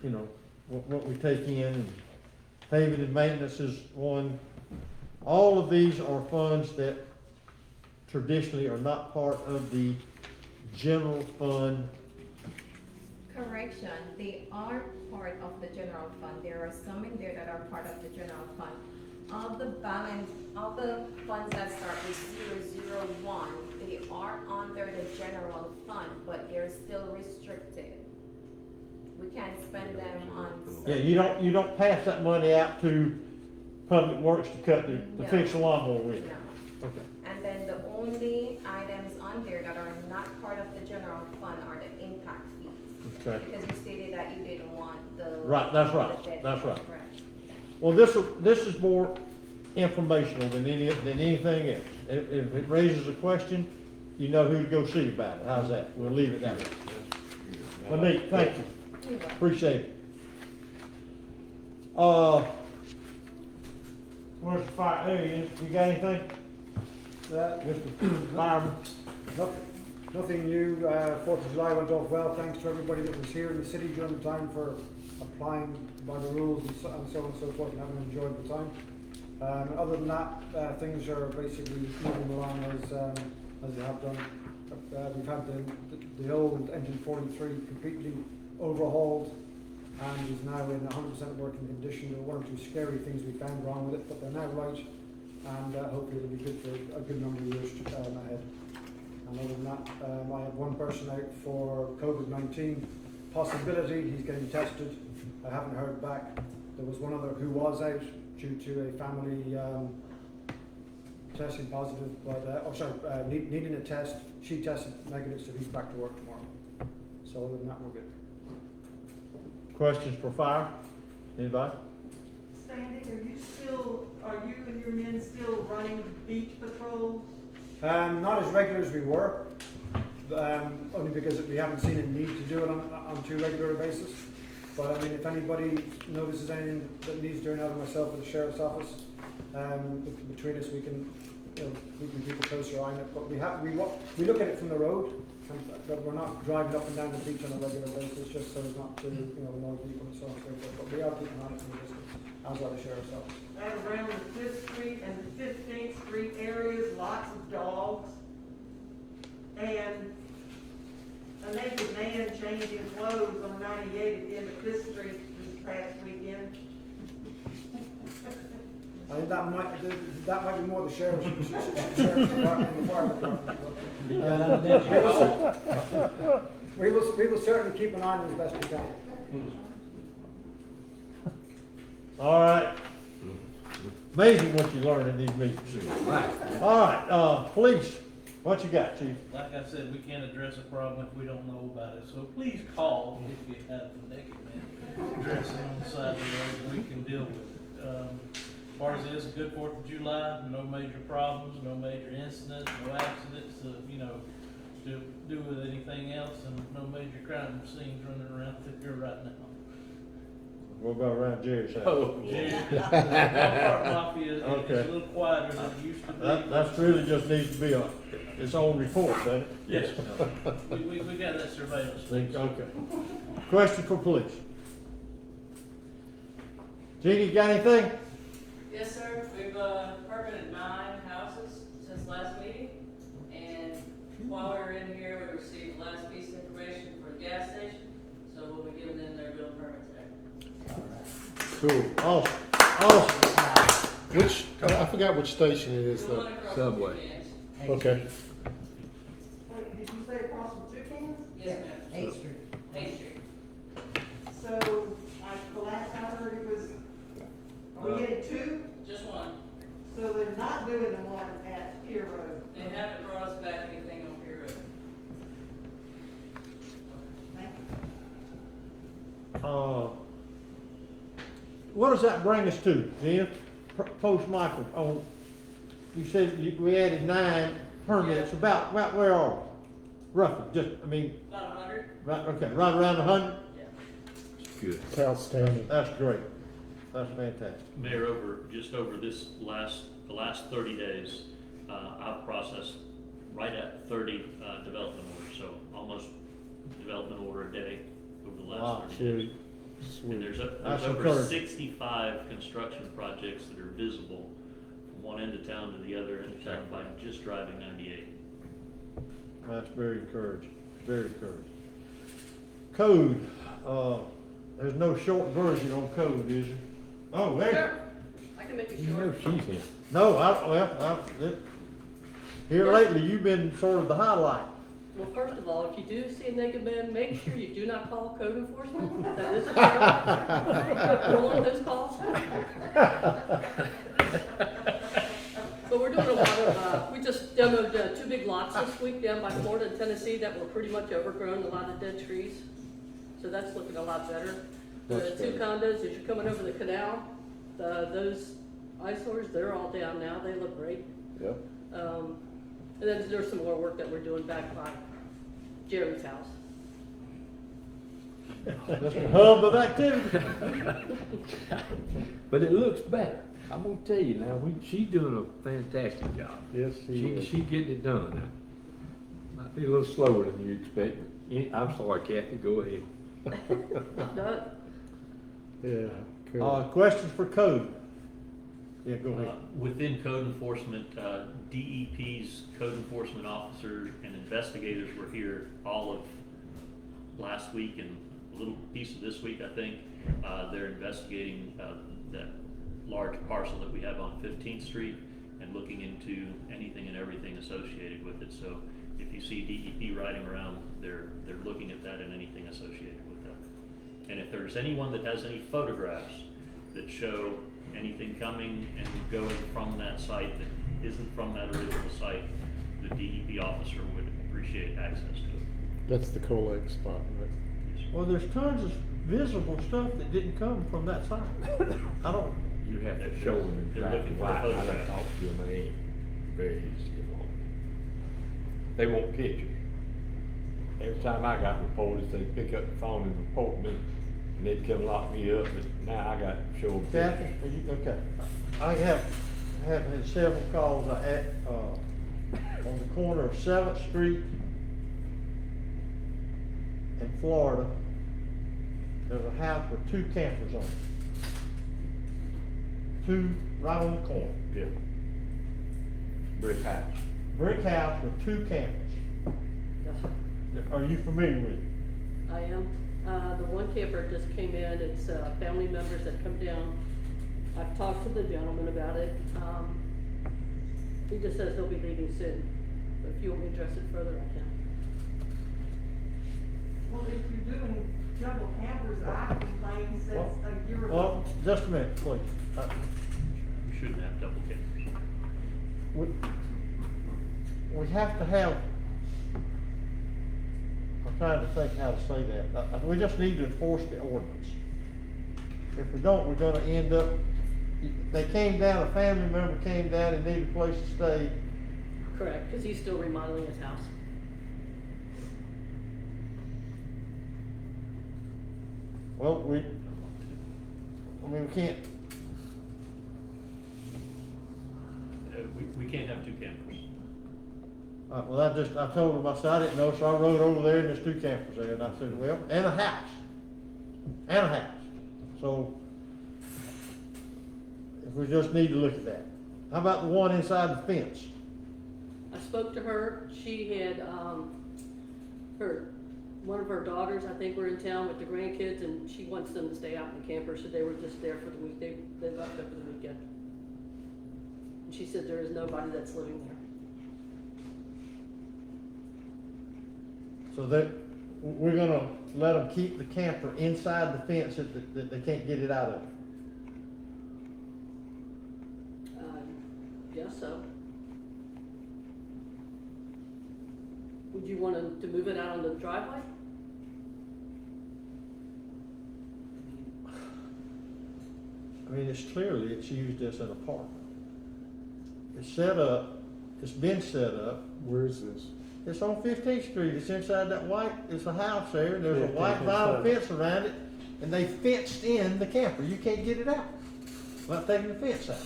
you know, what we take in, and paving and maintenance is one. All of these are funds that traditionally are not part of the general fund. Correction, they are part of the general fund. There are some in there that are part of the general fund. All the balance, all the funds that start with 001, they are under the general fund, but they're still restricted. We can't spend them on. Yeah, you don't pass that money out to Public Works to cut to No. fix the lawnmower with. No. Okay. And then the only items on there that are not part of the general fund are the impact fees. Okay. Because you stated that you didn't want the. Right, that's right, the debt. that's right. Correct. Well, this is more informational than anything else. If it raises a question, you know who to go see about it. How's that? We'll leave it that way. Monique, thank you. You're welcome. Appreciate it. Where's the fire, there he is. You got anything? Mr. Fireman? Nothing new, 4th of July went off well, thanks to everybody that was here in the city during the time for applying by the rules and so on and so forth, and having enjoyed the time. Other than that, things are basically moving along as they have done. We've had the old engine 43 completely overhauled and is now in 100% working condition. There were one or two scary things we found wrong with it, but they're now right, and hopefully it'll be good for a good number of years ahead. And other than that, I have one person out for COVID-19 possibility. He's getting tested. I haven't heard back. There was one other who was out due to a family testing positive, but needing a test. She tested negative, so he's back to work tomorrow. So other than that, we're good. Questions for fire? Anybody? Sandy, are you and your men still running beach patrols? Not as regular as we were, only because we haven't seen a need to do it on too regular a basis. But I mean, if anybody notices anything that needs doing, either myself or the sheriff's office, between us we can keep a closer eye on it. But we look at it from the road, but we're not driving up and down the beach on a regular basis, just so as not to annoy people and so on and so forth. But we are keeping on it from a distance, as well as the sheriff's office. And around the 5th Street and the 15th Street areas, lots of dogs. And a naked man changing clothes on 98 at the end of 5th Street this past weekend. I think that might be more the sheriff's department and the fire department. We will certainly keep an eye on it as best we can. All right. Amazing what you learn in these meetings. All right, police, what you got, Chief? Like I said, we can't address a problem if we don't know about it, so please call if you have the naked man dressing on the side of the road, and we can deal with it. As far as it is a good 4th of July, no major problems, no major incidents, no accidents, to do with anything else, and no major crime scenes running around here right now. What about around Jerry's house? Oh, Jerry. The Walmart Mafia is a little quieter than it used to be. That's really just needs to be its own report, doesn't it? Yes. We got that surveillance thing. Okay. Question for police. Jeannie, you got anything? Yes, sir. We've permitted 9 houses since last meeting, and while we were in here, we received the last piece of information for the gas station, so we'll be giving them their bill permit today. Cool. Awesome. Which, I forgot which station it is though. Subway. Okay. Wait, did you say across from Toucan's? Yes, ma'am. 8th Street. 8th Street. So, the last I heard it was, are we getting 2? Just 1. So they're not doing the one at Pier Road? They haven't brought us back anything on Pier Road. Thank What does that bring us to, Gina? Post Michael, you said we added 9 permits, about where are we? Roughly, About 100? right around 100? Yeah. Good. Outstanding. That's great. That's fantastic. Mayor, just over the last 30 days, I've processed right at 30 development orders, so almost development order a day over the last 30 days. And there's over encouraging. 65 construction projects that are visible from one end of town to the other end of town by just driving 98. That's very encouraging, very encouraging. Code, there's no short version on code, is there? Oh, there. I can make it You know she's here. No, here lately, you've been sort of the highlight. Well, first of all, if you do see a naked man, make sure you do not call code enforcement. That is a terror. Don't want those calls. But we're doing a lot of, we just demoed 2 big lots this week down by Florida and Tennessee that were pretty much overgrown, a lot of dead trees. So that's looking a lot better. The 2 condos, as you're coming over the canal, those eyesores, they're all down now. They look great. Yep. And then there's some more work that we're doing back by Jerry's house. That's the hub of activity. But it looks better. I'm gonna tell you now, she's doing a fantastic job. Yes, She's getting it done now. Might be a little slower than you expect. I'm sorry, Kathy, go ahead. Done. Yeah. cool. Questions for code? Yeah, go ahead. Within code enforcement, DEP's code enforcement officers and investigators were here all of last week and a little piece of this week, I think. They're investigating that large parcel that we have on 15th Street and looking into anything and everything associated with it. So if you see DEP riding around, they're looking at that and anything associated with that. And if there's anyone that has any photographs that show anything coming and going from that site that isn't from that original site, the DEP officer would appreciate access to it. That's the Colex spot, right? Well, there's tons of visible stuff that didn't come from that site. I don't, You have to show them They're exactly looking for why. I done photographs. talked to them, they ain't very easy. They want pictures. Every time I got reported, they pick up the phone and report me, and they'd come lock me up, but now I got to show them Kathy, pictures. are you, okay. I have had several calls on the corner of 7th Street in Florida. There's a house with 2 campers on it. 2 right on the corner. Yeah. Brick house. Brick house with 2 campers. Yes, sir. Are you familiar with it? I am. The one camper just came in, it's, family members that come down. I've talked to the gentleman about it. He just says he'll be leaving soon. But if you want me to address it further, I can. Well, if you're doing double campers, I complained since a year ago. Well, just a minute, please. We shouldn't have double cameras. We have to have, I'm trying to think how to say that. We just need to enforce the ordinance. If we don't, we're gonna end up, they came down, a family member came down and needed a place to stay. Correct, because he's still remodeling his house. Well, we can't, We can't have 2 campers. well, I told him, I said, I didn't know, so I rode over there and there's 2 campers there, and I said, well, and a house. So, if we just need to look at that. How about the one inside the fence? I spoke to her, she had, one of her daughters, I think, were in town with the grandkids, and she wants them to stay out in the camper, so they were just there for the week, they left over the weekend. And she said there is nobody that's living there. So that, we're gonna let them keep the camper inside the fence that they can't get it out of. Guess so. Would you want to move it out on the driveway? I mean, it's clearly, it's used as an apartment. It's set up, it's been set up. Where is this? It's on 15th Street, it's inside that white, it's a house there, there's a Yeah, white it's vinyl inside. fence around it, and they fenced in the camper, you can't get it out without taking the fence out.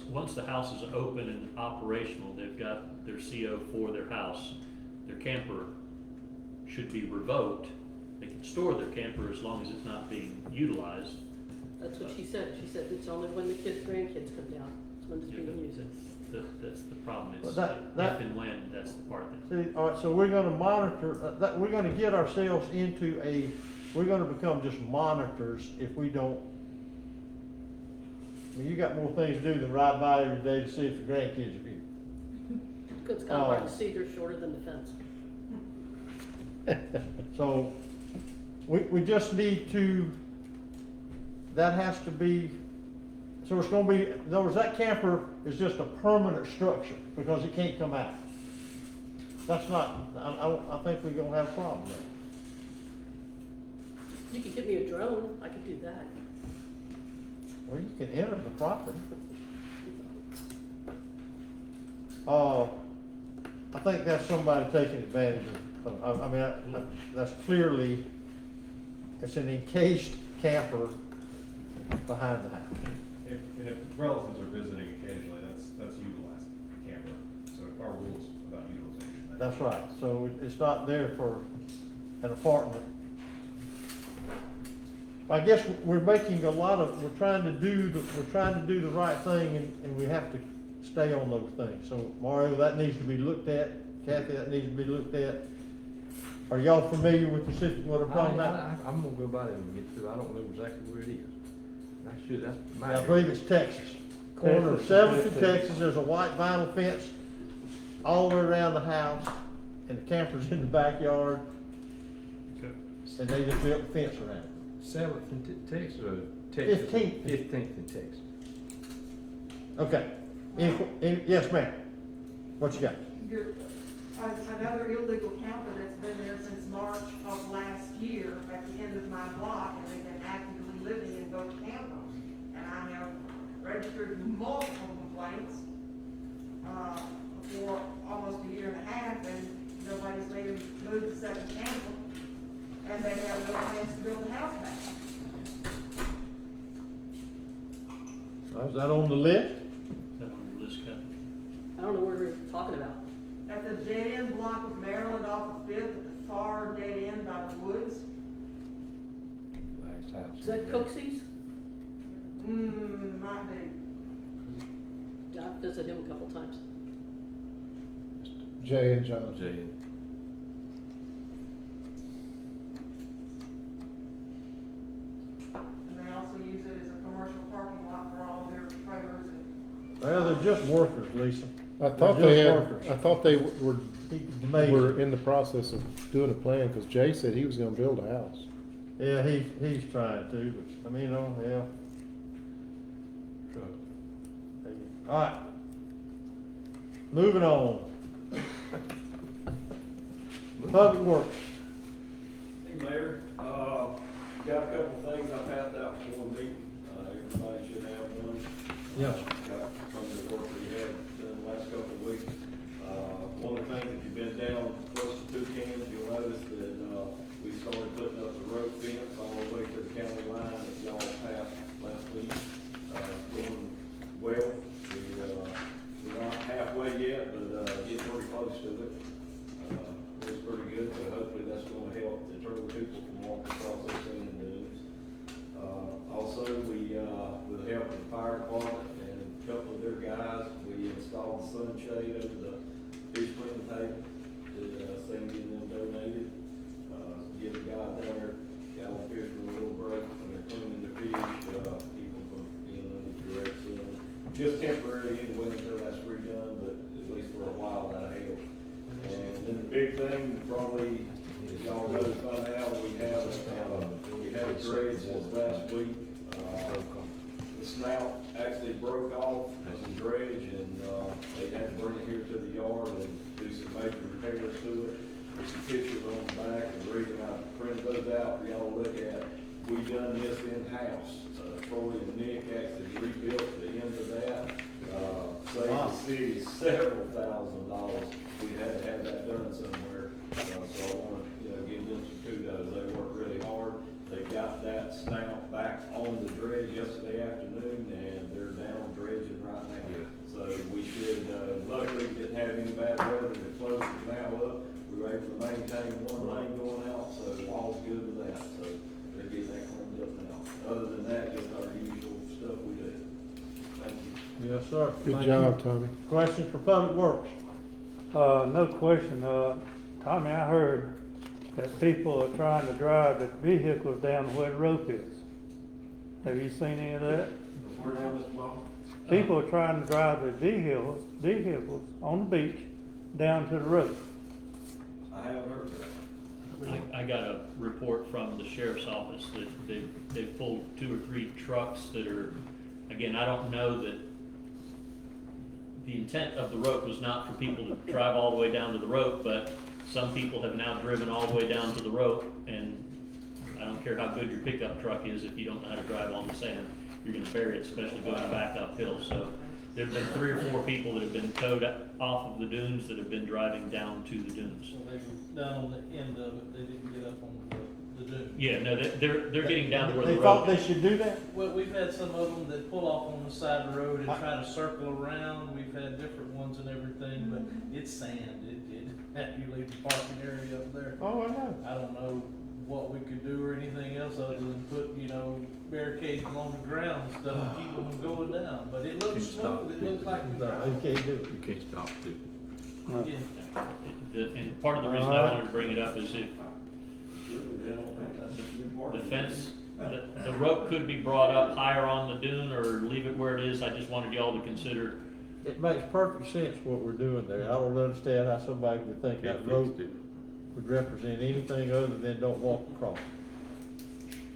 Once the house is open and operational, they've got their CO for their house, their camper should be revoked. They can store their camper as long as it's not being utilized. That's what she said. She said it's only when the grandkids come down, it's when it's being used. That's the problem, Well, is that- if and when, that's the part that. See, all right, so we're gonna monitor, we're gonna get ourselves into we're gonna become just monitors if we don't. I mean, you got more things to do than ride by every day to see if the grandkids are here. It's kind of hard to see, they're shorter than the fence. So, we just need to, that has to be, so it's gonna be, in other words, that camper is just a permanent structure because it can't come out. That's not, I think we're gonna have a problem there. You could give me a drone, I could do that. Well, you can enter the property. I think that's somebody taking advantage of, I mean, that's clearly, it's an encased camper behind the house. If And if relatives are visiting occasionally, that's utilized camper. So our rules about utilization. That's right, so it's not there for an apartment. I guess we're making a lot of, we're trying to do the right thing, and we have to stay on those things. So Mario, that needs to be looked at, Kathy, that needs to be looked at. Are y'all familiar with the system, what I'm talking about? I'm gonna go by there and get through, I don't know exactly where it is. That's my. I believe it's Texas. Corner of Seventh and Texas, there's a white vinyl fence all the way around the house, and the camper's in the backyard, and they just built a fence around it. 7th in Texas or Texas? 15th. 15th in Texas. Okay, yes, ma'am, what you got? Another illegal camper that's been there since March of last year at the end of my block, and they've been actively living in both campers. And I have registered multiple complaints, for almost a year and a half, and nobody's made them move the second camper, and they have no plans to build the house back. Is that on the list? Is that on the list, Kathy? I don't know what we're talking about. At the dead end block of Maryland off of Fifth, at the far dead end by the woods. Is that Cooksey's? Might be. Yeah, I've visited him a couple times. Jay and John. Jay. And they also use it as a commercial parking lot for all their trailers and. Well, they're just workers, Lisa. I thought They're they just had, workers. I thought they were Amazing. in the process of doing a plan, because Jay said he was gonna build a house. Yeah, he's trying to, but, I mean, yeah. All right. Moving on. Public Works. Hey, Mayor, got a couple of things I passed out before the meeting, everybody should have one. Yes. Got from the work we had done the last couple of weeks. One of the things, if you've been down close to Toucan, you'll notice that, we started putting up the road fence all the way to the county line that y'all passed last week. Going well, we're not halfway yet, but, getting pretty close to it. It's pretty good, so hopefully that's gonna help deter people from walking across those sand dunes. Also, we, with the help of the fire department and a couple of their guys, we installed the sunshade over the fish cleaning table that, Sandy and them donated. Give a guy down there, got on fish for a little break, when they're cleaning the fish, keep them from being under direct sun. Just temporary anyway until that's redone, but at least for a while that'll help. And then the big thing, probably, y'all noticed by now, we had a dredge this last week. The snout actually broke off of the dredge, and, they had to bring it here to the yard and do some major repairs to it. There's some pictures on the back, and the reason I printed those out for y'all to look at, we done this in-house. Troy and Nick actually rebuilt the end of that, saved the city several $1,000s. We had to have that done somewhere, so I wanna, give them some kudos. They worked really hard. They got that snout back on the dredge yesterday afternoon, and they're down dredging right now. So we should, luckily didn't have any bad weather to close the canal up. We were able to maintain one lane going out, so all's good with that. So they're getting that cleaned up now. Other than that, just our usual stuff we do. Thank you. Yes, sir. Good Thank job, you. Tommy. Questions for Public Works? No question, Tommy, I heard that people are trying to drive the vehicles down where the rope is. Have you seen any of that? Where now, Mr. Ball? People are trying to drive their vehicles on the beach down to the road. I haven't heard that. I got a report from the sheriff's office that they've pulled 2 or 3 trucks that are, again, I don't know that the intent of the rope was not for people to drive all the way down to the rope, but some people have now driven all the way down to the rope, and I don't care how good your pickup truck is, if you don't know how to drive on the sand, you're gonna bury it, especially going back uphill. So there've been 3 or 4 people that have been towed off of the dunes that have been driving down to the dunes. So they were down on the end of it, they didn't get up on the the dune. Yeah, no, they're getting down to where the They road. thought they should do that? Well, we've had some of them that pull off on the side of the road and try to circle around. We've had different ones and everything, but it's sand. You leave the parking area up there. Oh, I know. I don't know what we could do or anything else other than put, barricades along the ground and stuff and keep them from going down. But it looks smooth. It looks like we No, you can't do it. You can't stop it. yeah. And part of the reason I wanted to bring it up is if the fence, the rope could be brought up higher on the dune or leave it where it is. I just wanted y'all to consider. It makes perfect sense what we're doing there. I don't understand how somebody would think that rope would represent anything other than don't walk across.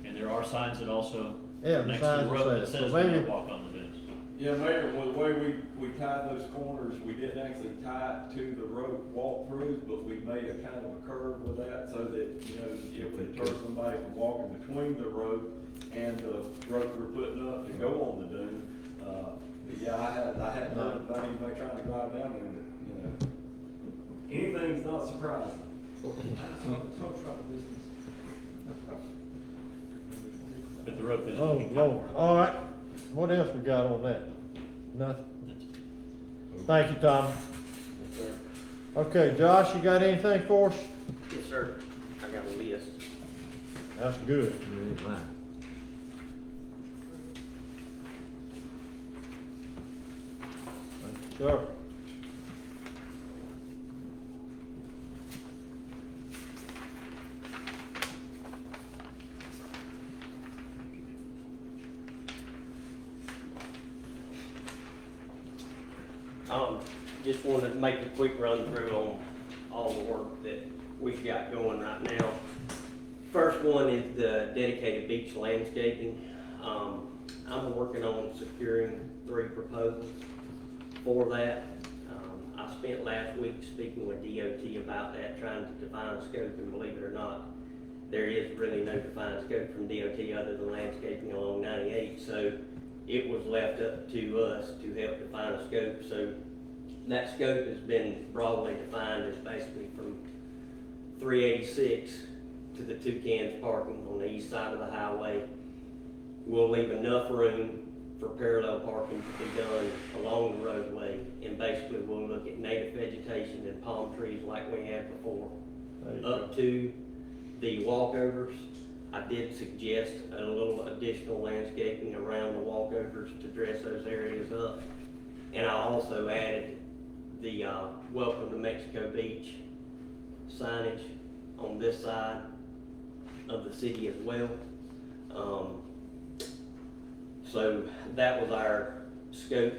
And there are signs that also, Yeah, the next to signs the road, say that it. So says maybe- don't walk on the dunes. Yeah, Mayor, well, the way we tied those corners, we didn't actually tie it to the road walkthroughs, but we made a kind of a curve with that so that, it would deter somebody from walking between the road and the rope we're putting up to go on the dune. But yeah, I had not anybody trying to drive down there, but, anything's not surprising. But the rope is. Oh, Lord. All right. What else we got on that? Nothing. Thank you, Tom. Okay, Josh, you got anything for us? Yes, sir. I got a list. That's good. Sure. Just wanted to make a quick run through on all the work that we've got going right now. First one is the dedicated beach landscaping. I'm working on securing 3 proposals for that. I spent last week speaking with DOT about that, trying to define a scope, and believe it or not, there is really no defined scope from DOT other than landscaping along 98, so it was left up to us to help define a scope. So that scope has been broadly defined as basically from 386 to the Toucans parking on the east side of the highway. We'll leave enough room for parallel parking to be done along the roadway, and basically we'll look at native vegetation and palm trees like we had before. Up to the walkovers, I did suggest a little additional landscaping around the walkovers to dress those areas up. And I also added the Welcome to Mexico Beach signage on this side of the city as well. So that was our scope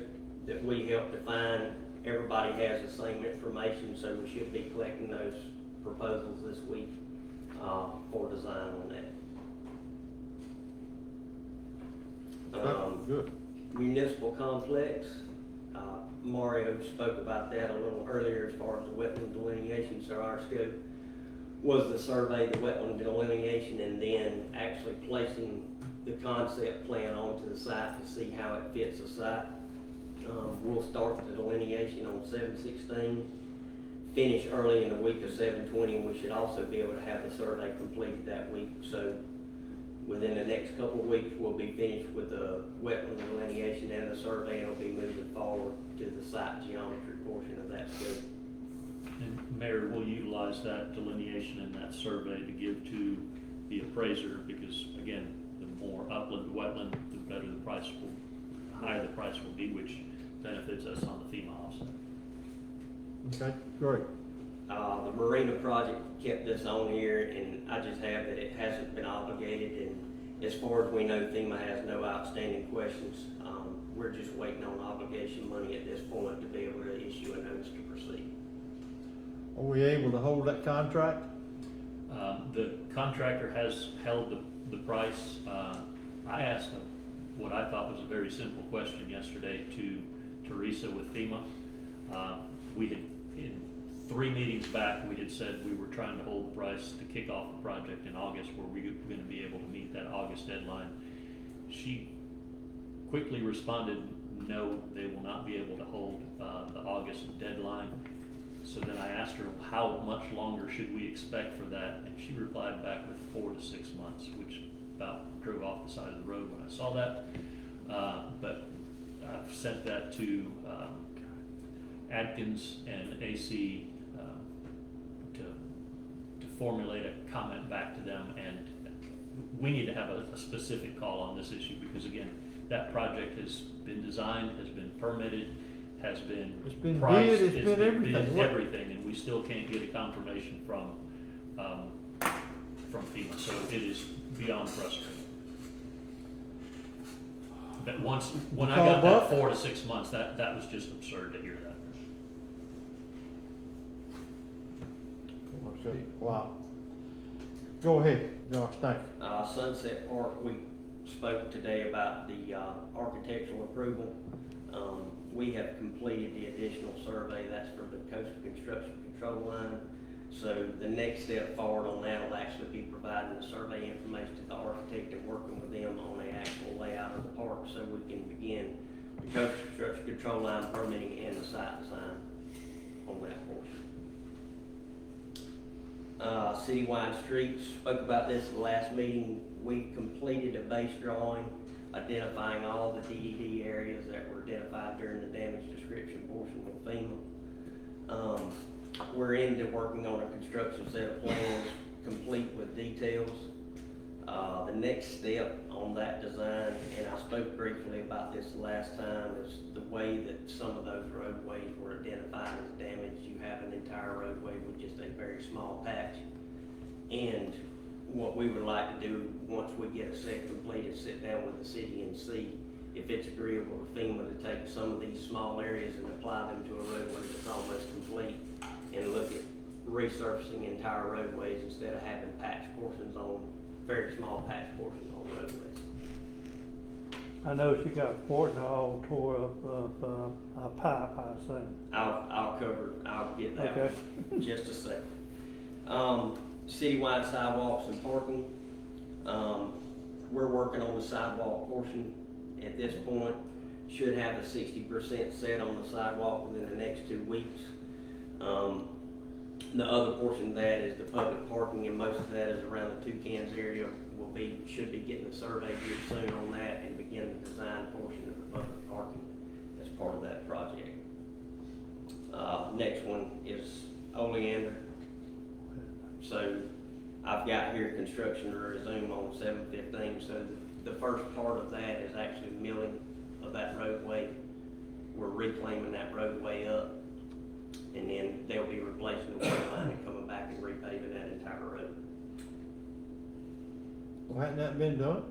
that we helped define. Everybody has the same information, so we should be collecting those proposals this week for design on that. Good. Municipal complex, Mario spoke about that a little earlier as far as the wetland delineation. So our scope was to survey the wetland delineation and then actually placing the concept plan onto the site to see how it fits the site. We'll start the delineation on 7/16, finish early in the week of 7/20, and we should also be able to have the survey completed that week. So within the next couple of weeks, we'll be finished with the wetland delineation and the survey, and we'll be moving forward to the site geometry portion of that scope. And Mayor, we'll utilize that delineation and that survey to give to the appraiser, because again, the more upland wetland, the better the price will, the higher the price will be, which benefits us on the FEMA offset. Okay, great. The marina project kept this on here, and I just have that it hasn't been obligated, and as far as we know, FEMA has no outstanding questions. We're just waiting on obligation money at this point to be able to issue a notice to proceed. Are we able to hold that contract? The contractor has held the price. I asked him what I thought was a very simple question yesterday to Teresa with FEMA. We had, in 3 meetings back, we had said we were trying to hold the price to kick off the project in August, where we were going to be able to meet that August deadline. She quickly responded, no, they will not be able to hold the August deadline. So then I asked her, how much longer should we expect for that? And she replied back with 4 to 6 months, which about drove off the side of the road when I saw that. But I've sent that to Adkins and AC to formulate a comment back to them, and we need to have a specific call on this issue, because again, that project has been designed, has been permitted, has been It's been priced, bid, it's been everything. What- everything, and we still can't get a confirmation from FEMA, so it is beyond frustrating. But when I Call got Buck? that 4 to 6 months, that was just absurd to hear that. Wow. Go ahead, Josh, thank you. Sunset Park, we spoke today about the architectural approval. We have completed the additional survey, that's for the coastal construction control line. So the next step forward on that will actually be providing the survey information to the architect and working with them on the actual layout of the park, so we can begin the coastal construction control line permitting and the site design on that portion. Citywide streets, spoke about this at the last meeting. We completed a base drawing identifying all the DED areas that were identified during the damage description portion with FEMA. We're into working on a construction set of plans complete with details. The next step on that design, and I spoke briefly about this last time, is the way that some of those roadways were identified as damaged. You have an entire roadway with just a very small patch. And what we would like to do, once we get a set completed, sit down with the city and see if it's agreeable to FEMA to take some of these small areas and apply them to a roadway that's almost complete, and look at resurfacing entire roadways instead of having patch portions on, very small patch portions on roadways. I know she got a portion all tore up of a pipe, I assume. I'll get that Okay. one in just a second. Citywide sidewalks and parking. We're working on the sidewalk portion at this point. Should have a 60% set on the sidewalk within the next 2 weeks. The other portion of that is the public parking, and most of that is around the Toucans area. Should be getting a survey here soon on that and begin the design portion of the public parking as part of that project. Next one is Oleander. So I've got here construction to resume on 7/15, so the first part of that is actually milling of that roadway. We're reclaiming that roadway up, and then they'll be replacing the water line and coming back and repaving that entire road. Well, hadn't that been done?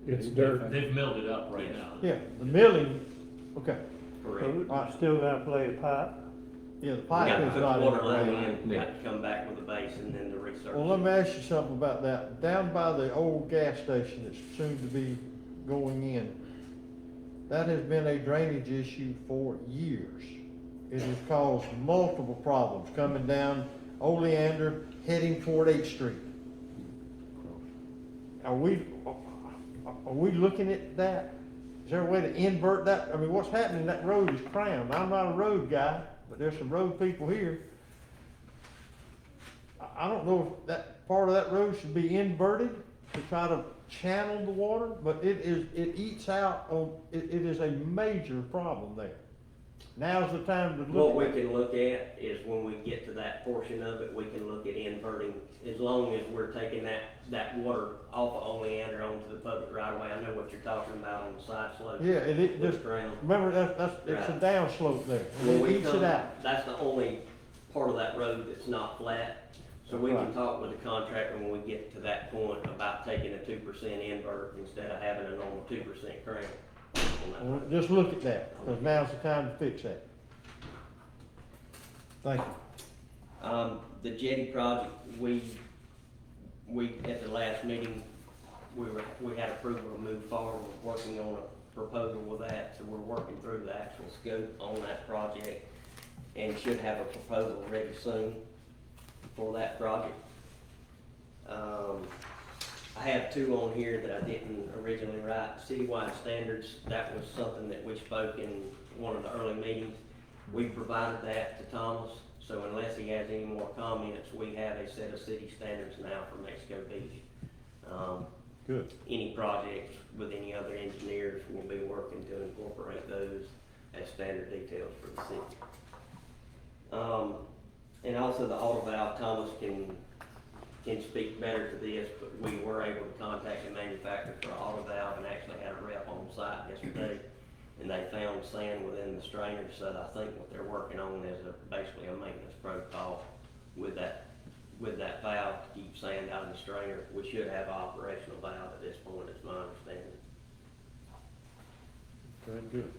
It's dirt. They've milled it up right now. Yeah, the milling, okay. Correct. So we still gotta play a pipe. Yeah, the We pipe got to is put not the in water line the in, got to come back with the base and then the resurface. Well, let me ask you something about that. Down by the old gas station that's soon to be going in, that has been a drainage issue for years. It has caused multiple problems coming down Oleander, heading toward 8th Street. Are we looking at that? Is there a way to invert that? I mean, what's happening, that road is crammed. I'm not a road guy, but there's some road people here. I don't know if that part of that road should be inverted to try to channel the water, but it eats out on, it is a major problem there. Now's the time to What look we at it. can look at is when we get to that portion of it, we can look at inverting, as long as we're taking that water off of Oleander onto the public right away. I know what you're talking about on the side slope. Yeah, it with just, the ground. remember, it's a Right. downslope there. When It we eats it come, out. that's the only part of that road that's not flat. So we can Right. talk with the contractor when we get to that point about taking a 2% invert instead of having a normal 2% crown on that Well, road. just look at that, because now's the time to fix that. Thank you. The jetty project, we, at the last meeting, we had approval to move forward with working on a proposal with that, so we're working through the actual scope on that project and should have a proposal ready soon for that project. I have two on here that I didn't originally write. Citywide standards, that was something that we spoke in one of the early meetings. We provided that to Thomas, so unless he has any more comments, we have a set of city standards now for Mexico Beach. Good. Any projects with any other engineers, we'll be working to incorporate those as standard details for the city. And also the auto valve, Thomas can speak better to this, but we were able to contact the manufacturer for auto valve and actually had a rep on site yesterday. And they found sand within the strainer, so I think what they're working on is basically a maintenance protocol with that valve to keep sand out of the strainer. We should have an operational valve at this point, is my understanding. Very good.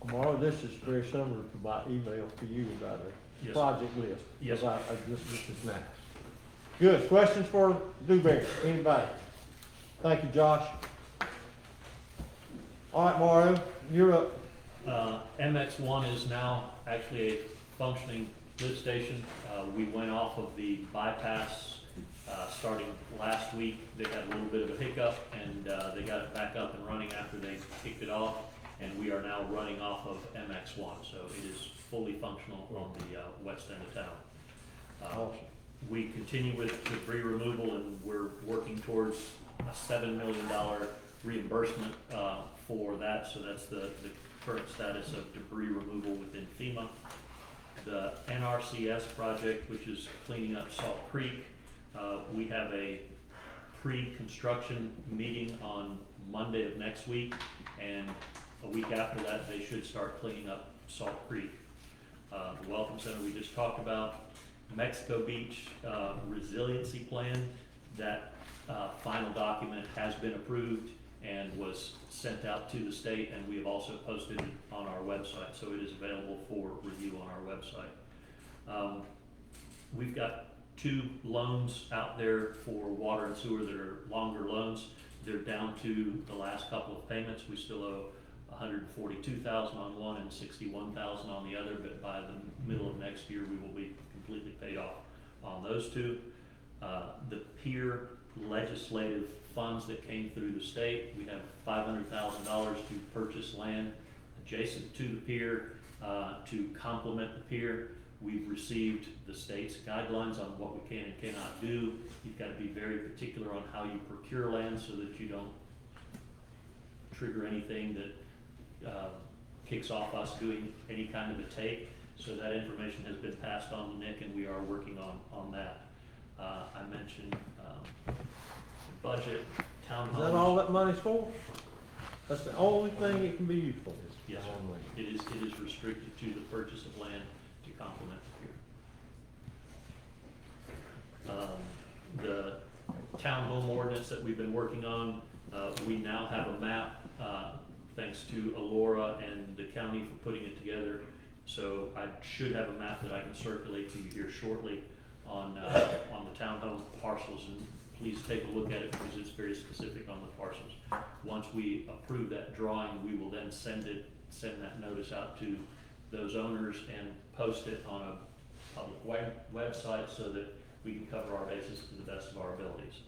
Tomorrow, this is very similar to my email to you about the Yes, sir. project list. Yes, Because this is nice. Good. Questions for Dewberry? Anybody? Thank you, Josh. All right, Mario, you're up. MX1 is now actually a functioning lift station. We went off of the bypass starting last week. They had a little bit of a hiccup, and they got it back up and running after they kicked it off, and we are now running off of MX1, so it is fully functional on the west end of town. Awesome. We continue with debris removal, and we're working towards a $7 million reimbursement for that, so that's the current status of debris removal within FEMA. The NRCS project, which is cleaning up Salt Creek, we have a pre-construction meeting on Monday of next week, and a week after that, they should start cleaning up Salt Creek. The Welcome Center we just talked about, Mexico Beach resiliency plan, that final document has been approved and was sent out to the state, and we have also posted it on our website, so it is available for review on our website. We've got 2 loans out there for water and sewer that are longer loans. They're down to the last couple of payments. We still owe $142,000 on one and $61,000 on the other, but by the middle of next year, we will be completely paid off on those 2. The pier legislative funds that came through the state, we have $500,000 to purchase land adjacent to the pier to complement the pier. We've received the state's guidelines on what we can and cannot do. You've got to be very particular on how you procure land so that you don't trigger anything that kicks off us doing any kind of a take. So that information has been passed on to Nick, and we are working on that. I mentioned budget, townhomes. Is that all that money's for? That's the only thing it can be used for? Yes, sir. It is restricted to the purchase of land to complement the pier. The townhome ordinance that we've been working on, we now have a map, thanks to Alora and the county for putting it together. So I should have a map that I can circulate to you here shortly on the townhome parcels, and please take a look at it because it's very specific on the parcels. Once we approve that drawing, we will then send that notice out to those owners and post it on a public website so that we can cover our bases to the best of our abilities.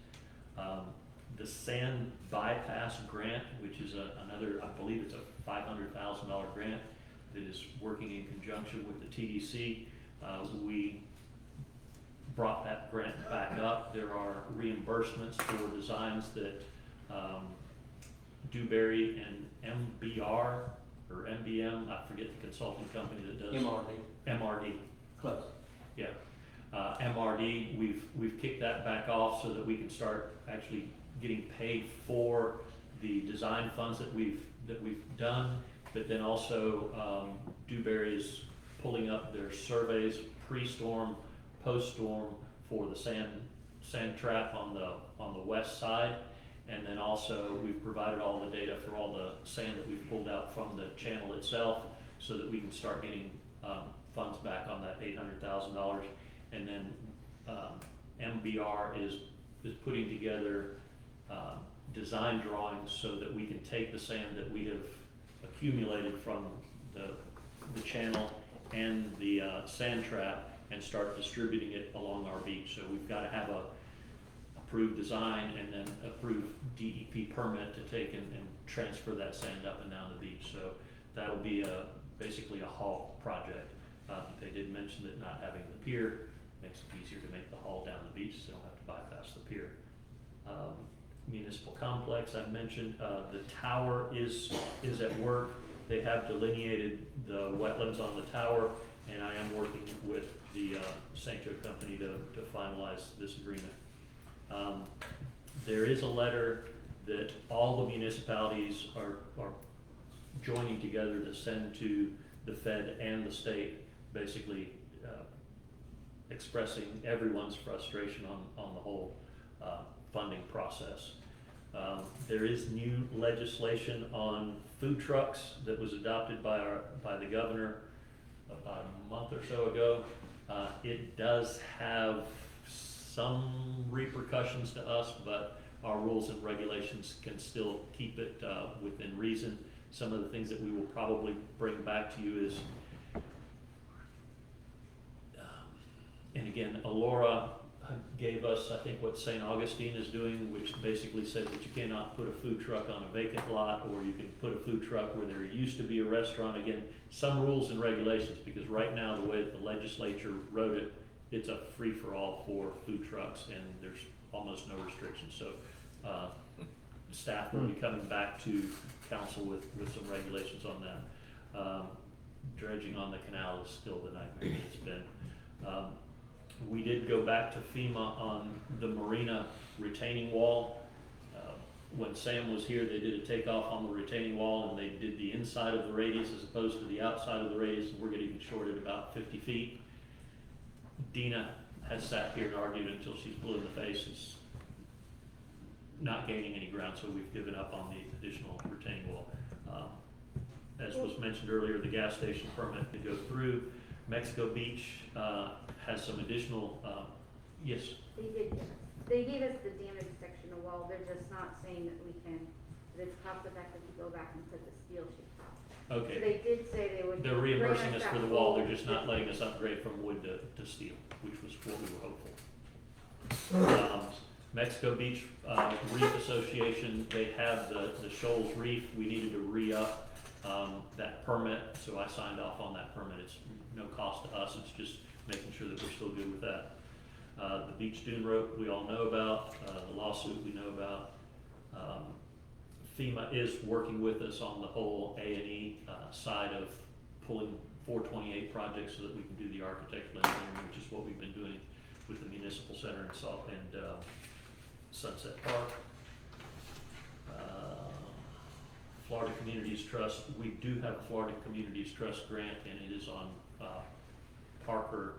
The sand bypass grant, which is another, I believe it's a $500,000 grant that is working in conjunction with the TDC. We brought that grant back up. There are reimbursements for designs that Dewberry and MBR or MBM, I forget the consulting company that does. MRD. Close. Yeah. MRD, we've kicked that back off so that we can start actually getting paid for the design funds that we've done, but then also Dewberry is pulling up their surveys pre-storm, post-storm for the sand trap on the west side, and then also we've provided all the data for all the sand that we've pulled out from the channel itself, so that we can start getting funds back on that $800,000, and then MBR is putting together design drawings so that we can take the sand that we have accumulated from the channel and the sand trap and start distributing it along our beach. So we've got to have a approve design and then approve DEP permit to take and transfer that sand up and down the beach. So that'll be basically a haul project. They did mention that not having the pier makes it easier to make the haul down the beach, so they don't have to bypass the pier. Municipal complex, I mentioned, the tower is at work. They have delineated the wetlands on the tower, and I am working with the St. Joe company to finalize this agreement. There is a letter that all the municipalities are joining together to send to the Fed and the state, basically expressing everyone's frustration on the whole funding process. There is new legislation on food trucks that was adopted by the governor about a month or so ago. It does have some repercussions to us, but our rules and regulations can still keep it within reason. Some of the things that we will probably bring back to you is, and again, Alora gave us, I think, what St. Augustine is doing, which basically said that you cannot put a food truck on a vacant lot, or you can put a food truck where there used to be a restaurant. Again, some rules and regulations, because right now, the way that the legislature wrote it, it's a free-for-all for food trucks, and there's almost no restrictions. So staff will be coming back to council with some regulations on that. Dredging on the canal is still the nightmare it's been. We did go back to FEMA on the marina retaining wall. When Sam was here, they did a takeoff on the retaining wall, and they did the inside of the radius as opposed to the outside of the radius, and we're getting short at about 50 feet. Dina has sat here and argued until she's blue in the face. It's not gaining any ground, so we've given up on the additional retaining wall. As was mentioned earlier, the gas station permit to go through. Mexico Beach has some additional, yes? They gave us the damaged section of wall, they're just not saying that we can, that it's cost effective to go back and put the steel sheet top. Okay. So they did say they would. They're reimbursing bring us that for the wall, they're full just not letting us upgrade from wood to steel, which was what we were hopeful. Mexico Beach Reef Association, they have the Shoals Reef. We needed to re-up that permit, so I signed off on that permit. It's no cost to us, it's just making sure that we're still good with that. The beach dune rope we all know about, the lawsuit we know about. FEMA is working with us on the whole A&E side of pulling 428 projects so that we can do the architectural engineering, which is what we've been doing with the municipal center and Sunset Park. Florida Communities Trust, we do have a Florida Communities Trust grant, and it is on Parker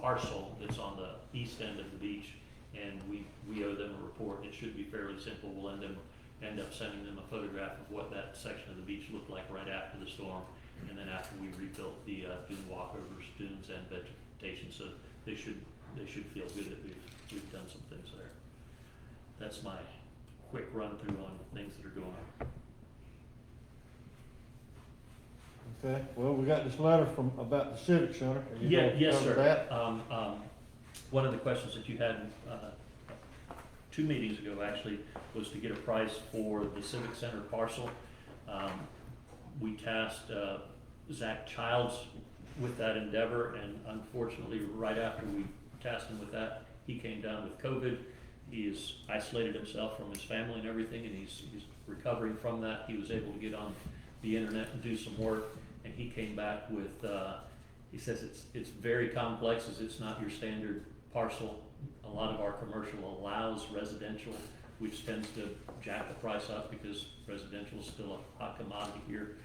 parcel that's on the east end of the beach, and we owe them a report. It should be fairly simple. We'll end up sending them a photograph of what that section of the beach looked like right after the storm, and then after we rebuilt the dune walkovers, dunes, and vegetation. So they should feel good that we've done some things there. That's my quick run through on things that are going on. Okay, well, we got this letter about the Civic Center. Are you gonna Yes, cover sir. that? One of the questions that you had 2 meetings ago, actually, was to get a price for the Civic Center parcel. We tasked Zach Childs with that endeavor, and unfortunately, right after we tasked him with that, he came down with COVID. He has isolated himself from his family and everything, and he's recovering from that. He was able to get on the internet and do some work, and he came back with, he says it's very complex, as it's not your standard parcel. A lot of our commercial allows residential, which tends to jack the price up because residential is still a hot commodity here.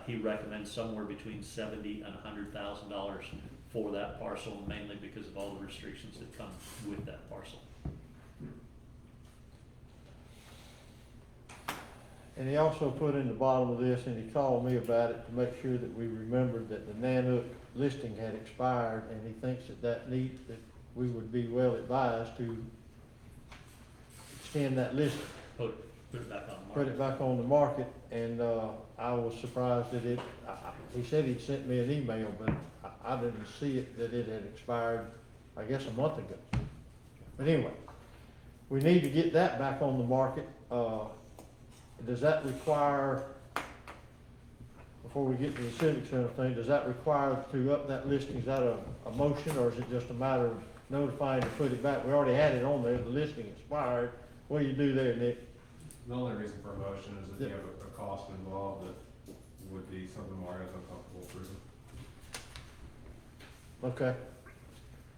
He recommends somewhere between $70,000 and $100,000 for that parcel, mainly because of all the restrictions that come with that parcel. And he also put in the bottom of this, and he called me about it to make sure that we remembered that the Nanook listing had expired, and he thinks that we would be well advised to extend that listing. Put it back on the market. Put it back on the market, and I was surprised that he said he'd sent me an email, but I didn't see it, that it had expired, I guess, a month ago. But anyway, we need to get that back on the market. Does that require, before we get to the Civic Center thing, does that require to up that listing? Is that a motion, or is it just a matter of notifying to put it back? We already had it on there, the listing expired. What do you do there, Nick? The only reason for a motion is if you have a cost involved that would be something Mario's uncomfortable approving. Okay.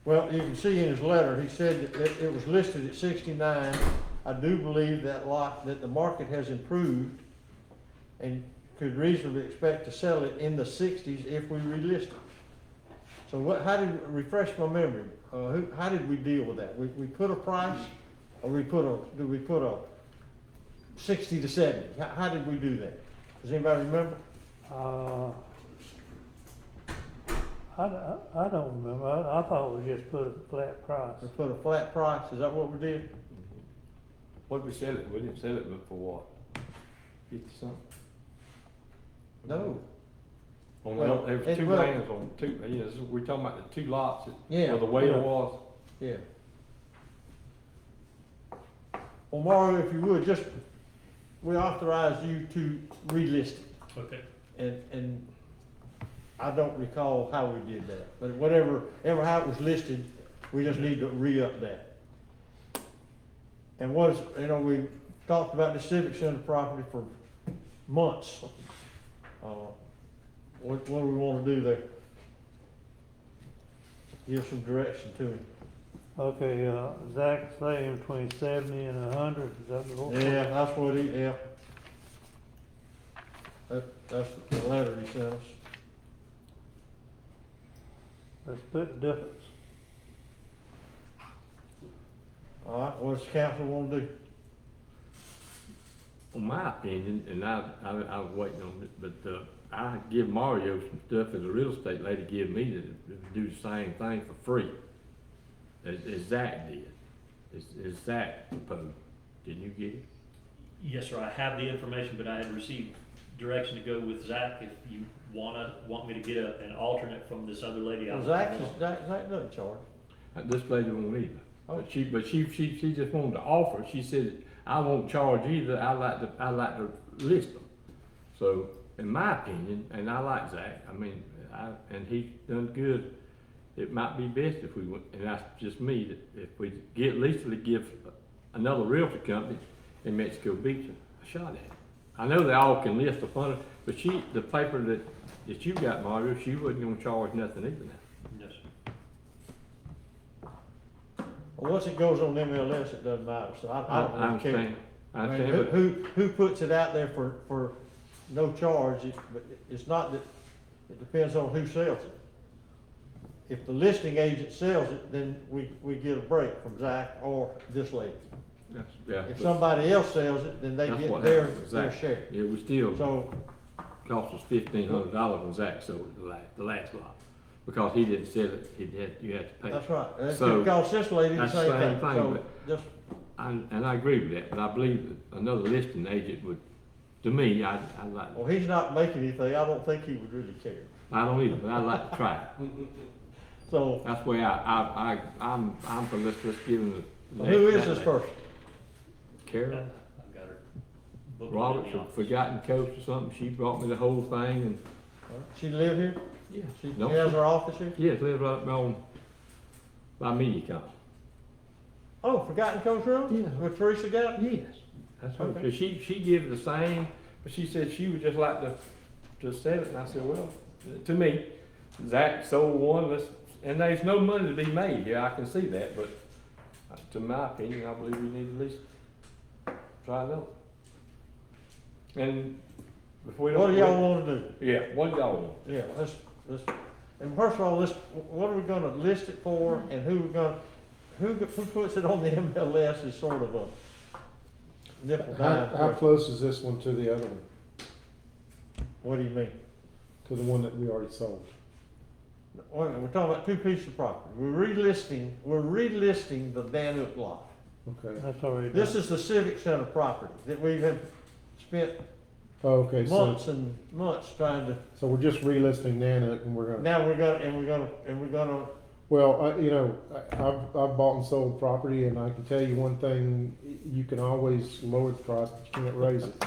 Well, you can see in his letter, he said that it was listed at 69. I do believe that the market has improved and could reasonably expect to sell it in the 60s if we relist it. So refresh my memory, how did we deal with that? We put a price, or do we put a 60 to 70? How did we do that? Does anybody remember? I don't remember. I thought we just put a flat price. We put a flat price, is that what we did? What did we sell it? We didn't sell it for what? 50 something? No. On there was two lands on two, we're talking about the two lots, where the waiver was. Yeah. Well, Mario, if you would, we authorize you to relist it. Okay. And I don't recall how we did that, but whatever how it was listed, we just need to re-up that. And we talked about the Civic Center property for months. What do we want to do there? Give some direction to him. Okay, Zach saying between 70 and 100, is that the whole? Yeah, that's what that's the letter he sent us. Let's split the difference. All right, what does the council want to do? In my opinion, and I was waiting on it, but I give Mario some stuff as a real estate lady give me to do the same thing for free, as Zach did. As Zach proposed. Didn't you get it? Yes, sir, I have the information, but I had received direction to go with Zach if you want me to get an alternate from this other lady. Well, Zach doesn't charge. This lady won't either. Oh. But she just wanted to offer. She said, I won't charge either. I like to list them. So, in my opinion, and I like Zach, and he's done good. It might be best if we went, and that's just me, that if we give another realtor company in Mexico Beach a shot at it. I know they all can list upon it, but the paper that you got, Mario, she wasn't gonna charge nothing either now. Yes, sir. Well, once it goes on MLS, it doesn't matter, so I don't really care. I understand. Who puts it out there for no charge, but it's not that, it depends on who sells it. If the listing agent sells it, then we get a break from Zach or this lady. If somebody else sells it, then they get their share. It was still So, cost us $1,500 when Zach sold it, the last lot, because he didn't sell it, you had to pay. that's right, that's So, because this lady the that's same the same thing, thing, so but- just, And I agree with that, but I believe that another listing agent would, to me, I'd like, well, he's not making anything, I don't think he would really care. I don't either, but I'd like to try it. So, That's why I'm for let's give him the. who is this person? Carol I've got her booked Roberts in the of office. Forgotten Coast or something. She brought me the whole thing and. She live here? Yeah. She No. has her office here? Yes, lives right on, by MediaCom. Oh, Forgotten Coast Road? Yeah. With Teresa Gallagher? Yes. That's what, Okay. cause she gave the same, but she said she would just like to sell it, and I said, well, to me, Zach sold one, and there's no money to be made here, I can see that, but to my opinion, I believe we need at least try another. And if we don't. What do y'all wanna do? Yeah, what do y'all want? Yeah, let's, and first of all, what are we gonna list it for, and who puts it on the MLS is sort of a nickel dime. How close is this one to the other one? What do you mean? To the one that we already sold? We're talking about two pieces of property. We're relisting the Van Ook lot. Okay. That's already done. This is the Civic Center property that we have spent Oh, okay, months and months trying to, so we're just relisting Nanook and we're gonna, now we're gonna Well, I've bought and sold property, and I can tell you one thing, you can always lower the price, but you can't raise it.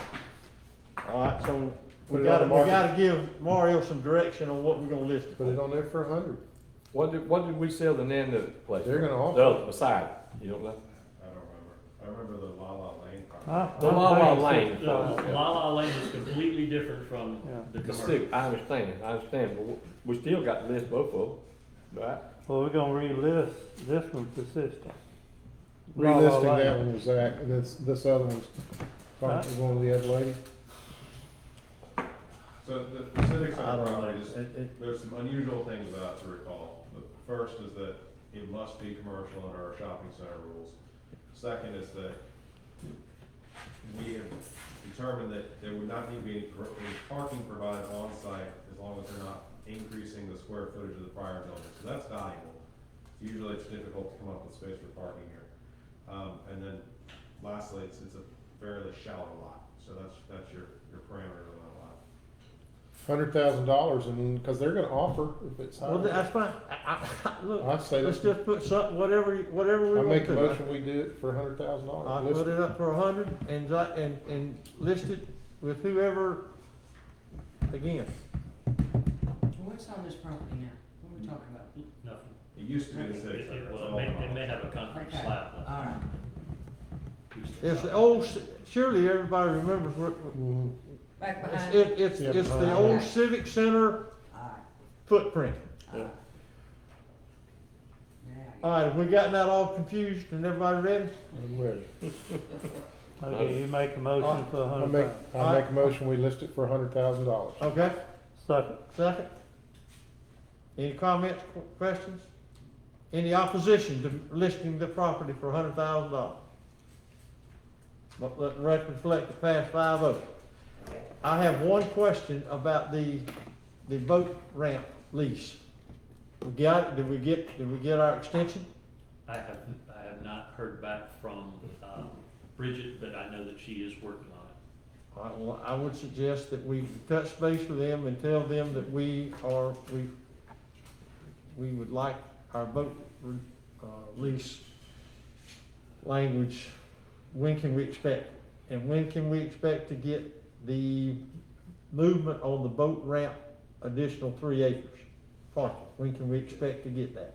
All right, so Put we it on gotta, the we market. gotta give Mario some direction on what we're gonna list it Put it for. on there for 100. What did we sell the end of the place? They're gonna offer. The other, beside it, you don't know? I don't remember. I remember the La La Lane property. The La La Lane. La La Lane is completely different from the The commercial. stick, I understand, but we still got to list both of them, right? Well, we're gonna relist this one to system. Relisting that one was Zach, and this other one's probably one of the other lady. So the specifics I on the don't know. property, there's some unusual things about it to recall. The first is that it must be commercial under our shopping center rules. Second is that we have determined that there would not need to be any parking provided on site as long as they're not increasing the square footage of the prior building. So that's valuable. Usually it's difficult to come up with space for parking here. And then lastly, it's a fairly shallow lot. So that's your parameters on that lot. $100,000, and because they're gonna offer if it's high. Well, that's fine. Look, I'd say let's that's- just put something, whatever we I want make a to. motion, we do it for $100,000. I'll put it up for 100 and list it with whoever, again. What's on this property now? What are we talking about? Nothing. It used to be the city center. Well, it may have a concrete Okay, slab. all right. It's the old, surely everybody remembers what, Back behind. it's Yeah, the behind. old Civic Center All right. footprint. All right. All right, have we gotten that all confused and everybody ready? I'm ready. Okay, you make a motion for I $100,000. make a motion, we list it for $100,000. Okay, Second. second. Any comments, questions? Any opposition to listing the property for $100,000? But let the record reflect the past 5-0. I have one question about the boat ramp lease. We got it, did we get our extension? I have not heard back from, Bridget, but I know that she is working on it. All right, well, I would suggest that we touch base with them and tell them that we would like our boat, lease language. When can we expect? And when can we expect to get the movement on the boat ramp additional 3 acres? Parking, when can we expect to get that?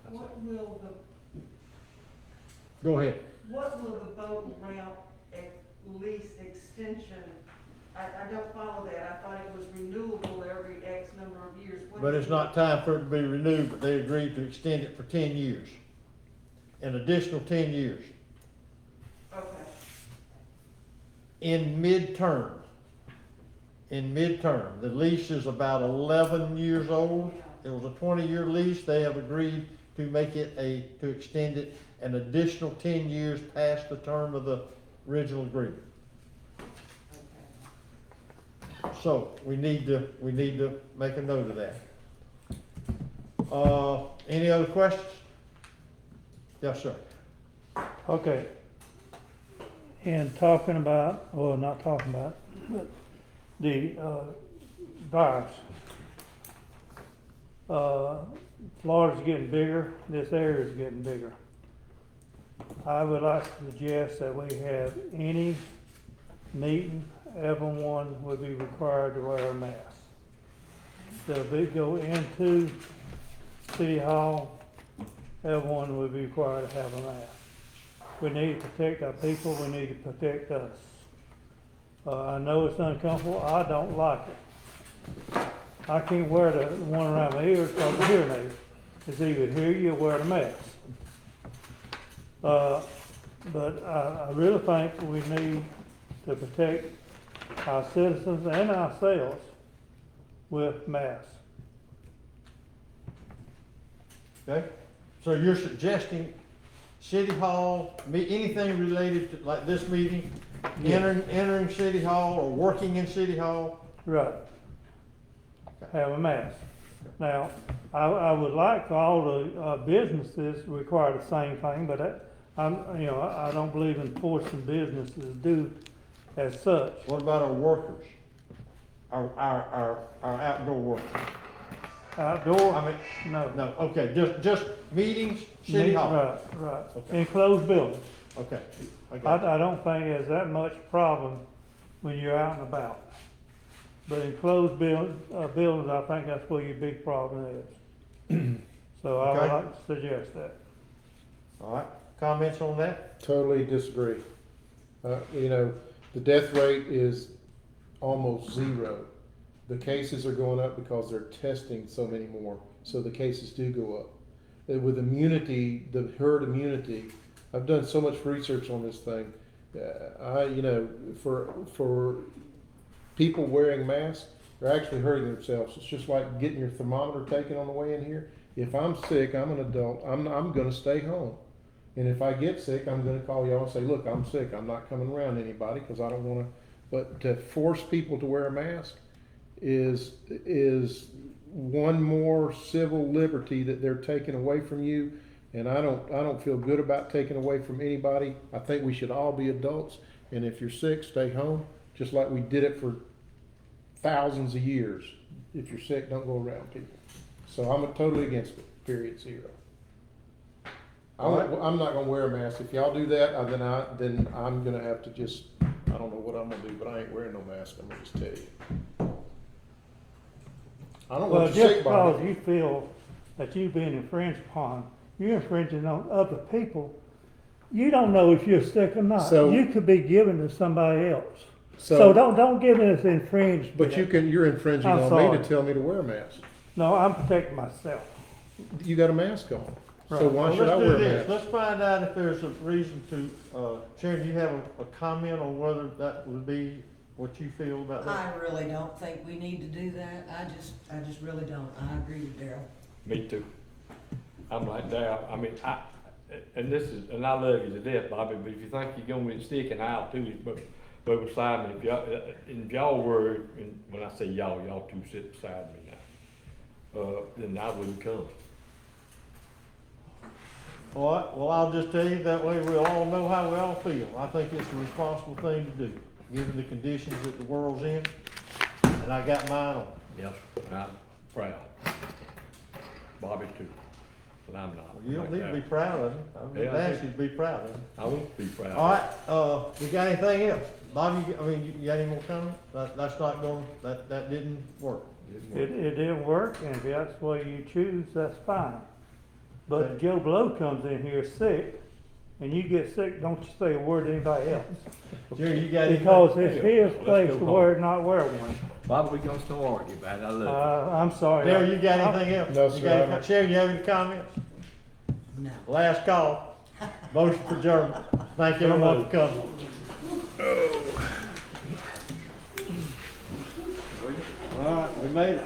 What will Go ahead. what will the boat ramp lease extension, I don't follow that, I thought it was renewable every X number of years. When But is it's it? not time for it to be renewed, but they agreed to extend it for 10 years. An additional 10 years. Okay, In midterm, the lease is about 11 years old. It was a 20-year lease. They have agreed to make it to extend it an additional 10 years past the term of the original agreement. So we need to make a note of that. Any other questions? Yes, sir. Okay. And talking about, well, not talking about, but the virus. Florida's getting bigger, this area's getting bigger. I would like to suggest that we have any meeting, everyone would be required to wear a mask. So if we go into City Hall, everyone would be required to have a mask. We need to protect our people, we need to protect us. I know it's uncomfortable, I don't like it. I can't wear the one around my ears because of the hearing aid. It's either hear you or wear the mask. But I really think we need to protect our citizens and ourselves with masks. Okay, so you're suggesting City Hall, anything related to, like this meeting, entering City Hall or working in City Hall? Right. Have a mask. Now, I would like for all the businesses to require the same thing, but I don't believe in forcing businesses to do as such. What about our workers? Our outdoor workers? Outdoor? I mean, No. no, okay, just meetings, city hall. Right. Okay. Enclosed buildings. Okay, I got I don't think there's that much problem when you're out and about. But enclosed buildings, I think that's where your big problem is. So I would Okay. like to suggest that. All right, comments on that? Totally disagree. You know, the death rate is almost zero. The cases are going up because they're testing so many more, so the cases do go up. With immunity, the herd immunity, I've done so much research on this thing. You know, for people wearing masks, they're actually hurting themselves. It's just like getting your thermometer taken on the way in here. If I'm sick, I'm an adult, I'm gonna stay home. And if I get sick, I'm gonna call y'all and say, look, I'm sick, I'm not coming around anybody, cause I don't wanna, but to force people to wear a mask is one more civil liberty that they're taking away from you. And I don't feel good about taking away from anybody. I think we should all be adults, and if you're sick, stay home, just like we did it for thousands of years. If you're sick, don't go around people. So I'm totally against it, period, zero. I'm not gonna wear a mask. If y'all do that, then I'm gonna have to just, I don't know what I'm gonna do, but I ain't wearing no mask, I'm gonna just tell you. I don't Well, want you just sick, Bobby. because you feel that you've been infringed upon, you're infringing on other people. You don't know if you're sick or not. So- You could be given to somebody else. So- So don't give it as infringed. But you're infringing I'm on me sorry. to tell me to wear a mask. No, I'm protecting myself. You got a mask on, so Right. why Well, should I let's do wear a this. mask? Let's find out if there's a reason to, Sharon, do you have a comment on whether that would be what you feel about that? I really don't think we need to do that. I just really don't. I agree with Daryl. Me too. I'm like that. I mean, and I love you to death, Bobby, but if you think you're gonna be sticking out too, but beside me, if y'all were, and when I say y'all two sit beside me now, then I wouldn't come. All right, well, I'll just tell you, that way we'll all know how we all feel. I think it's a responsible thing to do, given the conditions that the world's in, and I got mine on. Yes, I'm proud. Bobby too, but I'm not. You don't like need to that. be proud of it. I'm Yeah, just I asking you to be proud of it. I won't be proud. All right, we got anything else? Bobby, you got any more comments? That's not going, that didn't work. It didn't work, and if that's the way you choose, that's fine. But if Joe Blow comes in here sick, and you get sick, don't you say a word to anybody else. Jerry, you got anything? Because it's his Let's place go to home. wear, not wear one. Bobby, we gonna still argue about it. I love you. I'm sorry. Darryl, you got anything else? No, You sir, got I any- don't. Sharon, you have any comments? No. Last call. Motion for adjournment. Thank you everyone for coming. All right, we made it.